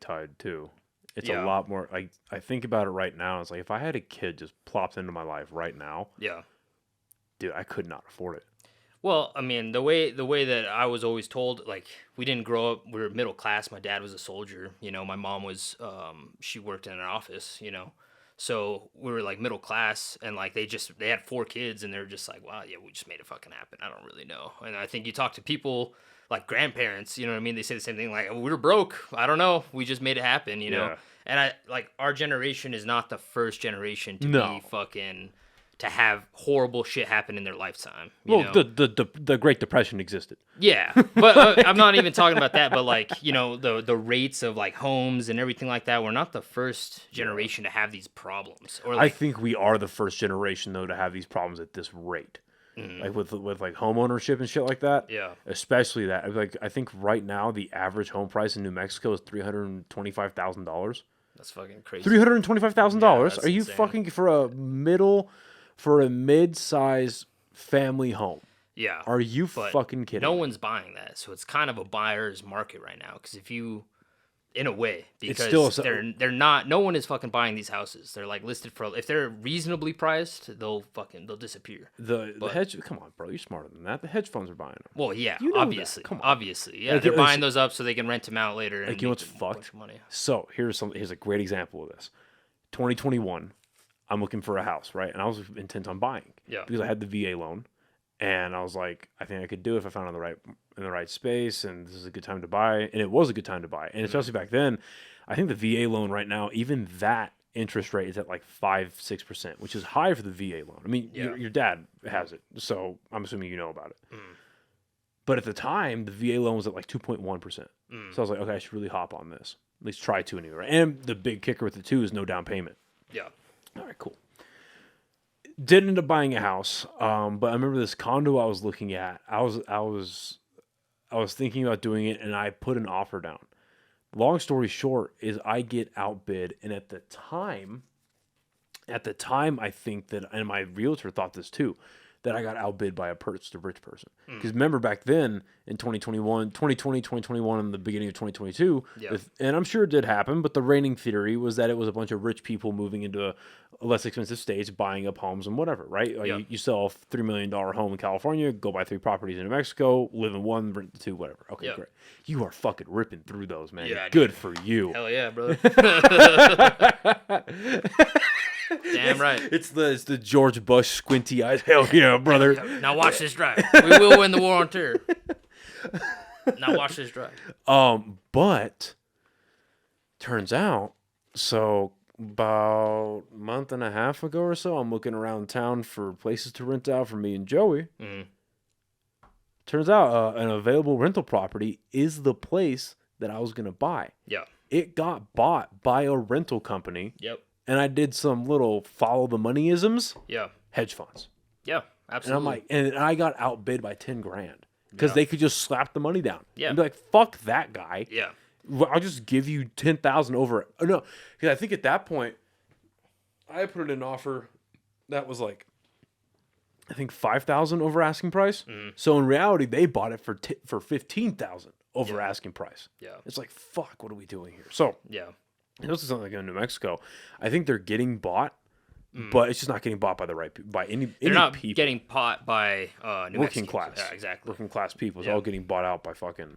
tied, too. It's a lot more, like, I think about it right now. It's like, if I had a kid just plopped into my life right now, dude, I could not afford it. Well, I mean, the way that I was always told, like, we didn't grow up, we were middle class. My dad was a soldier, you know, my mom was, she worked in an office, you know, So we were like middle class, and like they had 4 kids, and they're just like, wow, yeah, we just made it fucking happen. I don't really know. And I think you talk to people like grandparents, you know what I mean? They say the same thing, like, we were broke. I don't know. We just made it happen, you know? And I like our generation is not the first generation to be fucking to have horrible shit happen in their lifetime. You know? The Great Depression existed. Yeah, but I'm not even talking about that. But like, you know, the rates of like homes and everything like that. We're not the first generation to have these problems. Or like, I think we are the first generation though to have these problems at this rate. Like with like home ownership and shit like that. Yeah, especially that. Like I think right now the average home price in New Mexico is $325,000. That's fucking crazy. $325,000. Are you insane. fucking for a mid-size family home? Yeah. Are you fucking kidding? No one's buying that, so it's kind of a buyer's market right now. Because if you, in a way, because they're not. No one is fucking buying these houses. They're like listed for. If they're reasonably priced, they'll disappear. The hedge. Come on, bro. You're smarter than that. The hedge funds are buying them. Well, yeah, you know obviously. That. Come on. Obviously, yeah. They're buying those up so they can rent them out later. Like, you know what's fucked? So here's a great example of this. 2021. I'm looking for a house, right? And I was intent on buying. Yeah. Because I had the VA loan. And I was like, I think I could do it if I found it in the right space, and this is a good time to buy. And it was a good time to buy. And especially back then, I think the VA loan right now, even that interest rate is at like 5-6%, which is high for the VA loan. I mean, your dad has it, so I'm assuming you know about it. But at the time, the VA loan was at like 2.1%. So I was like, okay, I should really hop on this. At least try to anyway. And the big kicker with it too is no down payment. Yeah. All right, cool. Didn't end up buying a house, but I remember this condo I was looking at. I was thinking about doing it, and I put an offer down. Long story short is I get outbid, and at the time, I think that, and my realtor thought this too, that I got outbid by a rich person. Because remember back then in 2020, 2021, and the beginning of 2022, and I'm sure it did happen, but the reigning theory was that it was a bunch of rich people moving into less expensive states, buying up homes and whatever, right? Like you sell a $3 million home in California, go buy 3 properties in New Mexico, live in 1, rent 2, whatever. Okay, great. You are fucking ripping through those, man. Yeah, good for you. Hell yeah, brother. Damn right. It's the George Bush squinty eyes. Hell yeah, brother. Now watch this drive. We will win the war on terror. Now watch this drive. But turns out, so about a month and a half ago or so, I'm looking around town for places to rent out for me and Joey. Turns out an available rental property is the place that I was gonna buy. Yeah. It got bought by a rental company. Yep. And I did some little follow the moneyisms. Yeah. Hedge funds. Yeah, absolutely. And I'm like, and I got outbid by $10,000 because they could just slap the money down. Yeah. And be like, fuck that guy. Yeah. I'll just give you $10,000 over it. Oh, no, because I think at that point, I put in an offer that was like, I think $5,000 over asking price. So in reality, they bought it for $15,000 over asking price. Yeah. It's like, fuck, what are we doing here? So yeah. This is something like in New Mexico. I think they're getting bought, but it's just not getting bought by the right people. By any they're not people. Getting bought by New working Mexicans. class. Yeah, exactly. Working class people. It's all getting bought out by fucking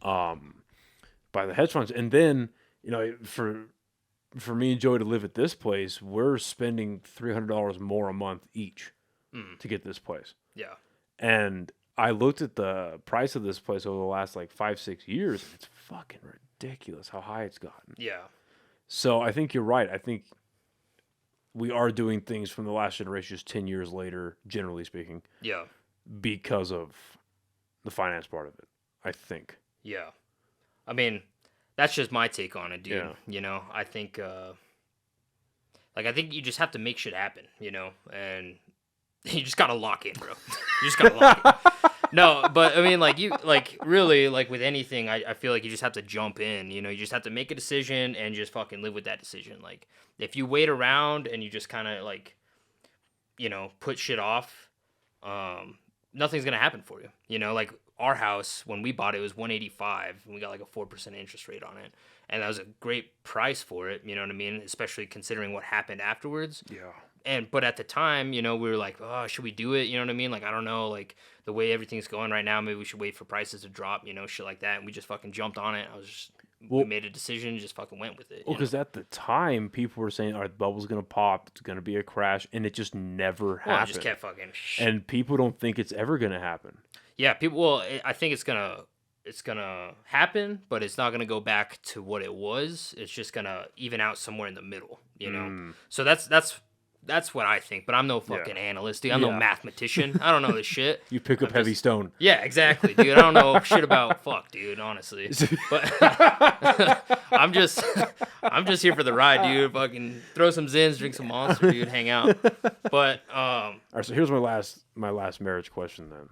by the hedge funds. And then, you know, for me and Joey to live at this place, we're spending $300 more a month each to get this place. Yeah. And I looked at the price of this place over the last like 5-6 years. And it's fucking ridiculous how high it's gotten. Yeah. So I think you're right. I think we are doing things from the last generation just 10 years later, generally speaking. Yeah. Because of the finance part of it, I think. Yeah. I mean, that's just my take on it, dude. Yeah. You know, I think, I think you just have to make shit happen, you know, and you just got to lock in, bro. You just got to lock in. No, but I mean, really, with anything, I feel like you just have to jump in, you know, you just have to make a decision and just fucking live with that decision. Like, if you wait around and you just kind of, you know, put shit off, nothing's going to happen for you. You know, like, our house, when we bought it, was $185, and we got, a 4% interest rate on it. And that was a great price for it, you know what I mean? Especially considering what happened afterwards. Yeah. But at the time, you know, we were like, oh, should we do it? You know what I mean? I don't know, the way everything's going right now, maybe we should wait for prices to drop, you know, shit like that. And we just fucking jumped on it. we made a decision, just fucking went with it. Well, because at the time, people were saying, all right, the bubble's going to pop, it's going to be a crash, and it just never happened. Well, it just kept fucking... And people don't think it's ever going to happen. Yeah, I think it's gonna happen, but it's not gonna go back to what it was. It's just gonna even out somewhere in the middle, you know? So that's what I think, but I'm no fucking analyst, dude. I'm no mathematician. I don't know this shit. You pick up heavy stone. Yeah, exactly, dude. I don't know shit about dude, honestly. But I'm just here for the ride, dude. Fucking throw some zins, drink some Monster, dude, hang out. But all right, so here's my last marriage question then.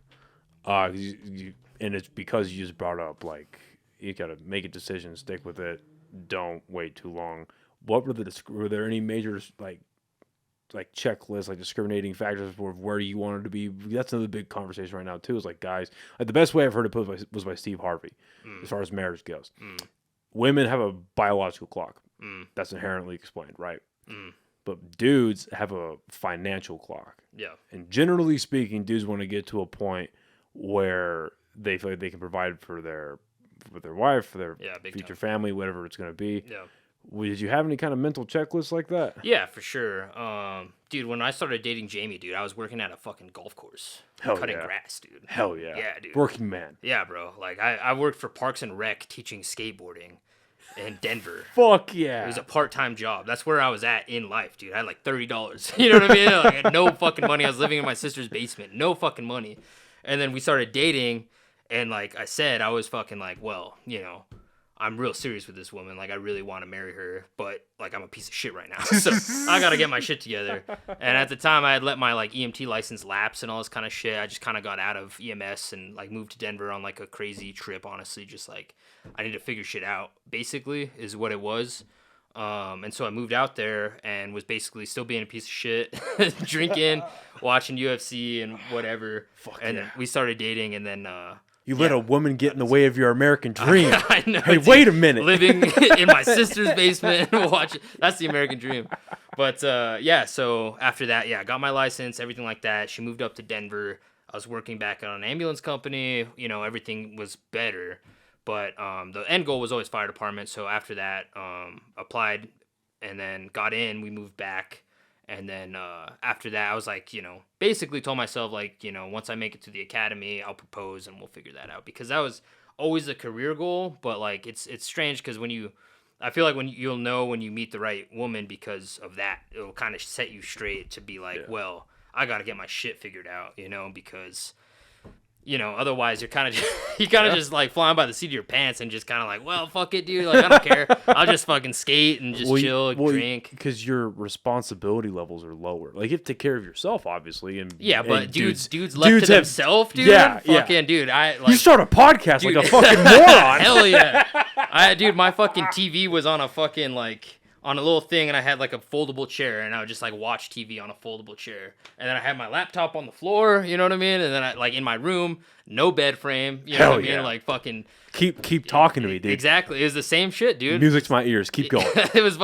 And it's because you just brought up, like, you gotta make a decision, stick with it, don't wait too long. What were there any major like checklists, like discriminating factors for where you wanted to be? That's another big conversation right now too. Is like, guys, like, the best way I've heard it put was by Steve Harvey, as far as marriage goes. Women have a biological clock. That's inherently explained, right? But dudes have a financial clock. Yeah. And generally speaking, dudes want to get to a point where they feel like they can provide for their wife, for their future family, whatever it's going to be. Yeah. Did you have any kind of mental checklist like that? Yeah, for sure. Dude, when I started dating Jamie, dude, I was working at a fucking golf course. Cutting grass, dude. Hell yeah. Yeah, dude. Working man. Yeah, bro. Like, I worked for Parks and Rec teaching skateboarding in Denver. Fuck yeah. It was a part-time job. That's where I was at in life, dude. I had like $30. You know what I mean? Like, I had no fucking money. I was living in my sister's basement. No fucking money. And then we started dating, and like I said, I was fucking like, well, you know, I'm real serious with this woman. Like, I really want to marry her, but like, I'm a piece of shit right now. So I got to get my shit together. And at the time, I had let my like EMT license lapse and all this kind of shit. I just kind of got out of EMS and like moved to Denver on like a crazy trip, honestly. Just like, I need to figure shit out, basically, is what it was. And so I moved out there and was basically still being a piece of shit, drinking, watching UFC and whatever. And then we started dating, and then you let a woman get in the way of your American dream. I know. Hey, dude. wait a minute. Living in my sister's basement, that's the American dream. But yeah, so after that, I got my license, everything like that. She moved up to Denver. I was working back at an ambulance company. You know, everything was better. But the end goal was always fire department. So after that, applied and then got in. We moved back. And then after that, I was like, you know, basically told myself, like, you know, once I make it to the academy, I'll propose and we'll figure that out. Because that was always a career goal. But, like, it's strange because I feel like you'll know when you meet the right woman because of that. It'll kind of set you straight to be like, well, I got to get my shit figured out, you know, because... You know, otherwise you're kind of just like flying by the seat of your pants and just kind of like, well, fuck it, dude. Like, I don't care. I'll just fucking skate and just chill, drink. Because your responsibility levels are lower. Like, you have to take care of yourself, obviously. But dudes left to themselves, dude. Fucking dude. You start a podcast like a fucking moron. Hell yeah. Dude, my fucking TV was on a fucking like. On a little thing, and I had like a foldable chair, and I would just like watch TV on a foldable chair, and then I had my laptop on the floor, you know what I mean, and then I like in my room, no bed frame, you know what I mean, like fucking keep talking to me, dude. Exactly, it was the same shit, dude. Music's to my ears. Keep going. It was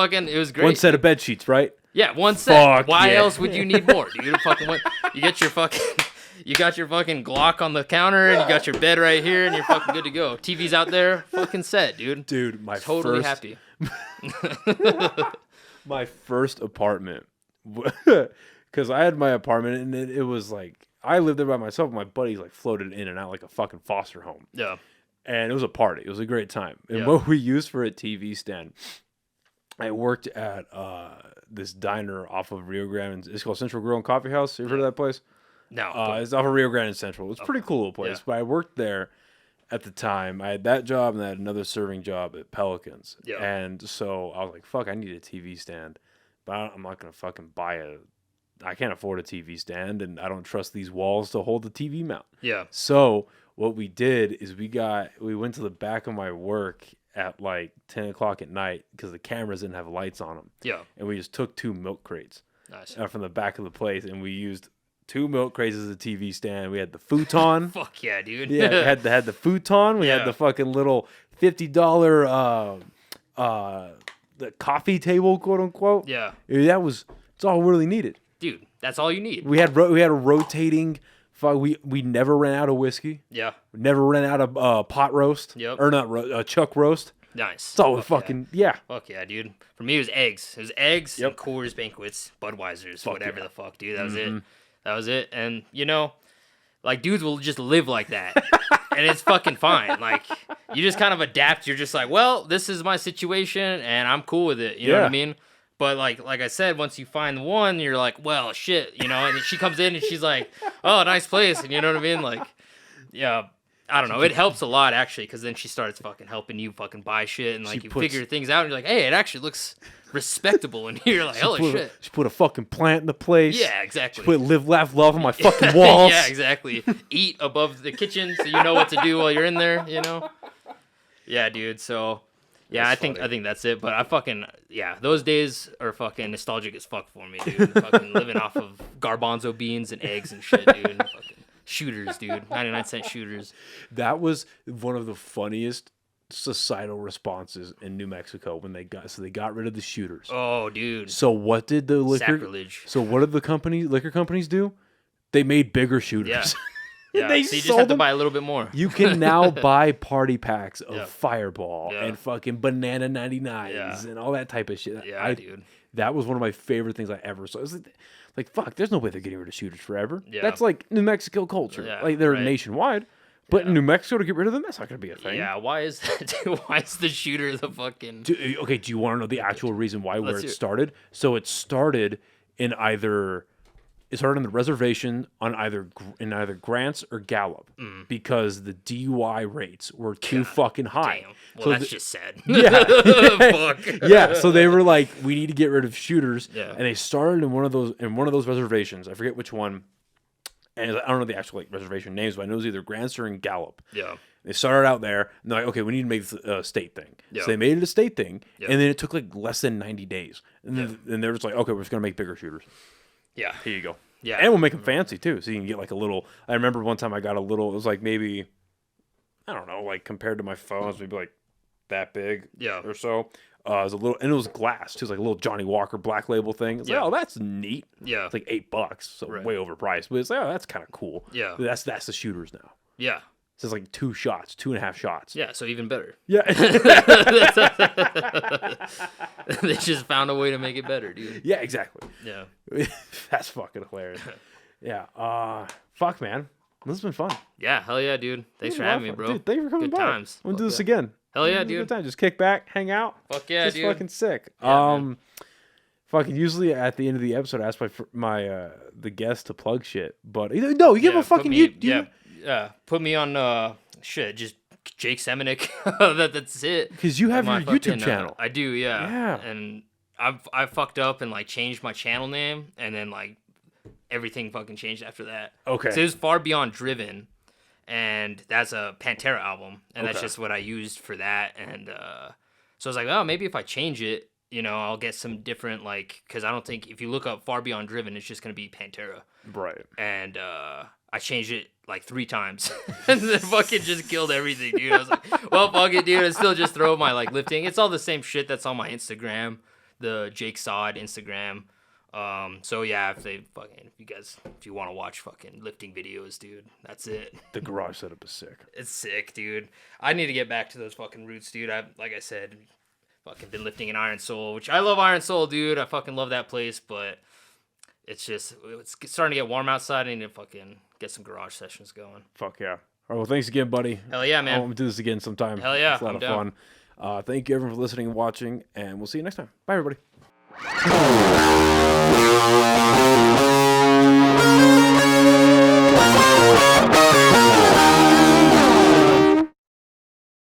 great. One set of bed sheets, right? Yeah, one set. Why else would you need more, dude? You got your fucking Glock on the counter, and you got your bed right here, and you're fucking good to go. TV's out there, fucking set, dude. Dude, happy. My first apartment, because I had my apartment, and it was like, I lived there by myself. My buddies like floated in and out like a fucking foster home. Yeah. And it was a party. It was a great time. And what we used for a TV stand, I worked at this diner off of Rio Grande. It's called Central Grill and Coffee House. You ever heard of that place? No. It's off of Rio Grande and Central. It's a pretty cool little place. But I worked there at the time. I had that job, and I had another serving job at Pelicans. Yeah. And so I was like, fuck, I need a TV stand. But I'm not going to fucking I can't afford a TV stand, and I don't trust these walls to hold the TV mount. Yeah. So what we did is we went to the back of my work at like 10 o'clock at night because the cameras didn't have lights on them. Yeah. And we just took 2 milk crates from the back of the place, and we used 2 milk crates as a TV stand. We had the futon. Fuck yeah, dude. Yeah, we had the futon. We had the fucking little $50 the coffee table, quote unquote. Yeah. It's all we really needed. Dude, that's all you need. We had a rotating. We never ran out of whiskey. Yeah. We never ran out of pot roast. Yep. Or not chuck roast. Nice. It's all fucking yeah. Fuck yeah, dude. For me, it was eggs. It was eggs Yep. and Coors banquets, Budweisers, Fuck whatever yeah. the fuck, dude. That was it. That was it. And like dudes will just live like that, and it's fucking fine. Like you just kind of adapt. You're just like, well, this is my situation, and I'm cool with it. You know what I mean? But like I said, once you find one, you're like, well, shit, And then she comes in and she's like, oh, nice place, and you know what I mean? Like, yeah. I don't know. It helps a lot, actually, because then she starts fucking helping you fucking buy shit, and like figure things out, and you're like, hey, it actually looks respectable in here. Like, holy shit. She put a fucking plant in the place. Yeah, exactly. She put live, laugh, love on my fucking walls. Yeah, exactly. Eat above the kitchen so you know what to do while you're in there, Yeah, dude. So, yeah, I think that's it. But I fucking, those days are fucking nostalgic as fuck for me, dude. Fucking living off of garbanzo beans and eggs and shit, dude. Fucking shooters, dude. 99-cent shooters. That was one of the funniest societal responses in New Mexico when they got rid of the shooters. Oh, dude. So what did the sacrilege? So what did the liquor companies do? They made bigger shooters. Yeah. Yeah. They so you just have to buy a little bit more. You can now buy party packs of Fireball and fucking Banana 99s and all that type of shit. Yeah, dude. That was one of my favorite things I ever saw. It was like, fuck, there's no way they're getting rid of shooters forever. Yeah. That's like New Mexico culture. Yeah, like they're nationwide. But in New Mexico, to get rid of them, that's not going to be a thing. Yeah, why is that? Why is the shooter the fucking... Do you want to know the actual reason why, where it started? So it started in either... It started on the reservation in either Grants or Gallup because the DUI rates were too fucking high. Damn. Well, that's just sad. Yeah. Fuck. Yeah. So they were like, we need to get rid of shooters. Yeah. And they started in one of those reservations. I forget which one. And I don't know the actual reservation names, but I know it was either Grants or in Gallup. Yeah. They started out there, and they're like, okay, we need to make this a state thing. Yeah. So they made it a state thing, and then it took like less than 90 days. And then they were just like, okay, we're just going to make bigger shooters. Yeah. Here you go. Yeah. And we'll make them fancy, too. So you can get like a little... I remember one time I got a little... It was like maybe... I don't know, like compared to my phones, maybe like that big or so. It was a little... And it was glass, too. It was like a little Johnny Walker Black Label thing. It's like, oh, that's neat. Yeah. It's like $8, so way overpriced. But it's like, oh, that's kind of cool. Yeah. That's the shooters now. Yeah. So it's like 2.5 shots. Yeah, so even better. Yeah. They just found a way to make it better, dude. Yeah, exactly. Yeah. That's fucking hilarious. Yeah. Fuck, man. This has been fun. Yeah, hell yeah, dude. Thanks for having me, bro. Dude, thank you for coming Good by. times. I'm going to do this again. Hell yeah, dude. Good time. Just kick back, hang out. Fuck yeah, just dude. Fucking sick. Yeah, fucking usually at the end of the episode, I ask my the guest to plug shit. But no, you give a fucking... Put me on... just Jake Semeniuk. That's it. Because you have your YouTube channel. I do, yeah. Yeah. And I fucked up and like changed my channel name, and then like everything fucking changed after that. Okay. So it was Far Beyond Driven, and that's a Pantera album, and that's just what I used for that. And so I was like, oh, maybe if I change it, I'll get some different because I don't think if you look up Far Beyond Driven, it's just gonna be Pantera. Right. And I changed it like 3 times and then fucking just killed everything, dude. I was like, well, fuck it, dude. I still just throw my like lifting. It's all the same shit that's on my Instagram, the Jake Sod Instagram. So yeah, if you want to watch fucking lifting videos, dude, that's it. The garage setup is sick. It's sick, dude. I need to get back to those fucking roots, dude. Like I said, fucking been lifting in Iron Soul, which I love Iron Soul, dude. I fucking love that place, but it's starting to get warm outside. I need to fucking get some garage sessions going. Fuck yeah. All right, well, thanks again, buddy. Hell yeah, man. I want to do this again sometime. Hell yeah. It's a lot of fun. Thank you, everyone, for listening and watching, and we'll see you next time. Bye, everybody.